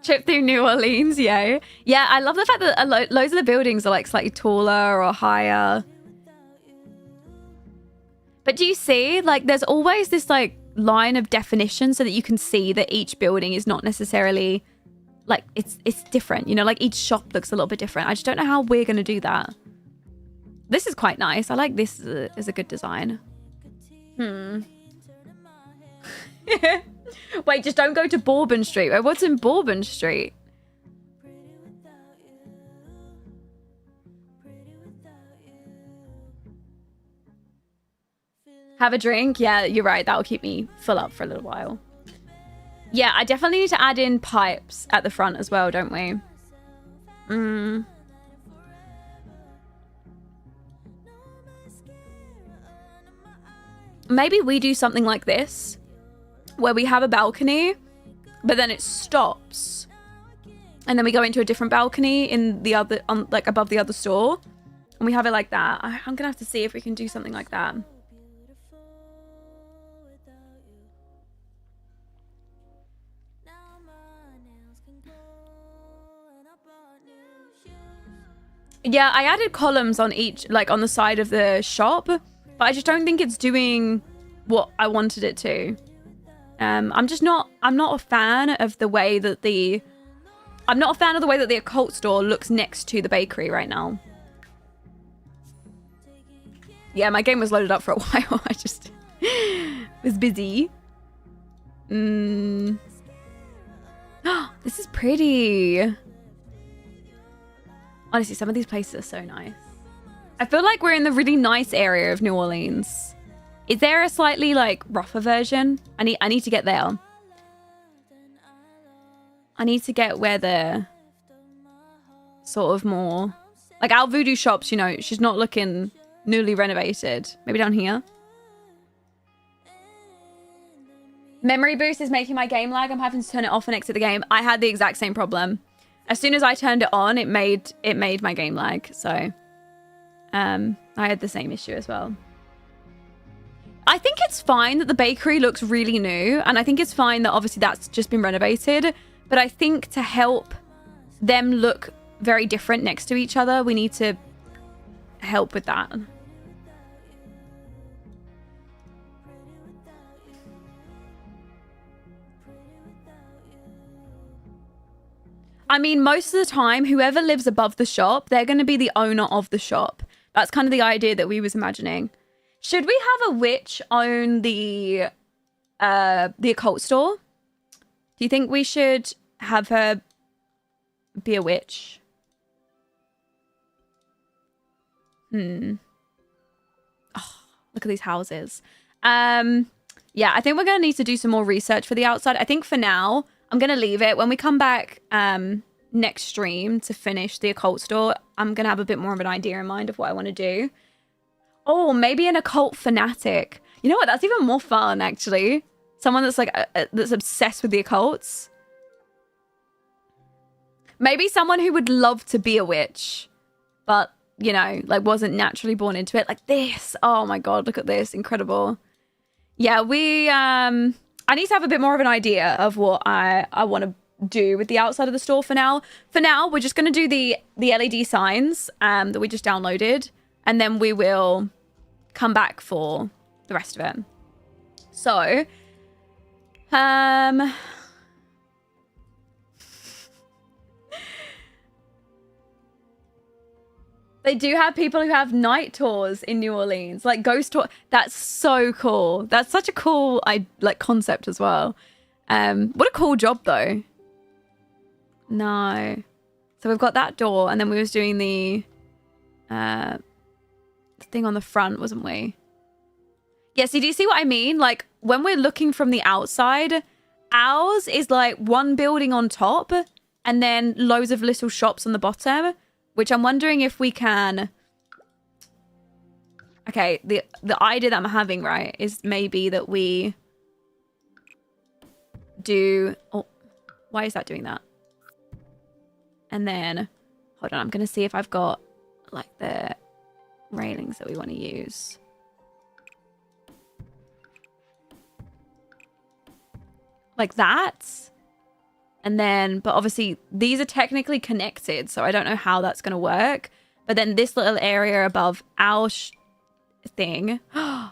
Trip through New Orleans, yeah. Yeah, I love the fact that loads of the buildings are like slightly taller or higher. But do you see, like, there's always this like line of definition so that you can see that each building is not necessarily like it's different, you know, like each shop looks a little bit different. I just don't know how we're going to do that. This is quite nice. I like this as a good design. Wait, just don't go to Bourbon Street. Wait, what's in Bourbon Street? Have a drink? Yeah, you're right. That'll keep me full up for a little while. Yeah, I definitely need to add in pipes at the front as well, don't we? Maybe we do something like this, where we have a balcony, but then it stops. And then we go into a different balcony in the other, like above the other store. And we have it like that. I'm going to have to see if we can do something like that. Yeah, I added columns on each, like on the side of the shop. but I just don't think it's doing what I wanted it to. I'm not a fan of the way that the Occult store looks next to the bakery right now. Yeah, my game was loaded up for a while. I just was busy. This is pretty. Honestly, some of these places are so nice. I feel like we're in the really nice area of New Orleans. Is there a slightly like rougher version? I need to get there. I need to get where the sort of more like our voodoo shops, you know, she's not looking newly renovated. Maybe down here. Memory boost is making my game lag. I'm having to turn it off and exit the game. I had the exact same problem. As soon as I turned it on, it made my game lag. So I had the same issue as well. I think it's fine that the bakery looks really new, and I think it's fine that obviously that's just been renovated, but I think to help them look very different next to each other, we need to help with that. I mean, most of the time, whoever lives above the shop, they're going to be the owner of the shop. That's kind of the idea that we was imagining. Should we have a witch own the occult store? Do you think we should have her be a witch? Oh, look at these houses. Yeah, I think we're going to need to do some more research for the outside. I think for now, I'm going to leave it. When we come back next stream to finish the occult store, I'm going to have a bit more of an idea in mind of what I want to do. Oh, maybe an occult fanatic. You know what? That's even more fun, actually. Someone that's like that's obsessed with the occults. Maybe someone who would love to be a witch, but, you know, like wasn't naturally born into it. Like this. Oh my God, look at this. Incredible. Yeah, I need to have a bit more of an idea of what I want to do with the outside of the store for now. For now, we're just going to do the LED signs that we just downloaded, and then we will come back for the rest of it. So, they do have people who have night tours in New Orleans, like ghost tour. That's so cool. That's such a cool concept as well. What a cool job though. No. So we've got that door, and then we was doing the thing on the front, wasn't we? Yeah, so do you see what I mean? Like when we're looking from the outside, ours is like one building on top and then loads of little shops on the bottom, which I'm wondering if we can... Okay, the idea that I'm having, right, is maybe that we do... Oh, why is that doing that? And then, hold on, I'm going to see if I've got like the railings that we want to use. Like that. And then, but obviously these are technically connected, so I don't know how that's going to work. But then this little area above our thing, I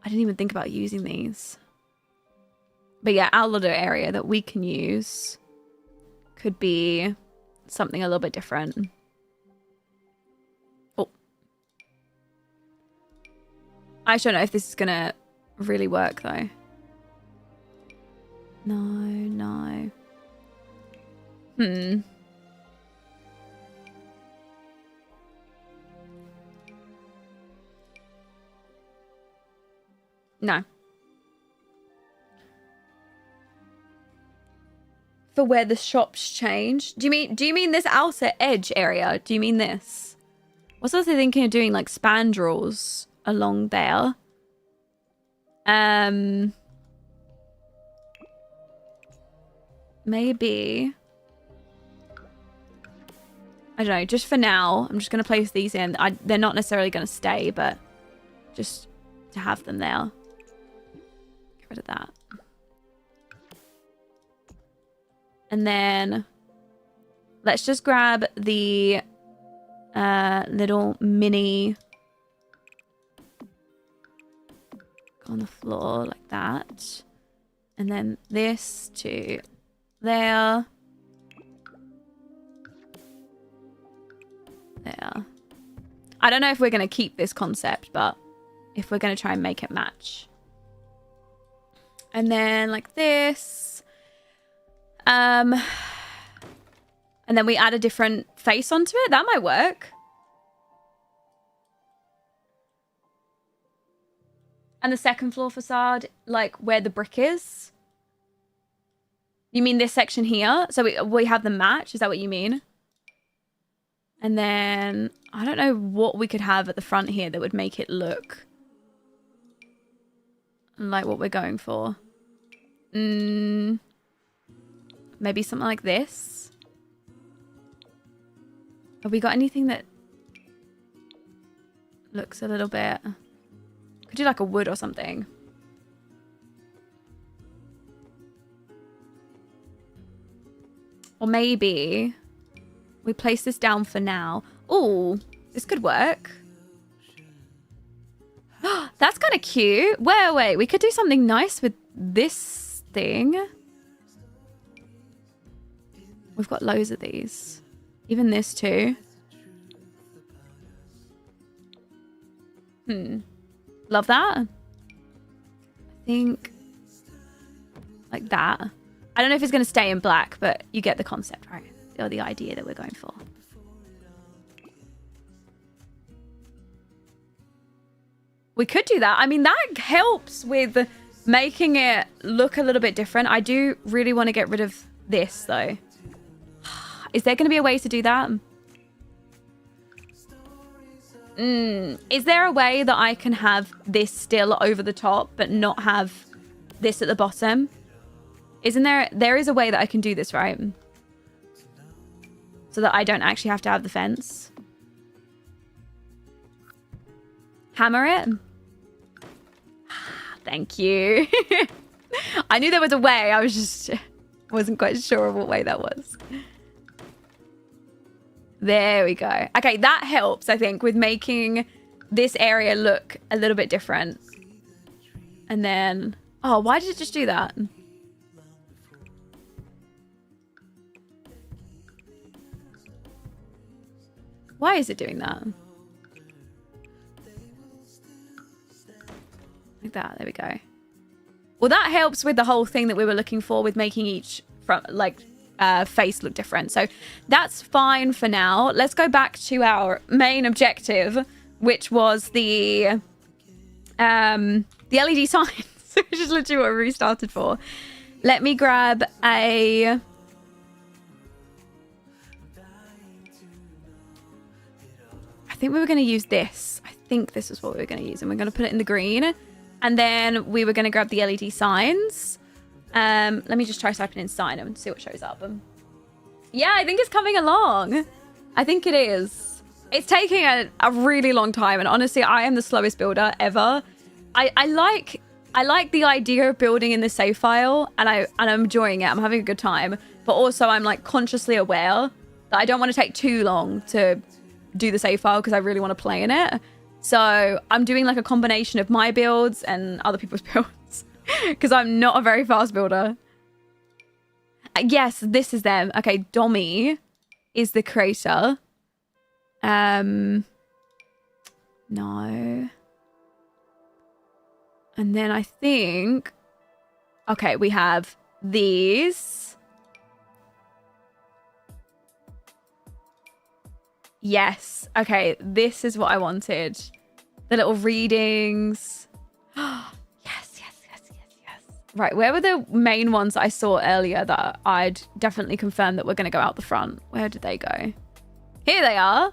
didn't even think about using these. But yeah, our little area that we can use could be something a little bit different. Oh. I just don't know if this is going to really work though. No. No. For where the shops change? Do you mean this outer edge area? Do you mean this? What's also thinking of doing like spandrels along there? Maybe. I don't know, just for now, I'm just going to place these in. They're not necessarily going to stay, but just to have them there. Get rid of that. And then let's just grab the little mini on the floor like that. And then this to there. There. I don't know if we're going to keep this concept, but if we're going to try and make it match. And then like this. And then we add a different face onto it. That might work. And the second floor facade, like where the brick is. You mean this section here? So we have the match. Is that what you mean? And then I don't know what we could have at the front here that would make it look like what we're going for. Maybe something like this. Have we got anything that looks a little bit... Could do like a wood or something. Or maybe we place this down for now. Oh, this could work. That's kind of cute. Wait. We could do something nice with this thing. We've got loads of these. Even this too. Love that. I think like that. I don't know if it's going to stay in black, but you get the concept, right? Or the idea that we're going for. We could do that. I mean, that helps with making it look a little bit different. I do really want to get rid of this, though. Is there going to be a way to do that? Is there a way that I can have this still over the top, but not have this at the bottom? Isn't there... There is a way that I can do this, right? So that I don't actually have to have the fence. Hammer it. Thank you. I knew there was a way. I was just... wasn't quite sure of what way that was. There we go. Okay, that helps, I think, with making this area look a little bit different. And then... Oh, why did it just do that? Why is it doing that? Like that. There we go. Well, that helps with the whole thing that we were looking for with making each front, like... face look different. So that's fine for now. Let's go back to our main objective, which was the LED signs, which is literally what we restarted for. Let me grab a... I think we were going to use this. I think this is what we were going to use, and we're going to put it in the green. And then we were going to grab the LED signs. Let me just try typing in sign and see what shows up. Yeah, I think it's coming along. I think it is. It's taking a really long time, and honestly, I am the slowest builder ever. I like the idea of building in the save file, and I'm enjoying it. I'm having a good time, but also I'm like consciously aware that I don't want to take too long to do the save file because I really want to play in it. So I'm doing like a combination of my builds and other people's builds. Because I'm not a very fast builder. Yes, this is them. Okay, Dommy is the creator. No. And then I think... Okay, we have these. Yes. Okay, this is what I wanted. The little readings. Right, where were the main ones that I saw earlier that I'd definitely confirmed that we're going to go out the front? Where did they go? Here they are.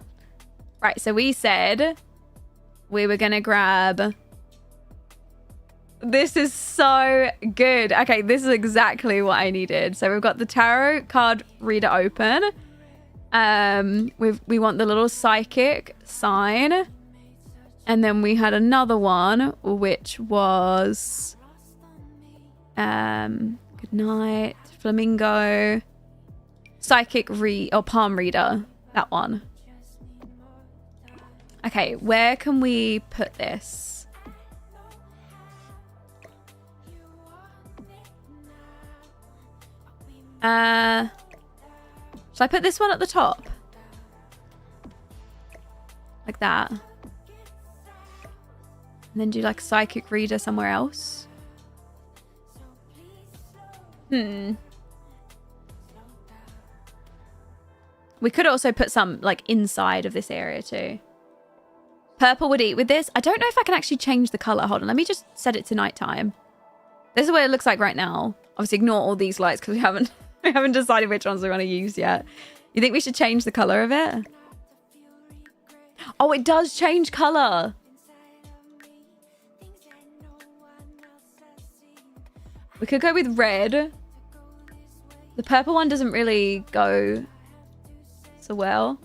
Right, so we said we were going to grab... This is so good. Okay, this is exactly what I needed. So we've got the tarot card reader open. We want the little psychic sign. And then we had another one, which was... good night, flamingo, psychic or palm reader, that one. Okay, where can we put this? Should I put this one at the top? Like that. And then do like psychic reader somewhere else. We could also put some like inside of this area too. Purple would eat with this. I don't know if I can actually change the color. Hold on, let me just set it to nighttime. This is what it looks like right now. Obviously ignore all these lights because we haven't decided which ones we want to use yet. You think we should change the color of it? Oh, it does change color. We could go with red. The purple one doesn't really go so well.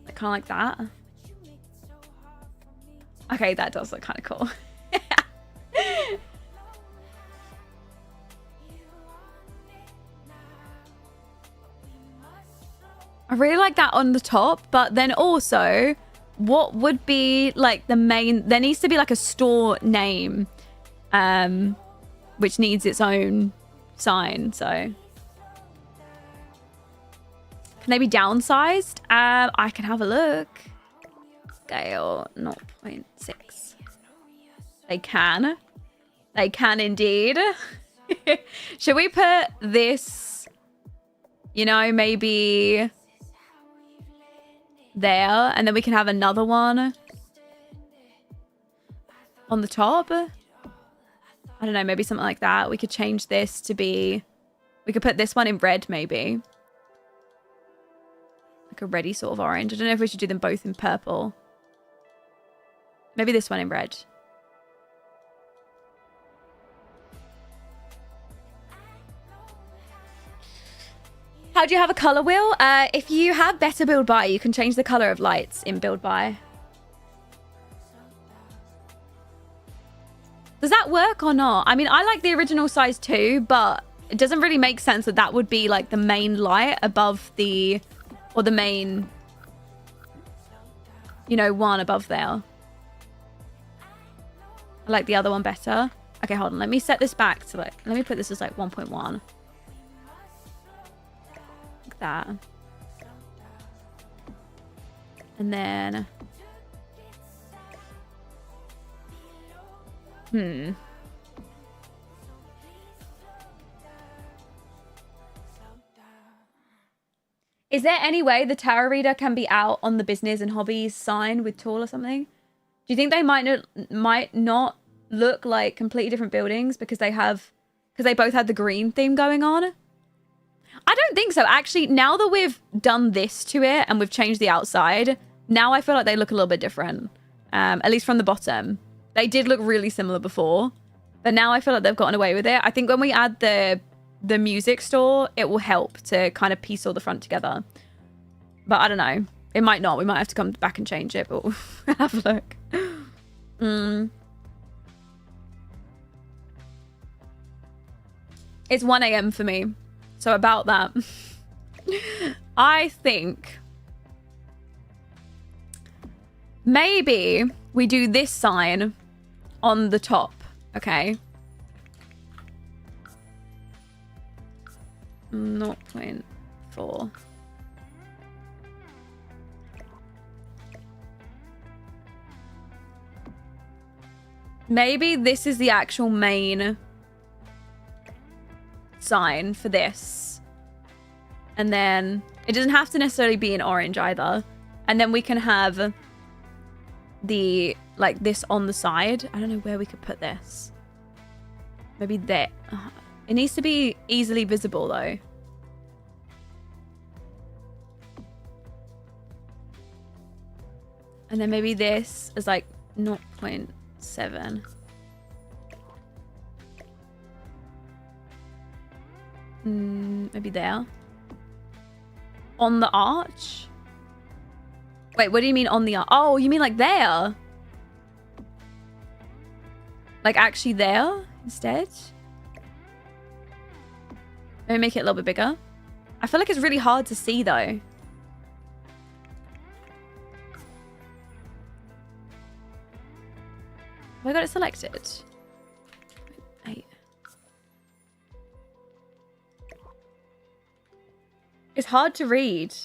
Like, kind of like that. Okay, that does look kind of cool. I really like that on the top, but then also, what would be like the main... There needs to be like a store name, which needs its own sign, so... Can they be downsized? I can have a look. Scale 0.6. They can. They can indeed. Should we put this, you know, maybe there, and then we can have another one on the top? I don't know, maybe something like that. We could change this to be... We could put this one in red, maybe. Like a reddy sort of orange. I don't know if we should do them both in purple. Maybe this one in red. How do you have a color wheel? If you have better build by, you can change the color of lights in build by. Does that work or not? I mean, I like the original size too, but it doesn't really make sense that that would be like the main light above the, or the main, you know, one above there. I like the other one better. Okay, hold on. Let me set this back to like, let me put this as like 1.1. Like that. And then... Is there any way the tarot reader can be out on the business and hobbies sign with tall or something? Do you think they might not look like completely different buildings because they both had the green theme going on? I don't think so. Actually, now that we've done this to it and we've changed the outside, now I feel like they look a little bit different. At least from the bottom. They did look really similar before, but now I feel like they've gotten away with it. I think when we add the music store, it will help to kind of piece all the front together. But I don't know. It might not. We might have to come back and change it, but we'll have a look. It's 1 a.m. for me. So about that. I think maybe we do this sign on the top, okay? 0.4. Maybe this is the actual main sign for this. And then it doesn't have to necessarily be in orange either. And then we can have the, like, this on the side. I don't know where we could put this. Maybe there. It needs to be easily visible though. And then maybe this is like 0.7. Maybe there. On the arch? Wait, what do you mean on the arch? Oh, you mean like there? Like actually there instead? Maybe make it a little bit bigger. I feel like it's really hard to see though. Have I got it selected? 8. It's hard to read.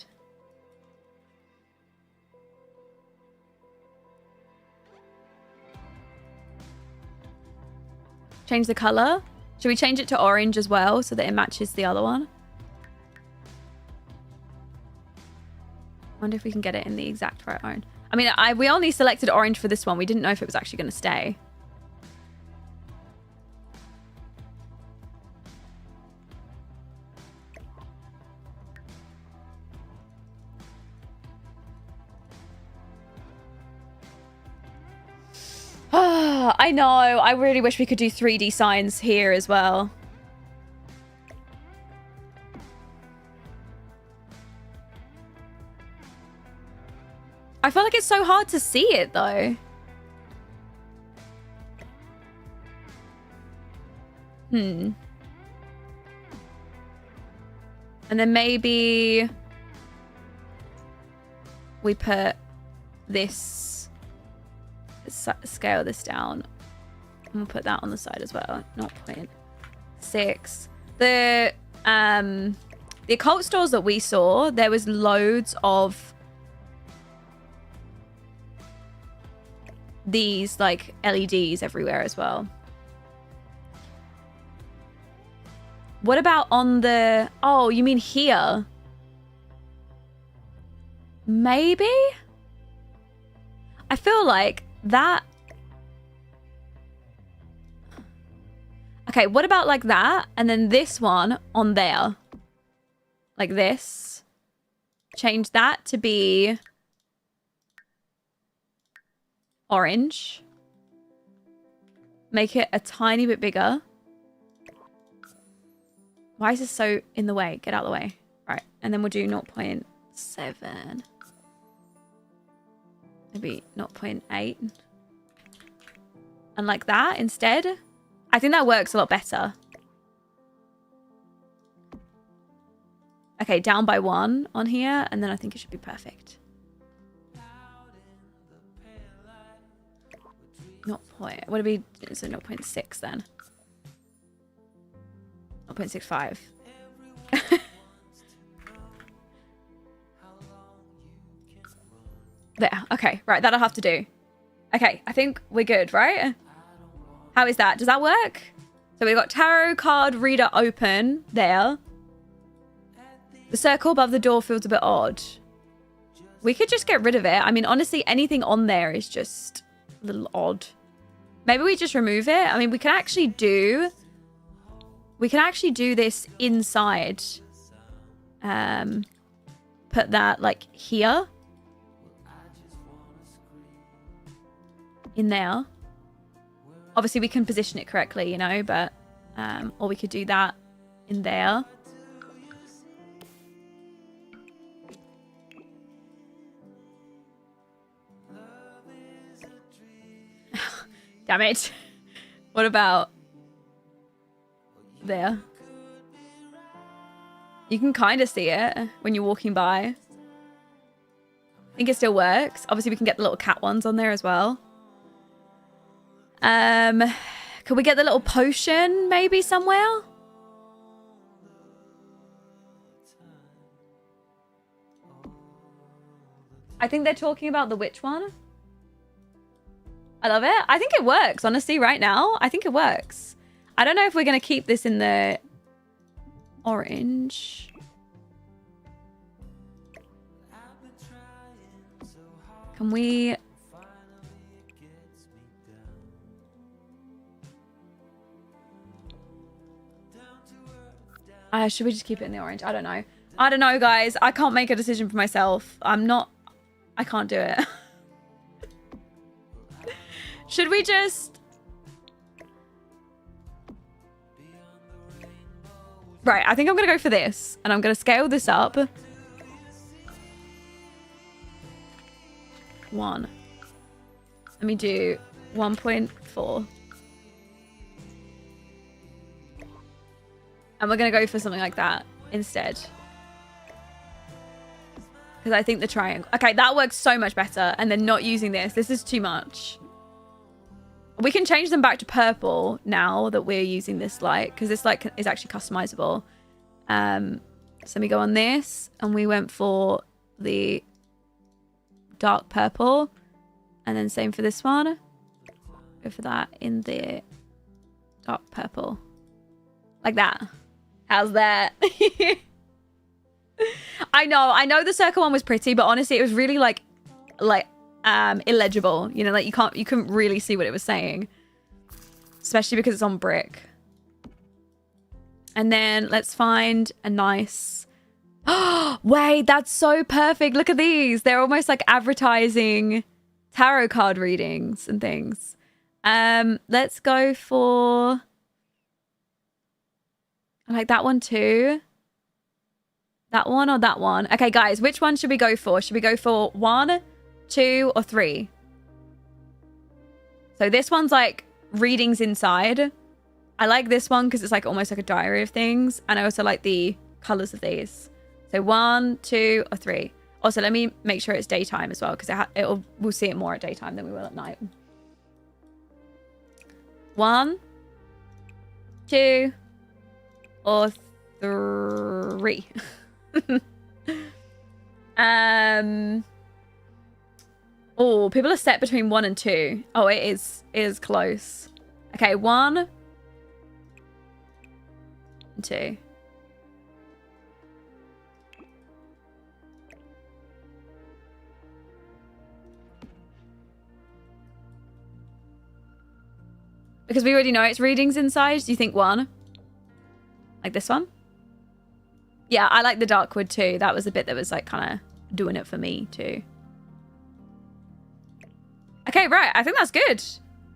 Change the color. Should we change it to orange as well so that it matches the other one? Wonder if we can get it in the exact right orange. I mean, we only selected orange for this one. We didn't know if it was actually going to stay. I know. I really wish we could do 3D signs here as well. I feel like it's so hard to see it though. And then maybe we put this, scale this down. And we'll put that on the side as well. 0.6. The occult stores that we saw, there was loads of these like LEDs everywhere as well. What about on the... Oh, you mean here? Maybe? I feel like that... Okay, what about like that? And then this one on there. Like this. Change that to be... orange. Make it a tiny bit bigger. Why is this so in the way? Get out of the way. Right. And then we'll do 0.7. Maybe 0.8. And like that instead. I think that works a lot better. Okay, down by 1 on here. And then I think it should be perfect. What would it be? So 0.6 then. 0.65. There. Okay. Right. That'll have to do. Okay. I think we're good, right? How is that? Does that work? So we've got tarot card reader open there. The circle above the door feels a bit odd. We could just get rid of it. I mean, honestly, anything on there is just a little odd. Maybe we just remove it. I mean, we can actually do this inside. Put that like here. In there. Obviously, we can position it correctly, you know, but or we could do that in there. Damn it. What about there? You can kind of see it when you're walking by. I think it still works. Obviously, we can get the little cat ones on there as well. Could we get the little potion maybe somewhere? I think they're talking about the witch one. I love it. I think it works, honestly, right now. I think it works. I don't know if we're going to keep this in the orange. Can we... should we just keep it in the orange? I don't know. I don't know, guys. I can't make a decision for myself. I can't do it. Should we just... Right, I think I'm going to go for this. And I'm going to scale this up. 1. Let me do 1.4. And we're going to go for something like that instead. Because I think the triangle... Okay, that works so much better. And then not using this. This is too much. We can change them back to purple now that we're using this light. Because this light is actually customizable. So we go on this, and we went for the dark purple, and then same for this one. Go for that in the dark purple, like that. How's that? I know the circle one was pretty, but honestly, it was really like illegible. You know, like you couldn't really see what it was saying, especially because it's on brick. And then let's find a nice... Oh, wait, that's so perfect. Look at these. They're almost like advertising tarot card readings and things. Let's go for... I like that one too. That one or that one? Okay, guys, which one should we go for? Should we go for 1, 2, or 3? So this one's like readings inside. I like this one because it's like almost like a diary of things. And I also like the colors of these. So 1, 2, or 3. Also, let me make sure it's daytime as well because we'll see it more at daytime than we will at night. 1, 2, or 3. Oh, people are set between 1 and 2. Oh, it is close. Okay, 1 and 2. Because we already know it's readings inside. Do you think 1? Like this one? Yeah, I like the dark wood too. That was the bit that was like kind of doing it for me too. Okay, right. I think that's good.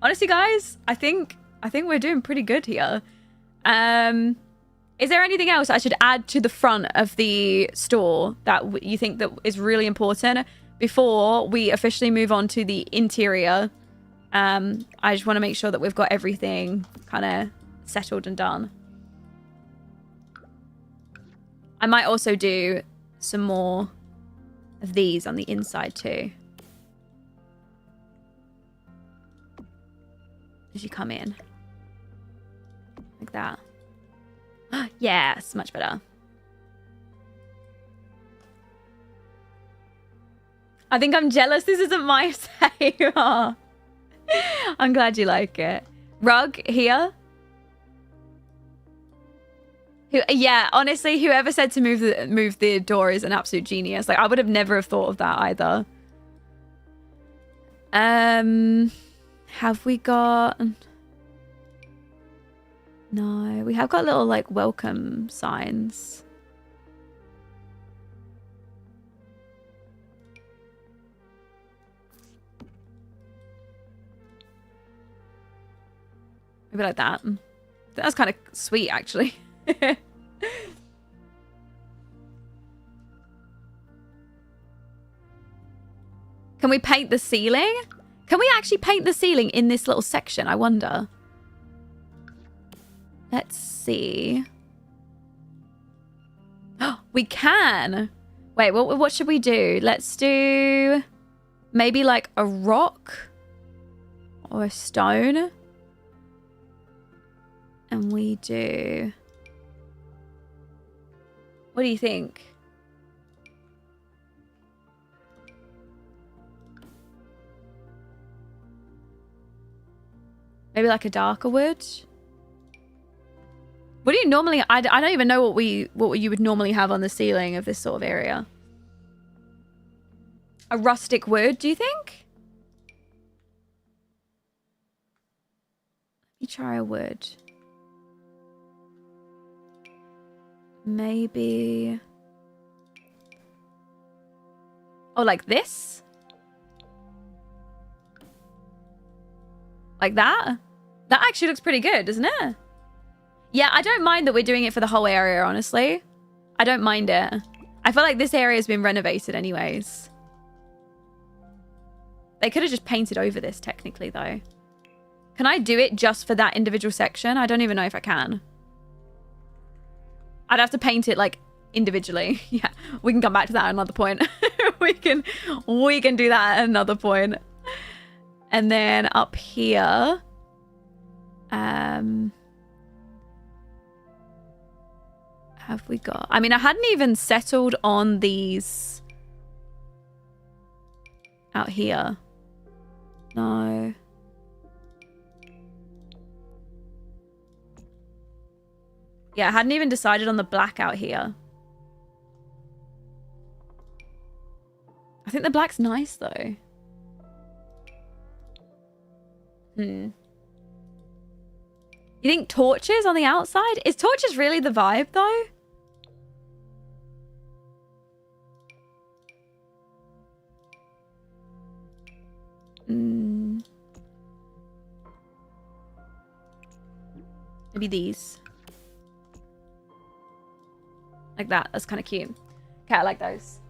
Honestly, guys, I think we're doing pretty good here. Is there anything else I should add to the front of the store that you think that is really important before we officially move on to the interior? I just want to make sure that we've got everything kind of settled and done. I might also do some more of these on the inside too. As you come in. Like that. Yes, much better. I think I'm jealous this isn't my save. I'm glad you like it. Rug here. Yeah, honestly, whoever said to move the door is an absolute genius. Like, I would have never have thought of that either. Have we got... No, we have got little, like, welcome signs. Maybe like that. That's kind of sweet, actually. Can we paint the ceiling? Can we actually paint the ceiling in this little section? I wonder. Let's see. Oh, we can. Wait, what should we do? Let's do maybe like a rock or a stone. And we do... What do you think? Maybe like a darker wood? What do you normally... I don't even know what you would normally have on the ceiling of this sort of area. A rustic wood, do you think? Let me try a wood. Maybe... Oh, like this? Like that? That actually looks pretty good, doesn't it? Yeah, I don't mind that we're doing it for the whole area, honestly. I don't mind it. I feel like this area has been renovated anyways. They could have just painted over this, technically, though. Can I do it just for that individual section? I don't even know if I can. I'd have to paint it, like, individually. Yeah, we can come back to that at another point. we can do that at another point. And then up here... have we got? I mean, I hadn't even settled on these out here. No. Yeah, I hadn't even decided on the black out here. I think the black's nice though. You think torches on the outside? Is torches really the vibe though? Maybe these. Like that. That's kind of cute. Okay, I like those.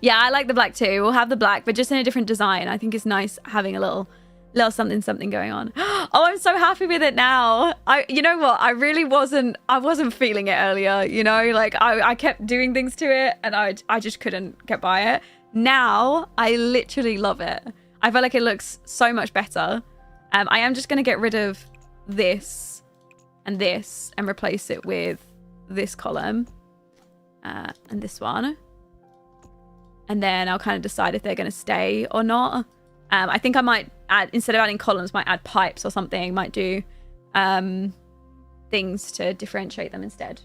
Yeah, I like the black too. We'll have the black, but just in a different design. I think it's nice having a little something going on. Oh, I'm so happy with it now. You know what? I wasn't feeling it earlier, you know? Like I kept doing things to it and I just couldn't get by it. Now, I literally love it. I feel like it looks so much better. I am just going to get rid of this and replace it with this column and this one. And then I'll kind of decide if they're going to stay or not. I think I might add, instead of adding columns, might add pipes or something. Might do things to differentiate them instead.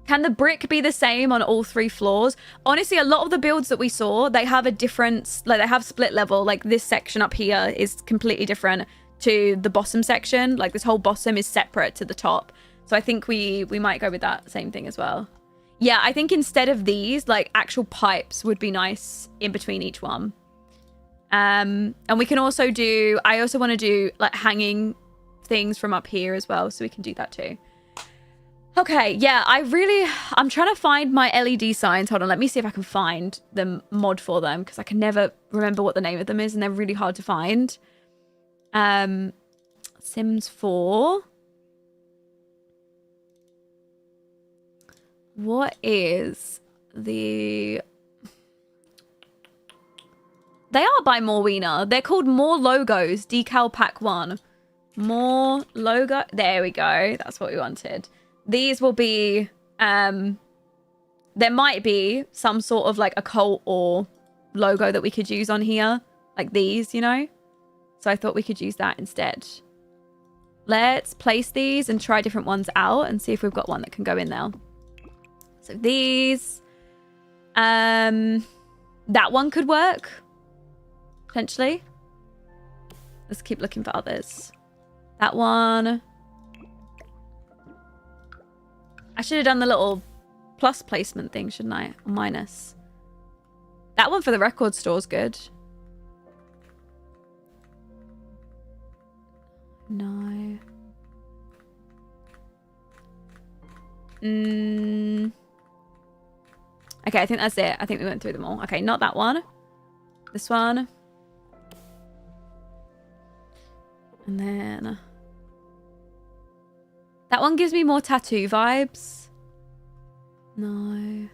Can the brick be the same on all 3 floors? Honestly, a lot of the builds that we saw, they have a difference, like they have split level. Like this section up here is completely different to the bottom section. Like this whole bottom is separate to the top. So I think we might go with that same thing as well. Yeah, I think instead of these, like actual pipes would be nice in between each one. And we can also do, I also want to do like hanging things from up here as well. So we can do that too. Okay, yeah, I'm trying to find my LED signs. Hold on, let me see if I can find the mod for them because I can never remember what the name of them is and they're really hard to find. Sims 4. What is the... They are by Morwena. They're called More Logos, Decal Pack 1. More logo. There we go. That's what we wanted. These will be... there might be some sort of like occult or logo that we could use on here. Like these, you know? So I thought we could use that instead. Let's place these and try different ones out and see if we've got one that can go in there. So these, that one could work, potentially. Let's keep looking for others. That one. I should have done the little plus placement thing, shouldn't I? Or minus. That one for the record store is good. No. Okay, I think that's it. I think we went through them all. Okay, not that one. This one. And then... That one gives me more tattoo vibes. No.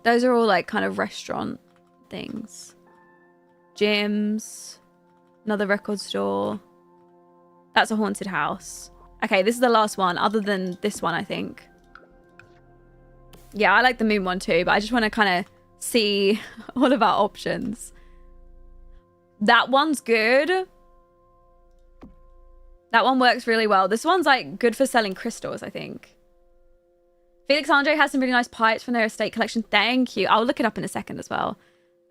Those are all like kind of restaurant things. Gyms. Another record store. That's a haunted house. Okay, this is the last one, other than this one, I think. Yeah, I like the moon one too, but I just want to kind of see all of our options. That one's good. That one works really well. This one's like good for selling crystals, I think. Felix Andre has some really nice pipes from their estate collection. Thank you. I'll look it up in a second as well.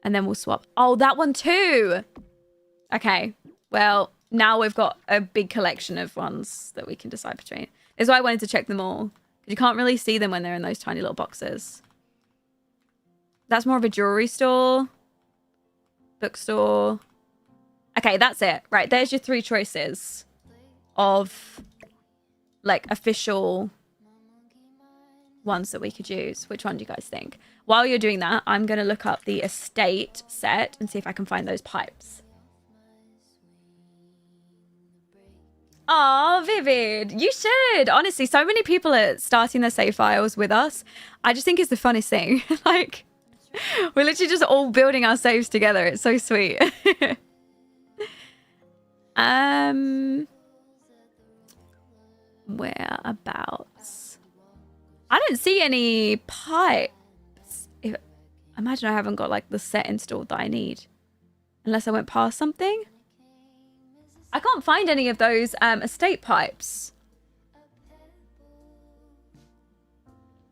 And then we'll swap. Oh, that one too. Okay, well... Now we've got a big collection of ones that we can decide between. That's why I wanted to check them all. Because you can't really see them when they're in those tiny little boxes. That's more of a jewelry store. Bookstore. Okay, that's it. Right, there's your 3 choices of like official ones that we could use. Which one do you guys think? While you're doing that, I'm going to look up the estate set and see if I can find those pipes. Oh, Vivid. You should. Honestly, so many people are starting their save files with us. I just think it's the funnest thing. Like, we're literally just all building our saves together. It's so sweet. Whereabouts? I don't see any pipes. Imagine I haven't got like the set installed that I need. Unless I went past something. I can't find any of those estate pipes.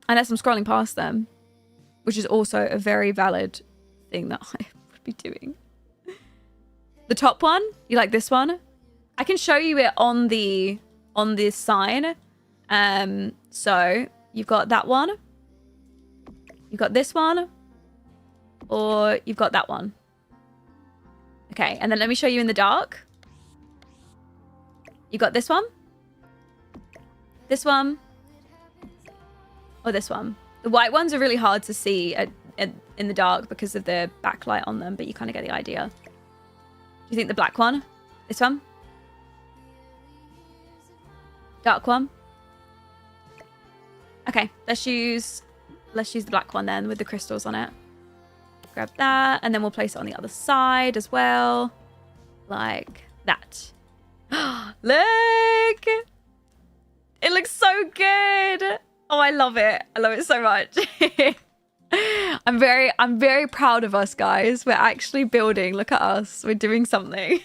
Unless I'm scrolling past them. Which is also a very valid thing that I would be doing. The top one? You like this one? I can show you it on this sign. So you've got that one. You've got this one. Or you've got that one. Okay, and then let me show you in the dark. You got this one. This one. Or this one. The white ones are really hard to see in the dark because of the backlight on them, but you kind of get the idea. Do you think the black one? This one? Dark one? Okay, let's use the black one then with the crystals on it. Grab that, and then we'll place it on the other side as well. Like that. Look! It looks so good! Oh, I love it. I love it so much. I'm very proud of us, guys. We're actually building. Look at us. We're doing something.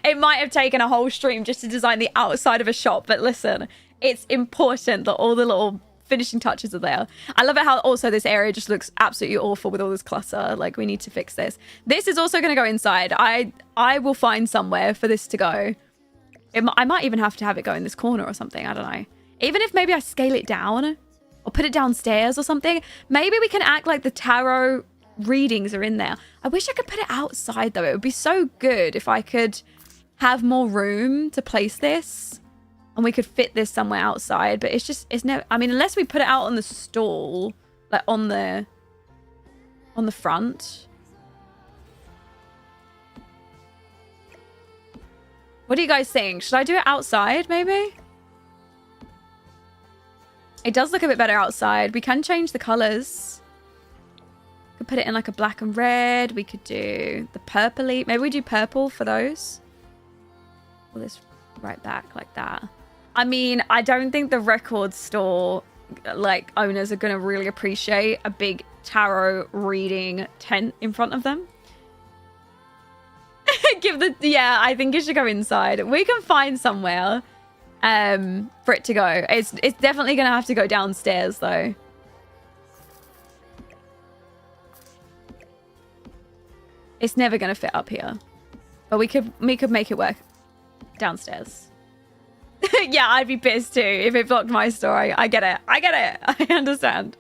It might have taken a whole stream just to design the outside of a shop, but listen, it's important that all the little finishing touches are there. I love it how also this area just looks absolutely awful with all this clutter. Like, we need to fix this. This is also going to go inside. I will find somewhere for this to go. I might even have to have it go in this corner or something. I don't know. Even if maybe I scale it down or put it downstairs or something. Maybe we can act like the tarot readings are in there. I wish I could put it outside though. It would be so good if I could have more room to place this and we could fit this somewhere outside, but it's no, I mean, unless we put it out on the stall, like on the front. What do you guys think? Should I do it outside maybe? It does look a bit better outside. We can change the colors. Could put it in like a black and red. We could do the purpley. Maybe we do purple for those. Pull this right back like that. I mean, I don't think the record store like owners are going to really appreciate a big tarot reading tent in front of them. Yeah, I think it should go inside. We can find somewhere for it to go. It's definitely going to have to go downstairs though. It's never going to fit up here. But we could make it work downstairs. Yeah, I'd be pissed too if it blocked my story. I get it. I understand.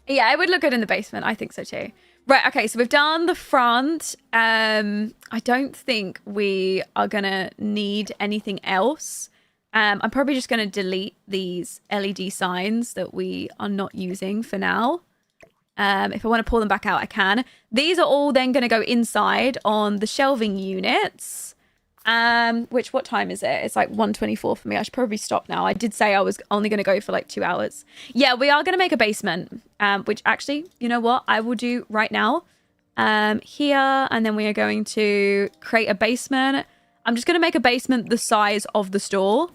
Yeah, it would look good in the basement. I think so too. Right, okay, so we've done the front. I don't think we are going to need anything else. I'm probably just going to delete these LED signs that we are not using for now. If I want to pull them back out, I can. These are all then going to go inside on the shelving units. Which, what time is it? It's like 1:24 for me. I should probably stop now. I did say I was only going to go for like 2 hours. Yeah, we are going to make a basement, which actually, you know what? I will do right now. Here, and then we are going to create a basement. I'm just going to make a basement the size of the store.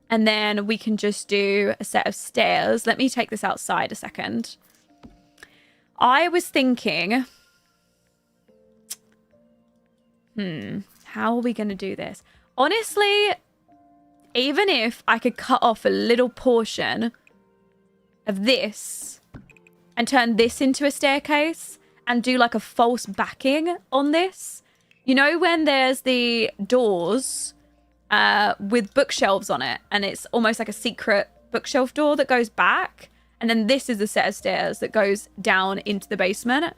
And then we can just do a set of stairs. Let me take this outside a second. I was thinking, how are we going to do this? Honestly, even if I could cut off a little portion of this and turn this into a staircase and do like a false backing on this. You know when there's the doors with bookshelves on it and it's almost like a secret bookshelf door that goes back? And then this is the set of stairs that goes down into the basement.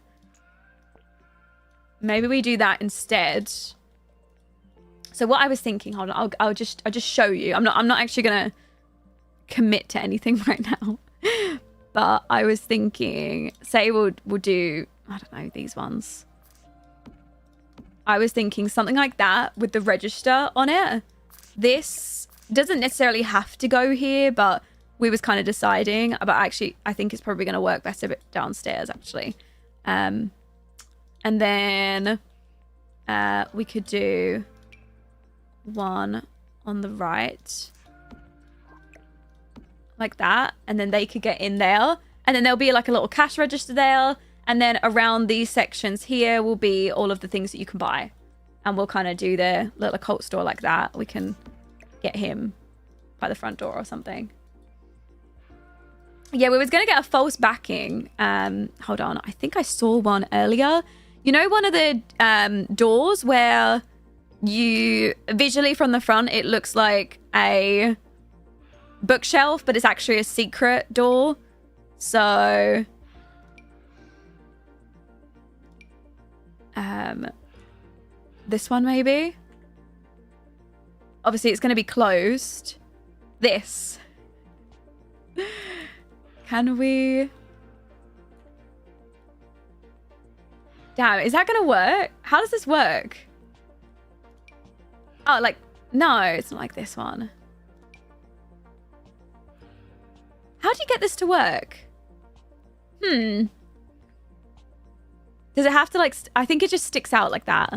Maybe we do that instead. So what I was thinking, hold on, I'll just show you. I'm not actually gonna commit to anything right now. But I was thinking, say we'll do, I don't know, these ones. I was thinking something like that with the register on it. This doesn't necessarily have to go here, but we was kind of deciding. But actually, I think it's probably going to work better downstairs, actually. And then We could do one on the right. Like that. And then they could get in there. And then there'll be like a little cash register there. And then around these sections here will be all of the things that you can buy. And we'll kind of do the little occult store like that. We can get him by the front door or something. Yeah, we was going to get a false backing. Hold on. I think I saw one earlier. You know, one of the doors where you visually from the front, it looks like a bookshelf, but it's actually a secret door. So this one maybe. Obviously it's going to be closed. This. Can we? Damn, is that going to work? How does this work? Oh, like, no, it's not like this one. How do you get this to work? Does it have to like, I think it just sticks out like that.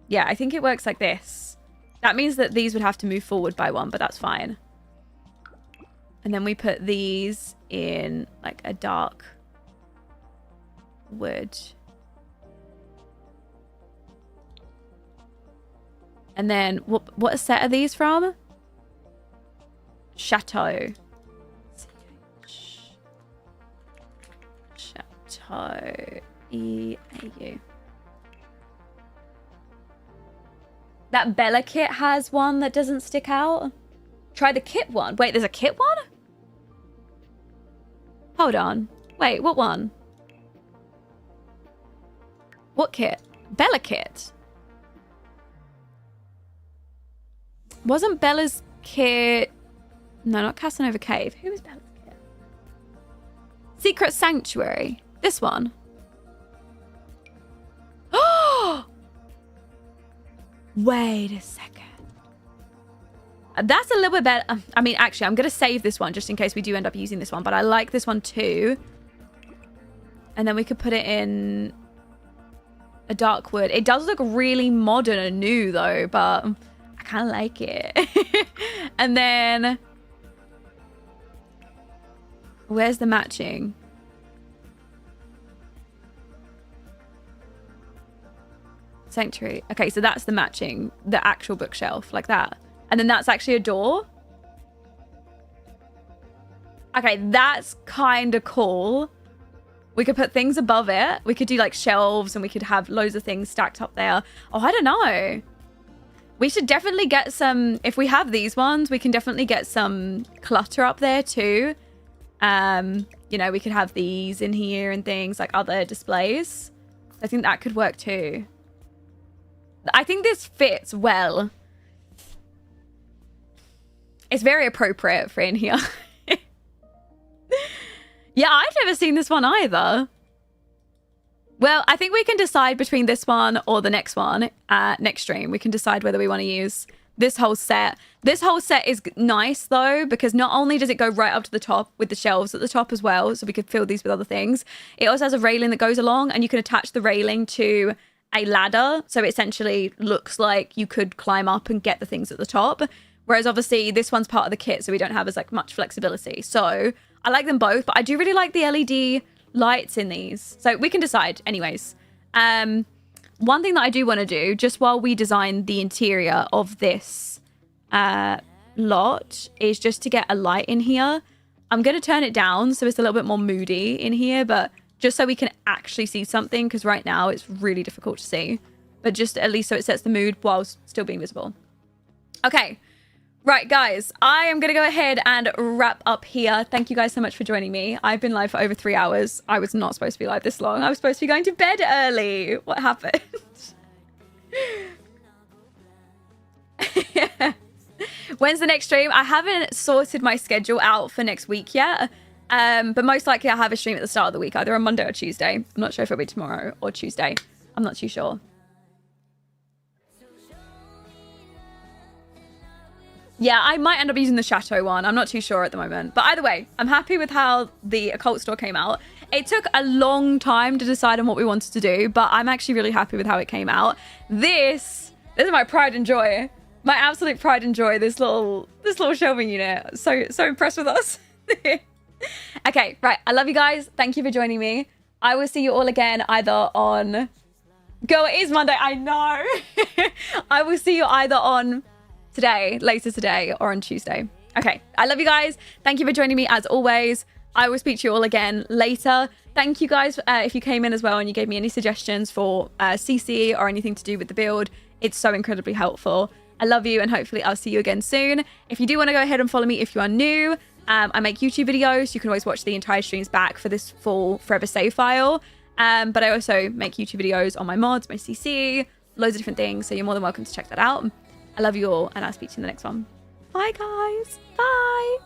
Yeah, I think it works like this. That means that these would have to move forward by one, but that's fine. And then we put these in like a dark wood. And then what set are these from? Chateau. Chateau. E-A-U. That Bella kit has one that doesn't stick out. Try the kit one. Wait, there's a kit one? Hold on. Wait, what one? What kit? Bella kit. Wasn't Bella's kit... No, not Casanova Cave. Who was Bella's kit? Secret Sanctuary. This one. Oh! Wait a second. That's a little bit better. I mean, actually, I'm going to save this one just in case we do end up using this one. But I like this one too. And then we could put it in a dark wood. It does look really modern and new though, but I kind of like it. And then... Where's the matching? Sanctuary. Okay, so that's the matching. The actual bookshelf, like that. And then that's actually a door. Okay, that's kind of cool. We could put things above it. We could do like shelves and we could have loads of things stacked up there. Oh, I don't know. We should definitely get some... If we have these ones, we can definitely get some clutter up there too. You know, we could have these in here and things like other displays. I think that could work too. I think this fits well. It's very appropriate for in here. Yeah, I've never seen this one either. Well, I think we can decide between this one or the next one. Next stream, we can decide whether we want to use this whole set. This whole set is nice though, because not only does it go right up to the top with the shelves at the top as well, so we could fill these with other things. It also has a railing that goes along and you can attach the railing to a ladder. So it essentially looks like you could climb up and get the things at the top. Whereas obviously this one's part of the kit, so we don't have as like much flexibility. So I like them both, but I do really like the LED lights in these. So we can decide anyways. One thing that I do want to do, just while we design the interior of this lot, is just to get a light in here. I'm going to turn it down so it's a little bit more moody in here, but just so we can actually see something, because right now it's really difficult to see. But just at least so it sets the mood while still being visible. Okay. Right, guys, I am going to go ahead and wrap up here. Thank you guys so much for joining me. I've been live for over 3 hours. I was not supposed to be live this long. I was supposed to be going to bed early. What happened? Yeah. When's the next stream? I haven't sorted my schedule out for next week yet. But most likely I'll have a stream at the start of the week, either on Monday or Tuesday. I'm not sure if it'll be tomorrow or Tuesday. I'm not too sure. Yeah, I might end up using the Chateau one. I'm not too sure at the moment. But either way, I'm happy with how the Occult store came out. It took a long time to decide on what we wanted to do, but I'm actually really happy with how it came out. This is my pride and joy. My absolute pride and joy, this little shelving unit. So impressed with us. Okay, right. I love you guys. Thank you for joining me. I will see you all again either on... Girl, it is Monday. I know. I will see you either on today, later today, or on Tuesday. Okay, I love you guys. Thank you for joining me as always. I will speak to you all again later. Thank you guys if you came in as well and you gave me any suggestions for CC or anything to do with the build. It's so incredibly helpful. I love you and hopefully I'll see you again soon. If you do want to go ahead and follow me if you are new, I make YouTube videos. You can always watch the entire streams back for this full Forever Save file. But I also make YouTube videos on my mods, my CC, loads of different things. So you're more than welcome to check that out. I love you all and I'll speak to you in the next one. Bye guys. Bye.